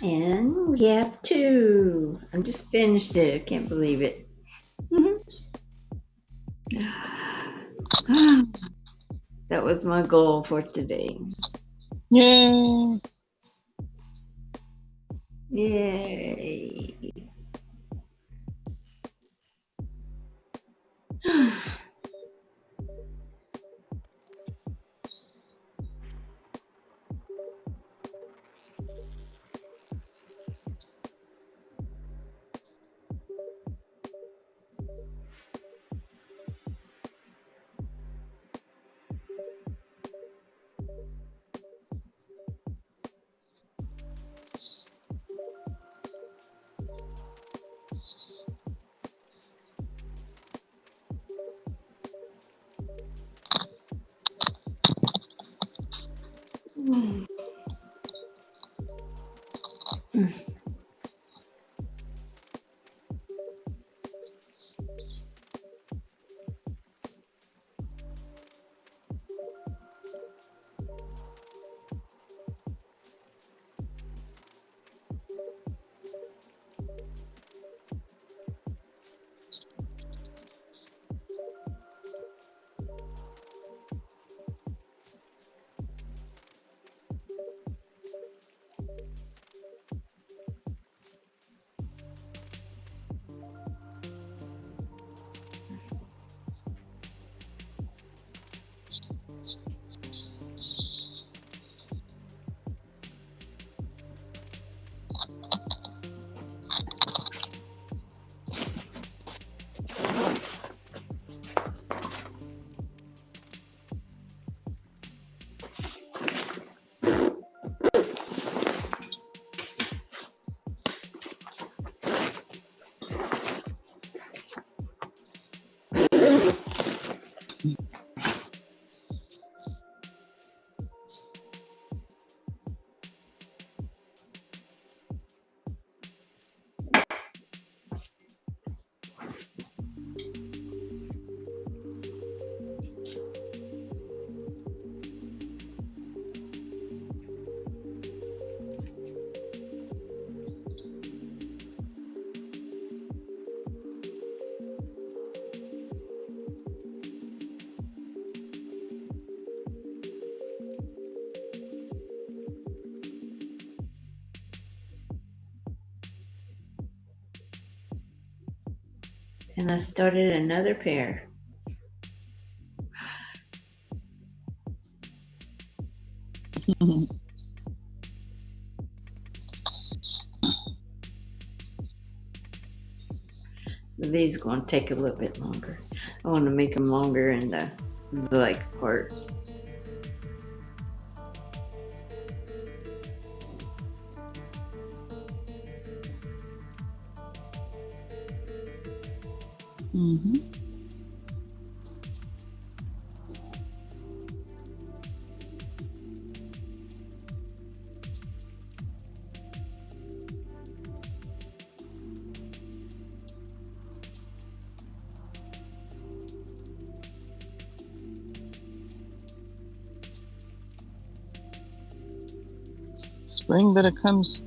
And we have 2. I just finished it. I can't believe it. That was my goal for today. Yay! Yay. And I started another pair. These are going to take a little bit longer. I want to make them longer in the leg part. Mm-hmm. Spring better comes.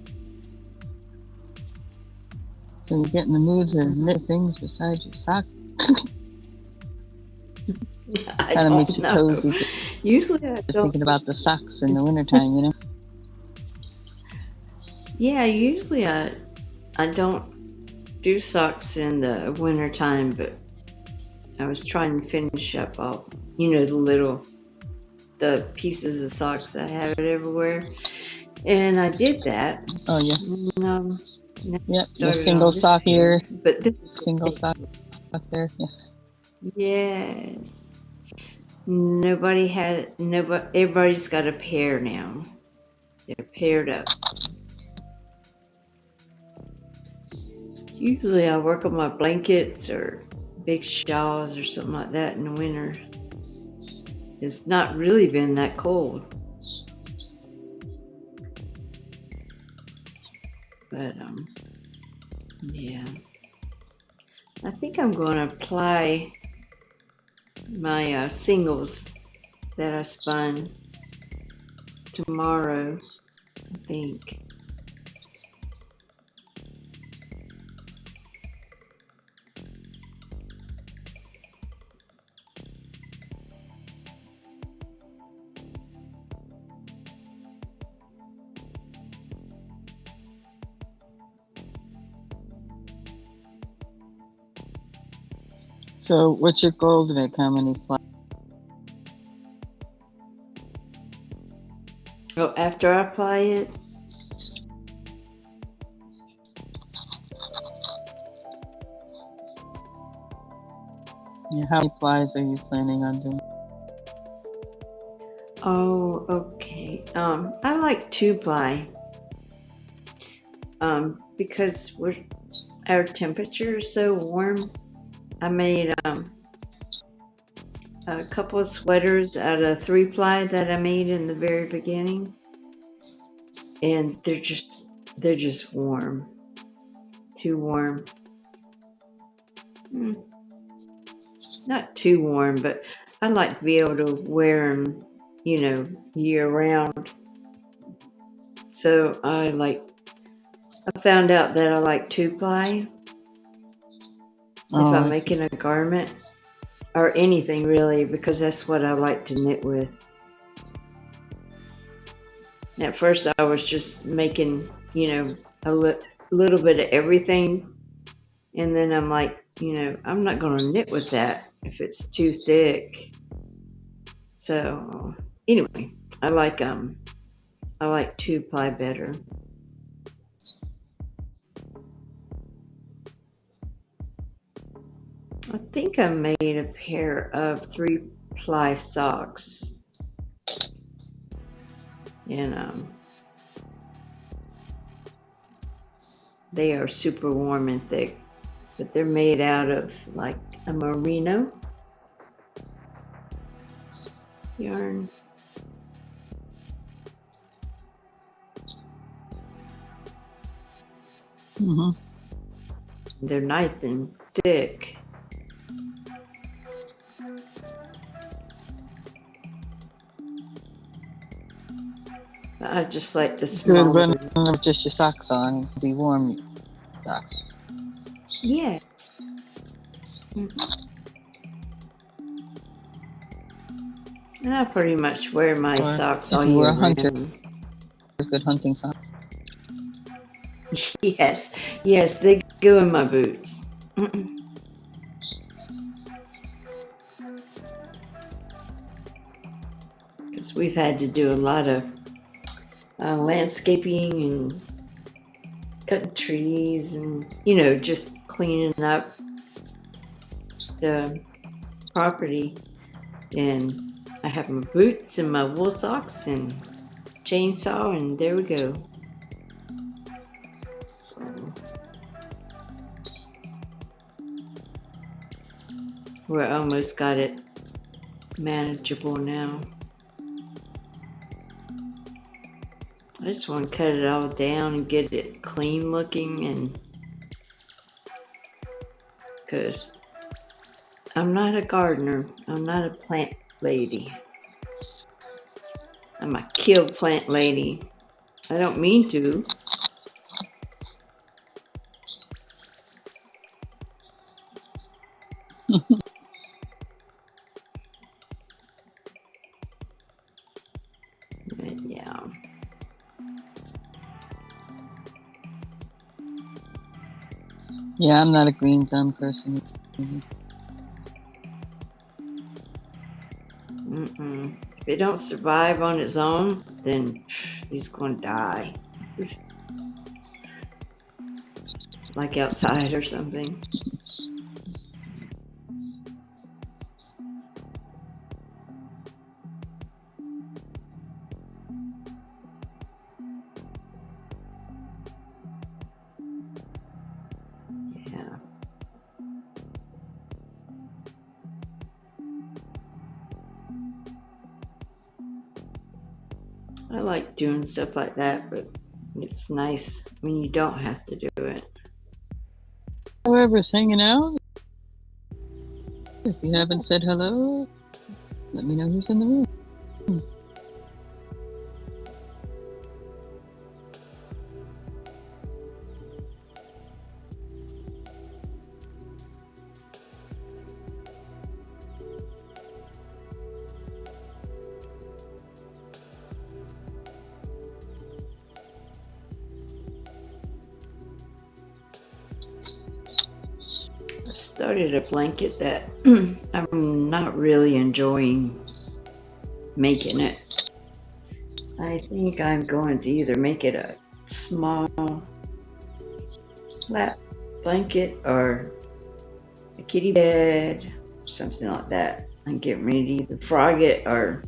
So you get in the mood to knit things besides your sock. Kind of makes you cozy. Usually I Just don't. thinking about the socks in the wintertime, you know? Yeah, usually I don't do socks in the wintertime, but I was trying to finish up all, the pieces of socks that I have it everywhere. And I did that. Oh, yeah. Yep, the single sock here. But this is single sock there. Yeah. Yes. Everybody's got a pair now. They're paired up. Usually I work on my blankets or big shawls or something like that in the winter. It's not really been that cold. But, yeah. I think I'm going to apply my singles that I spun tomorrow, I think. So what's your goal to make? How many ply? Oh, after I apply it, Yeah, how many plies are you planning on doing? oh, okay. I like 2-ply. Because our temperature is so warm. I made a couple of sweaters out of 3-ply that I made in the very beginning, and they're just warm, too warm. Not too warm, but I like to be able to wear them, year round. So I found out that I like 2-ply if I'm making a garment or anything really, because that's what I like to knit with. At first I was just making, a little bit of everything, and then I'm like, I'm not going to knit with that if it's too thick. So anyway, I like 2-ply better. I think I made a pair of 3-ply socks, and they are super warm and thick, but they're made out of like a merino yarn. They're nice and thick. I just like the small. Good, but just your socks on, be warm socks. Yes. And I pretty much wear my socks all year round. Good hunting socks. Yes, they go in my boots. Because we've had to do a lot of landscaping and cutting trees and, just cleaning up the property. And I have my boots and my wool socks and chainsaw, and there we go. We're almost got it manageable now. I just want to cut it all down and get it clean looking, and because I'm not a gardener, I'm not a plant lady. I'm a kill plant lady. I don't mean to. But yeah. Yeah, I'm not a green thumb person. If it don't survive on its own, then he's going to die. Like outside or something. Yeah. I like doing stuff like that, but it's nice when you don't have to do it. Whoever's hanging out, if you haven't said hello, let me know who's in the room. started a blanket that I'm not really enjoying making it. I think I'm going to either make it a small lap blanket or a kitty bed, something like that. I'm getting ready to either frog it or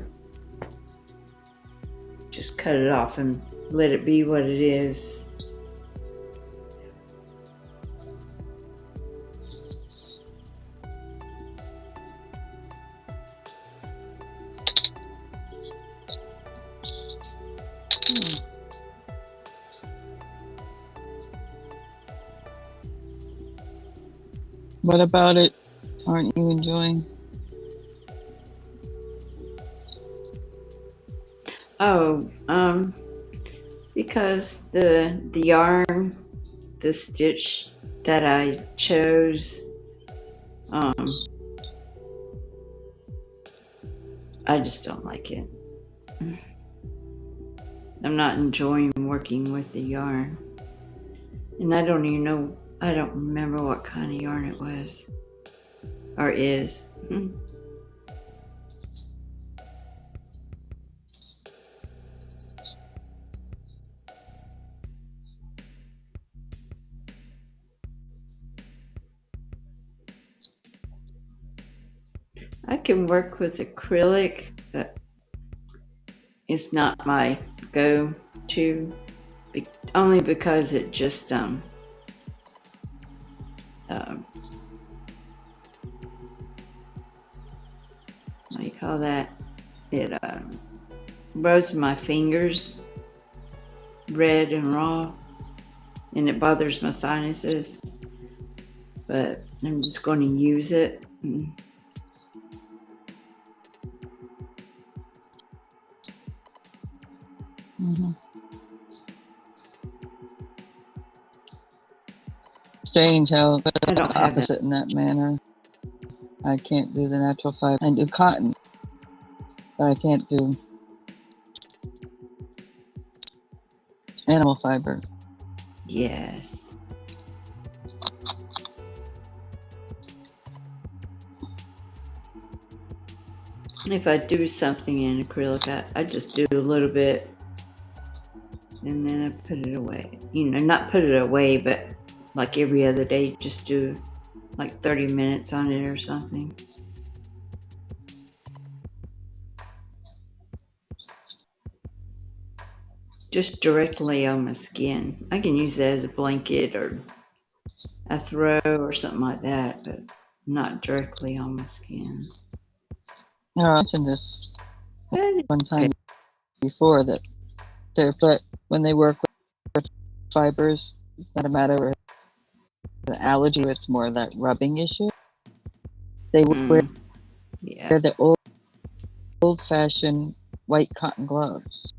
just cut it off and let it be what it is. What about it aren't you enjoying? Oh, because the yarn, the stitch that I chose, I just don't like it. I'm not enjoying working with the yarn. And I don't even know, I don't remember what kind of yarn it was or is. I can work with acrylic, but it's not my go-to, only because it just what do you call that? It roasts my fingers red and raw, and it bothers my sinuses. But I'm just going to use it. Mm-hmm. Strange how I don't have opposite that. in that manner. I can't do the natural fiber. I do cotton, but I can't do animal fiber. Yes. If I do something in acrylic, I just do a little bit and then I put it away. You know, not put it away, but like every other day, just do like 30 minutes on it or something. Just directly on my skin. I can use that as a blanket or a throw or something like that, but not directly on my skin. No, I mentioned this one time before that but when they work with fibers, it's not a matter of an allergy, it's more that rubbing issue. They wear the old-fashioned white cotton gloves.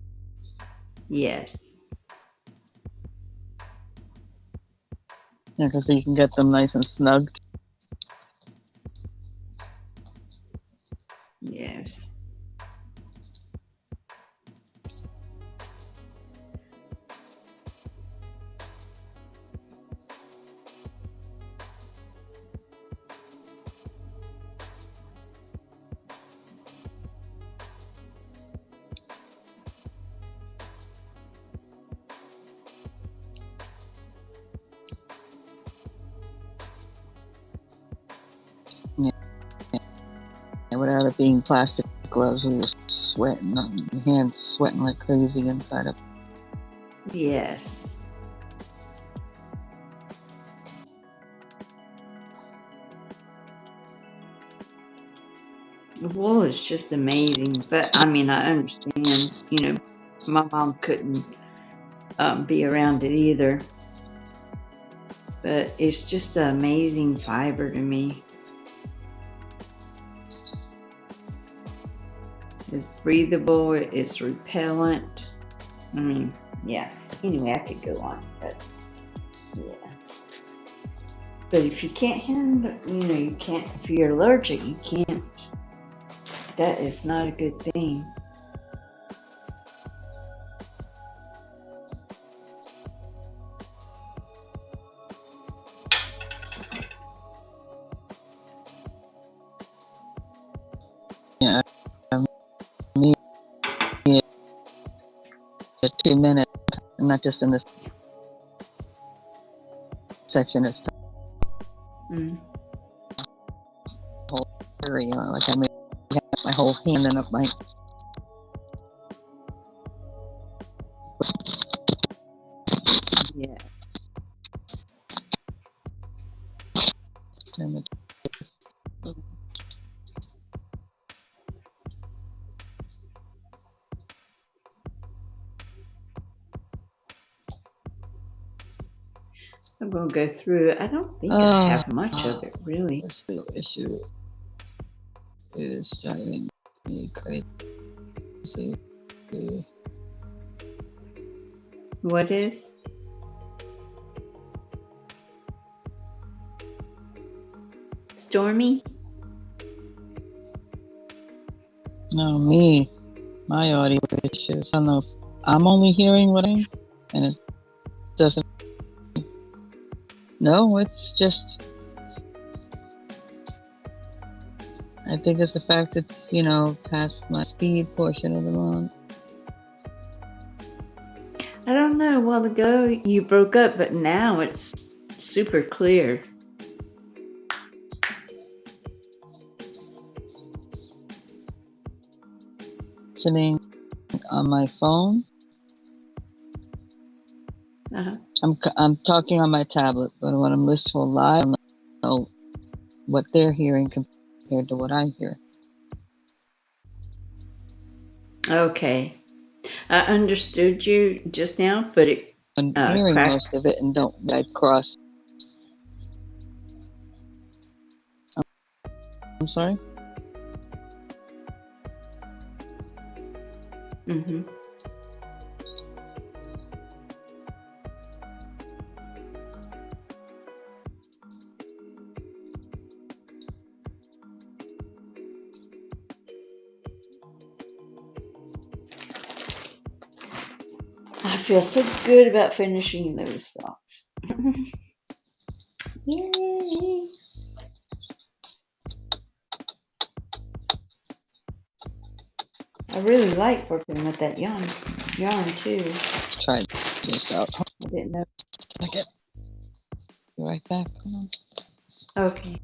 Yes. Yeah, because you can get them nice and snug. Yes. And without it being plastic gloves, we were sweating, your hands sweating like crazy inside of. Yes. The wool is just amazing, but I mean, I understand, you know, my mom couldn't be around it either, but it's just an amazing fiber to me. It's breathable, it's repellent. I mean, yeah. Anyway, I could go on, but yeah. But if you can't handle, you know, you can't, if you're allergic, you can't. That is not a good thing. Yeah, I need 2 minutes, not just in this section. It's the Mm. whole area. Like I may have my whole hand and up my. Yes. I'm going to go through it. I don't think I have much of it, really. This issue is driving me crazy. What is? Stormy? No, me. My audio issues. I don't know if I'm only hearing what I'm, and it doesn't. No, it's just. I think it's the fact it's, past my speed portion of the month. I don't know. A while ago you broke up, but now it's super clear. Listening on my phone. Uh-huh. I'm talking on my tablet, but when I'm listening to live, I don't know what they're hearing compared to what I hear. Okay. I understood you just now, but it I'm hearing cracked. most of it and don't cross. I'm sorry? Mm-hmm. I feel so good about finishing those songs. Yay! I really like working with that yarn too. Try this out. I didn't know. Okay. Be right back. Come on. Okay.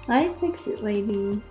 I fix it, lady.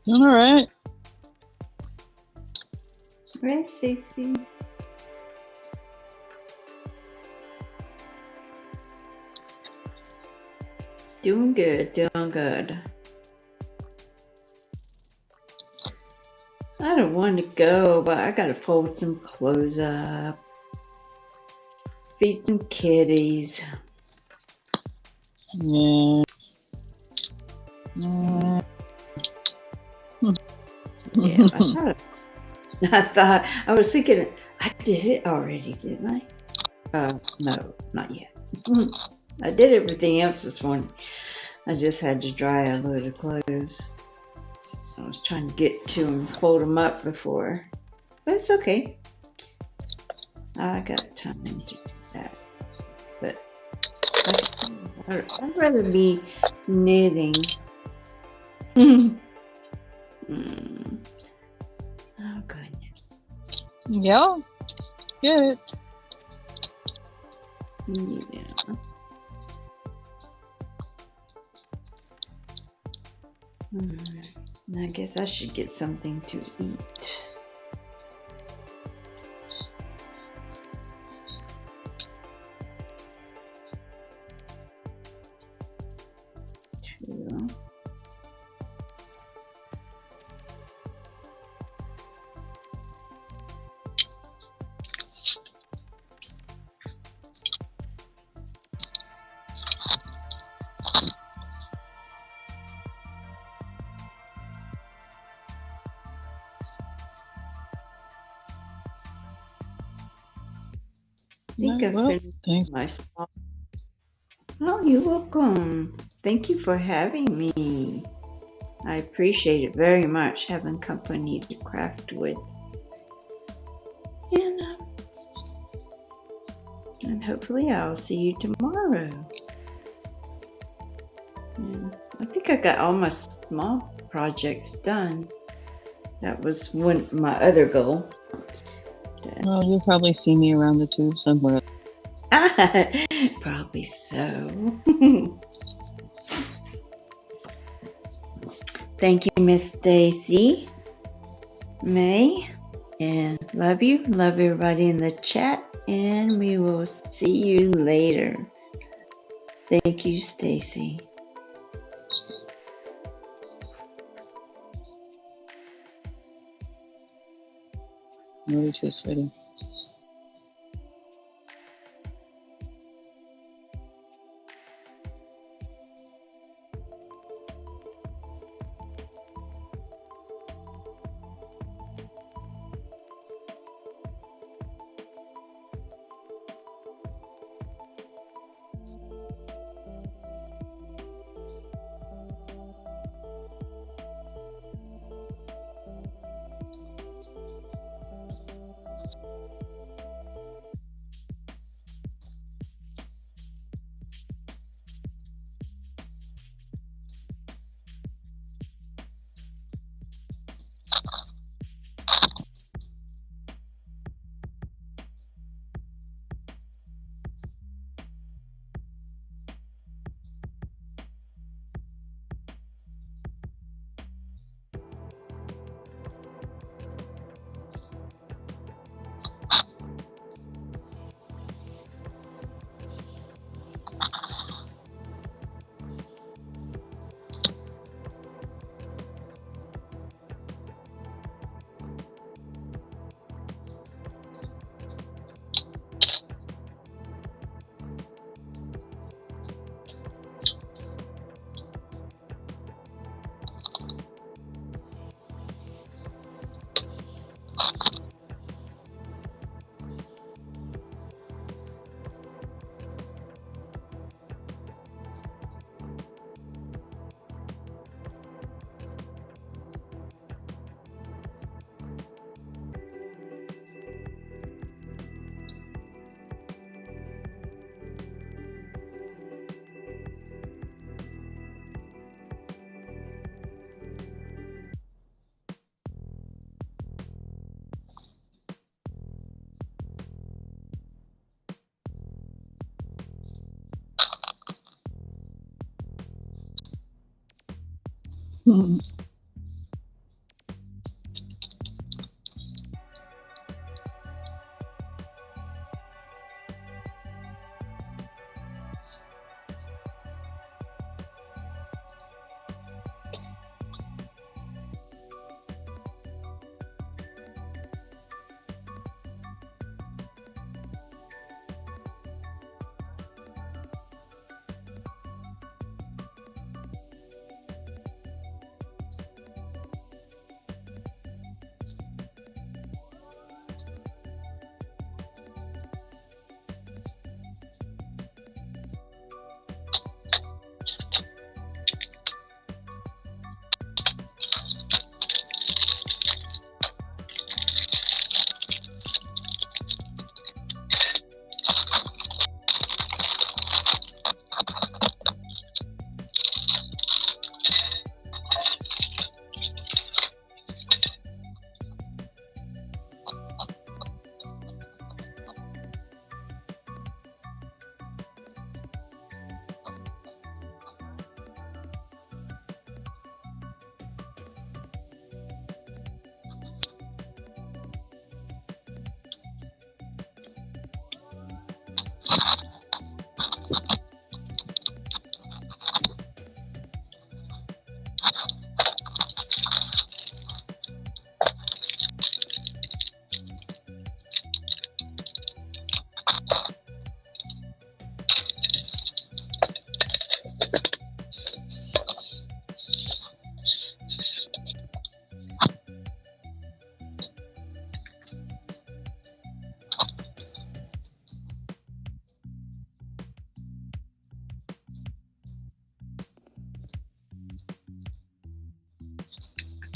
All right. Right, Stacey? Doing good, doing good. I don't want to go, but I gotta fold some clothes up, feed some kitties. Yeah. Yeah. Yeah, I thought I was thinking I did it already, didn't I? No, not yet. I did everything else this morning. I just had to dry a load of clothes. I was trying to get to them, fold them up before, but it's okay. I got time to do that. But like I said, I'd rather be knitting. Oh goodness. Yeah. Get it. Yeah. I guess I should get something to eat. True. think I Well, finished thanks. my small. Oh, you're welcome. Thank you for having me. I appreciate it very much having company to craft with. And hopefully I'll see you tomorrow. And I think I got all my small projects done. That was my other goal. Well, you'll probably see me around the tube somewhere. Probably so. Thank you, Miss Stacey Mae. And love you. Love everybody in the chat. And we will see you later. Thank you, Stacey. Love you too, sweetie.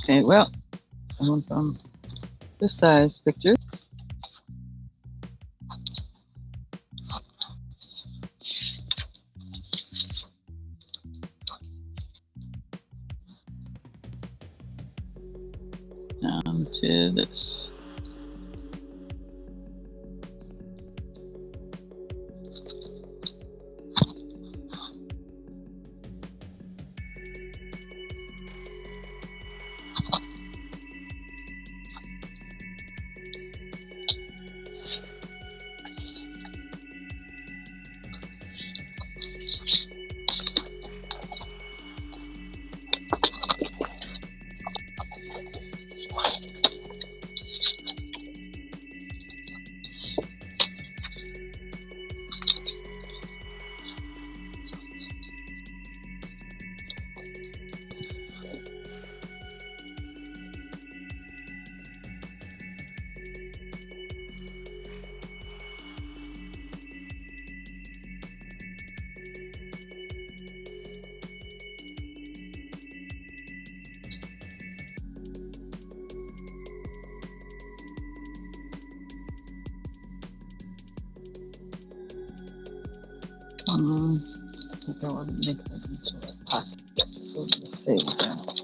Okay, well, I went from this size picture down to this. I think I want to make that into a pocket. So just save that.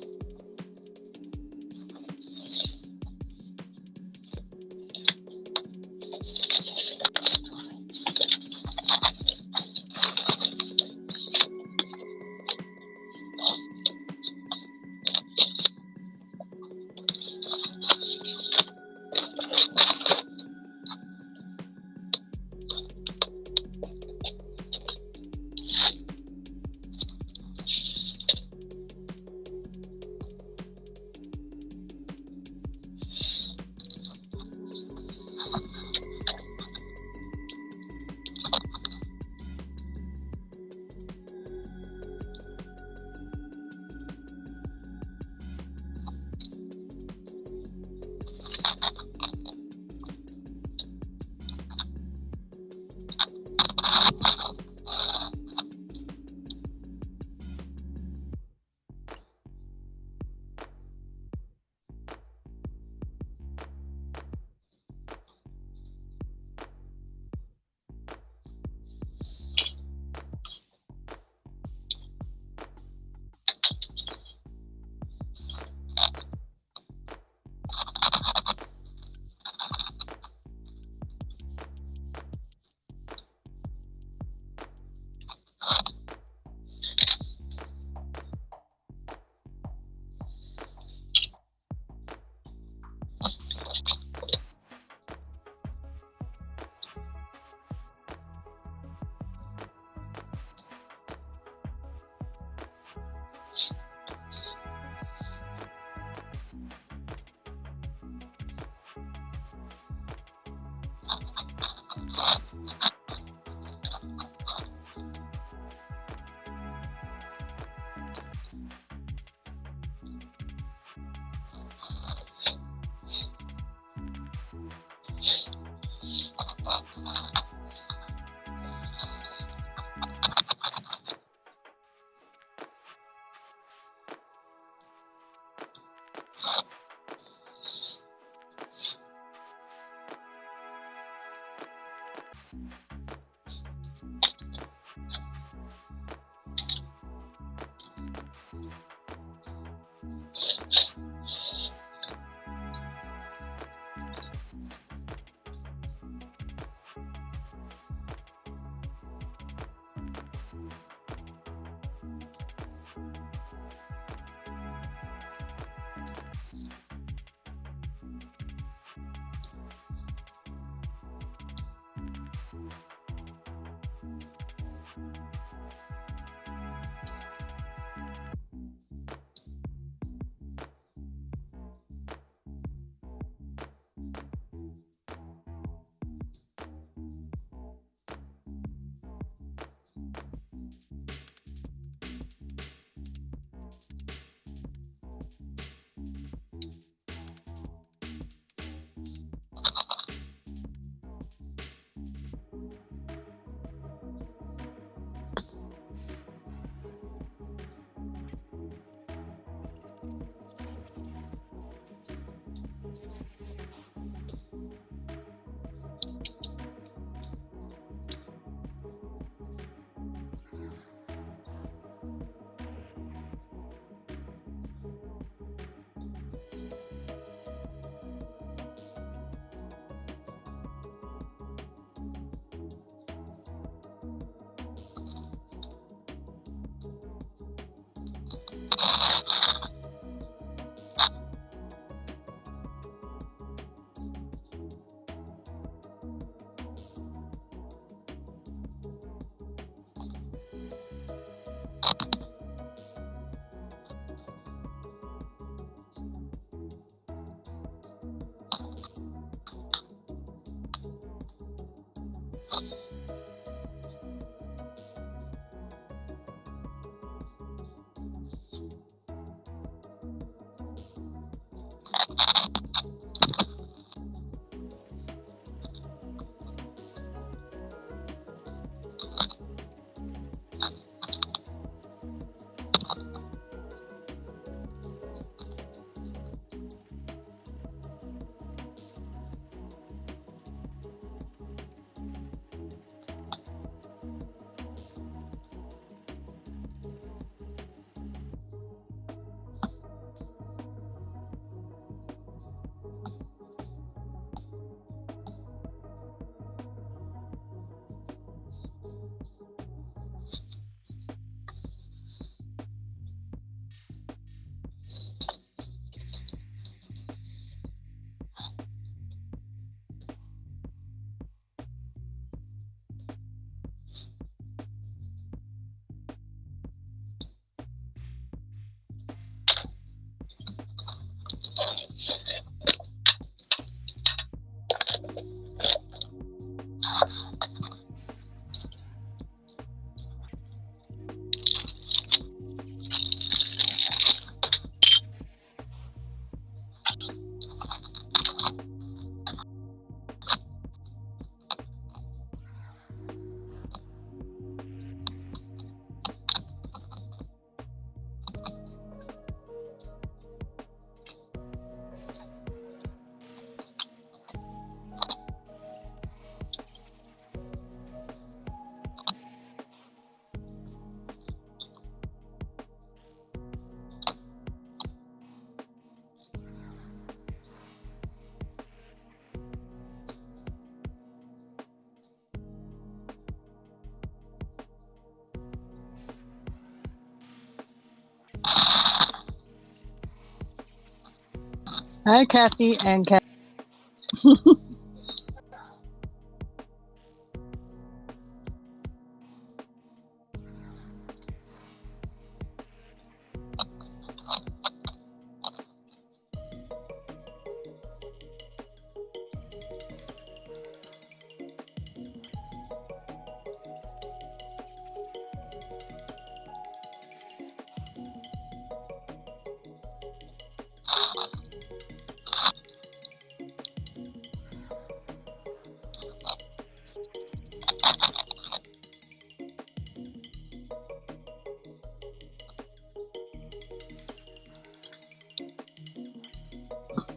Hi, Kathy and Kat.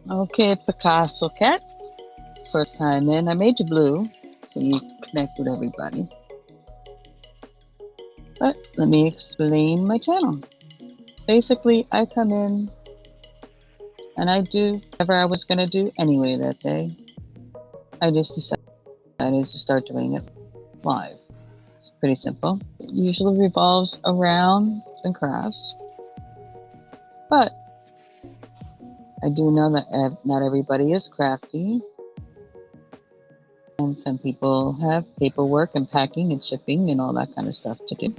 Okay, Picasso Cat. First time in. I made you blue so you connect with everybody. But let me explain my channel. Basically, I come in and I do whatever I was going to do anyway that day. I just decided to start doing it live. It's pretty simple. It usually revolves around and crafts. But I do know that not everybody is crafty. And some people have paperwork and packing and shipping and all that kind of stuff to do.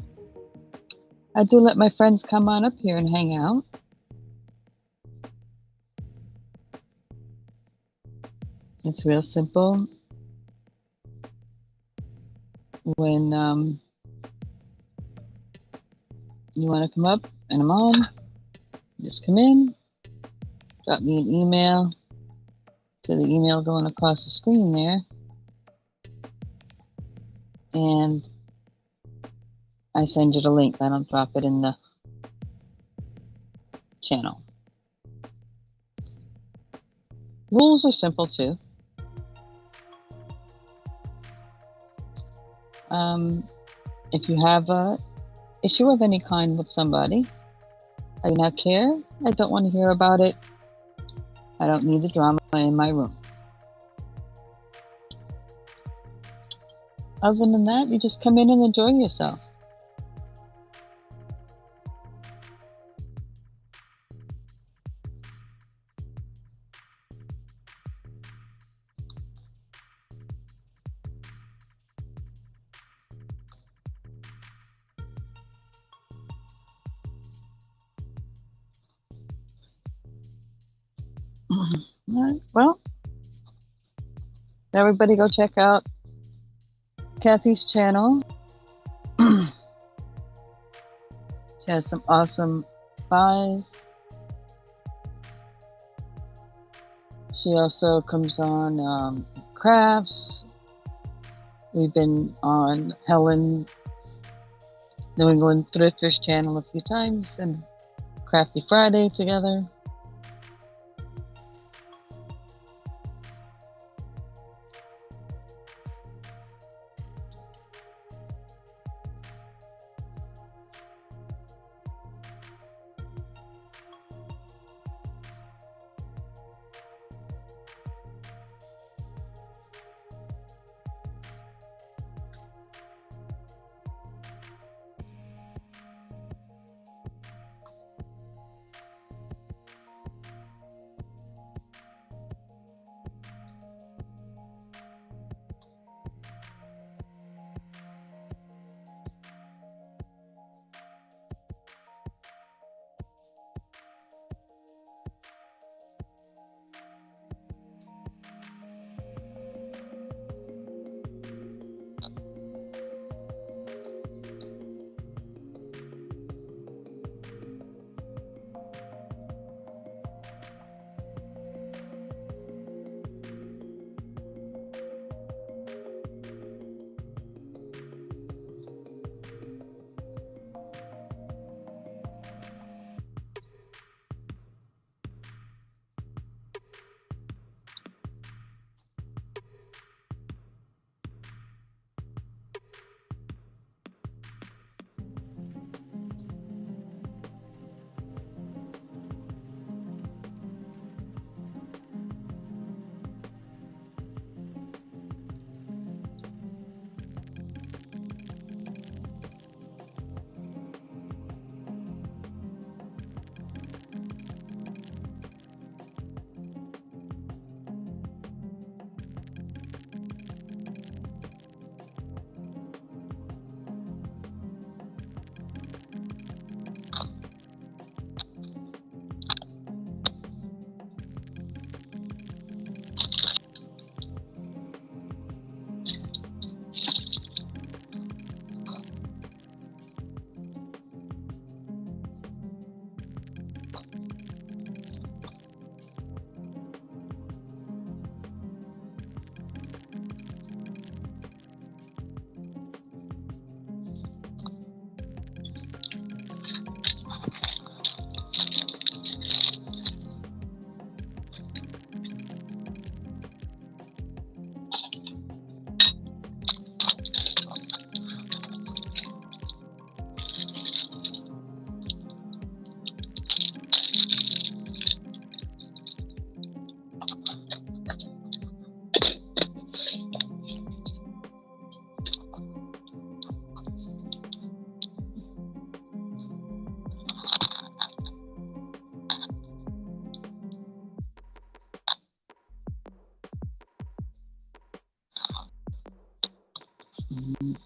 I do let my friends come on up here and hang out. It's real simple. When you want to come up and I'm on, just come in, drop me an email to the email going across the screen there. And I send you the link. I don't drop it in the channel. Rules are simple too. If you have a issue of any kind with somebody, I do not care. I don't want to hear about it. I don't need the drama in my room. Other than that, you just come in and enjoy yourself. All right, well, everybody go check out Kathy's channel. She has some awesome buys. She also comes on crafts. We've been on Helen's New England Thrifters channel a few times and Crafty Friday together.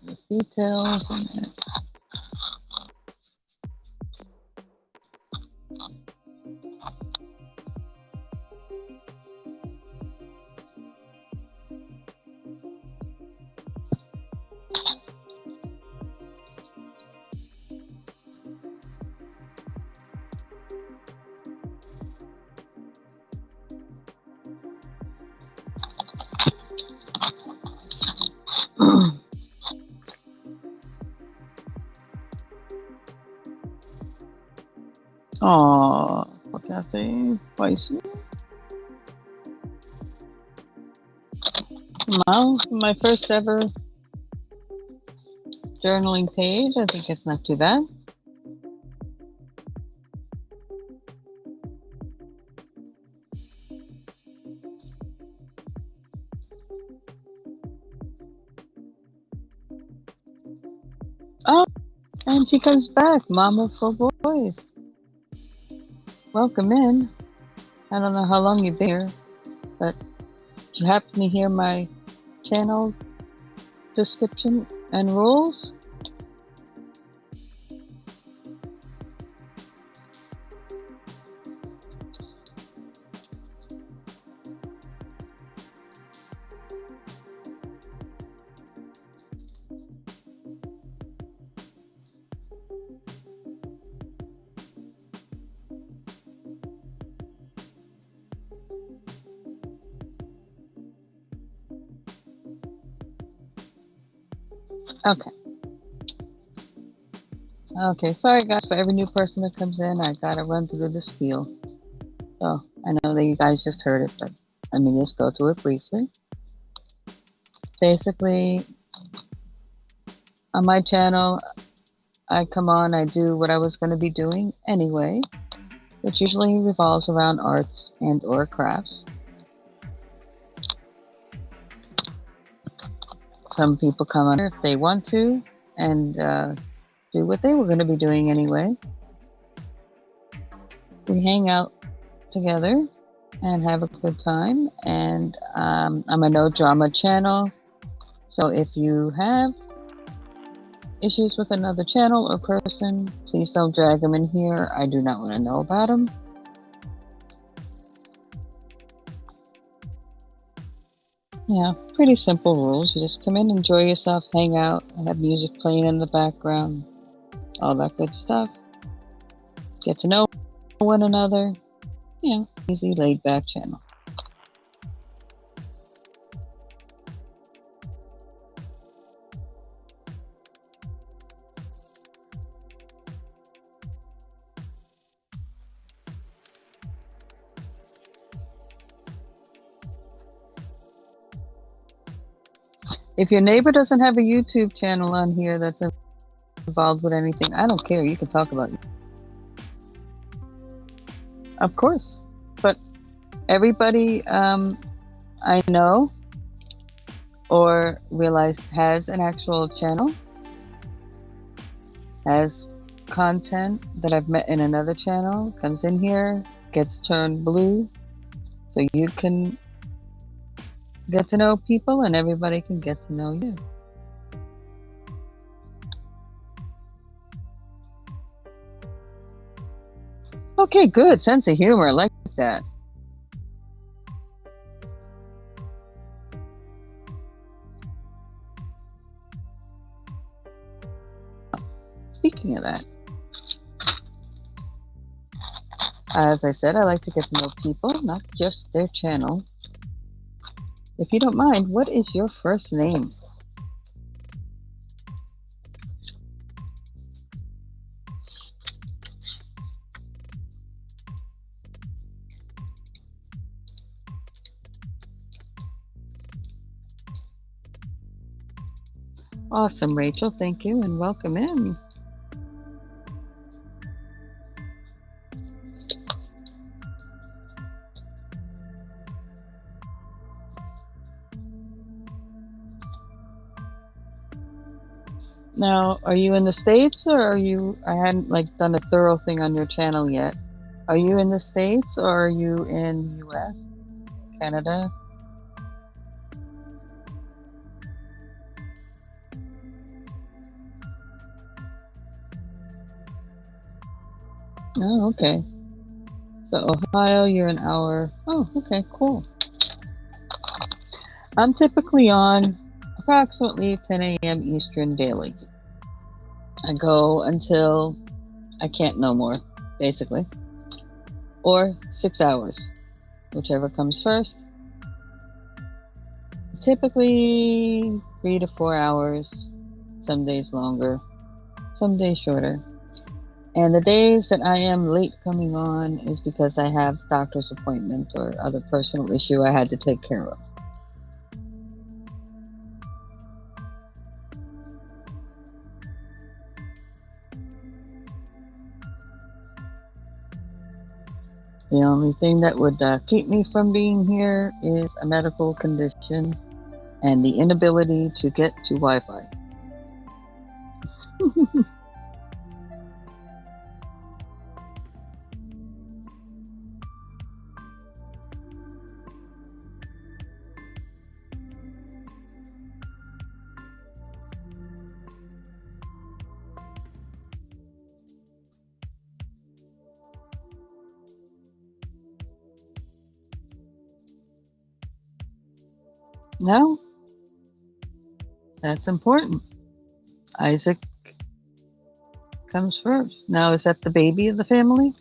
There's details in it. Aw, poor Kathy. Spicy. Well, my first ever journaling page. I think it's not too bad. Oh, and she comes back, Mama for Boys. Welcome in. I don't know how long you've been here, but if you happen to hear my channel description and rules, Okay. Okay, sorry guys, for every new person that comes in, I gotta run through the spiel. So, I know that you guys just heard it, but let me just go through it briefly. Basically, on my channel, I come on, I do what I was going to be doing anyway, which usually revolves around arts and or crafts. Some people come on if they want to and do what they were going to be doing anyway. We hang out together and have a good time, and I'm a no drama channel, so if you have issues with another channel or person, please don't drag them in here. I do not want to know about them. Yeah, pretty simple rules. You just come in, enjoy yourself, hang out, have music playing in the background, all that good stuff. Get to know one another. Yeah, easy, laid back channel. If your neighbor doesn't have a YouTube channel on here that's involved with anything, I don't care. You can talk about it. Of course. But everybody I know or realize has an actual channel, has content that I've met in another channel, comes in here, gets turned blue, so you can get to know people and everybody can get to know you. Okay, good. Sense of humor. I like that. Speaking of that, as I said, I like to get to know people, not just their channel. If you don't mind, what is your first name? Awesome, Rachel. Thank you and welcome in. Now, are you in the States or are you, I hadn't like done a thorough thing on your channel yet. Are you in the States or are you in US, Canada? Oh, okay. So Ohio, you're an hour. Oh, okay, cool. I'm typically on approximately 10 a.m. Eastern daily. I go until I can't no more, basically. Or 6 hours, whichever comes first. Typically 3 to 4 hours, some days longer, some days shorter. And the days that I am late coming on is because I have doctor's appointment or other personal issue I had to take care of. The only thing that would keep me from being here is a medical condition and the inability to get to Wi-Fi. No, that's important. Isaac comes first. Now, is that the baby of the family?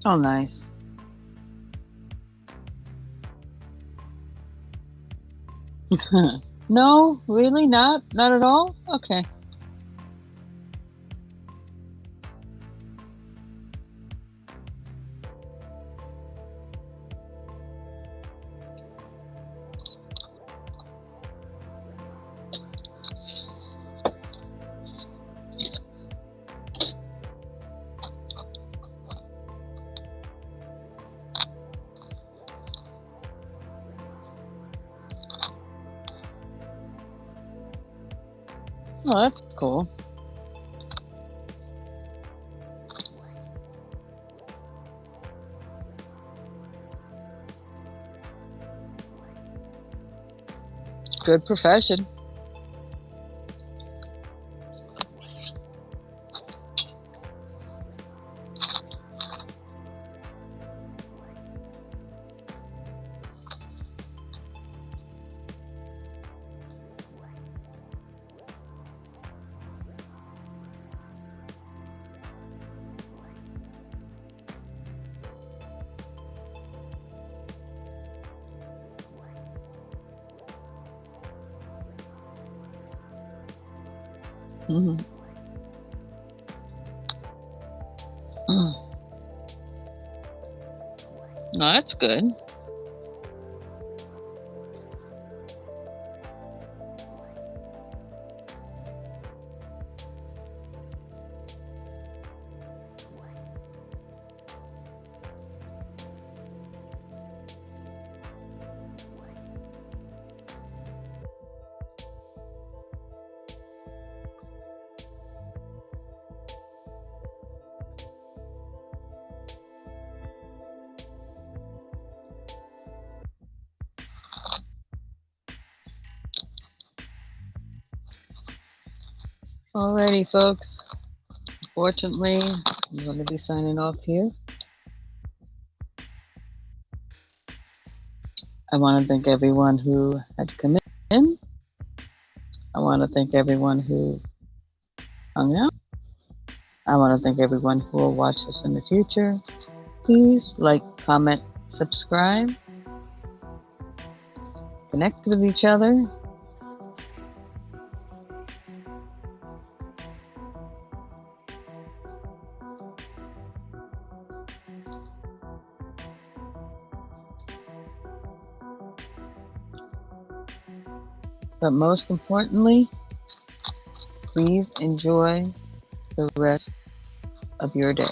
Oh, nice. No, really? Not at all? Okay. Oh, that's cool. Good profession. Mm-hmm. Oh, that's good. Alrighty, folks. Fortunately, I'm going to be signing off here. I want to thank everyone who had come in. I want to thank everyone who hung out. I want to thank everyone who will watch this in the future. Please like, comment, subscribe, connect with each other. But most importantly, please enjoy the rest of your day.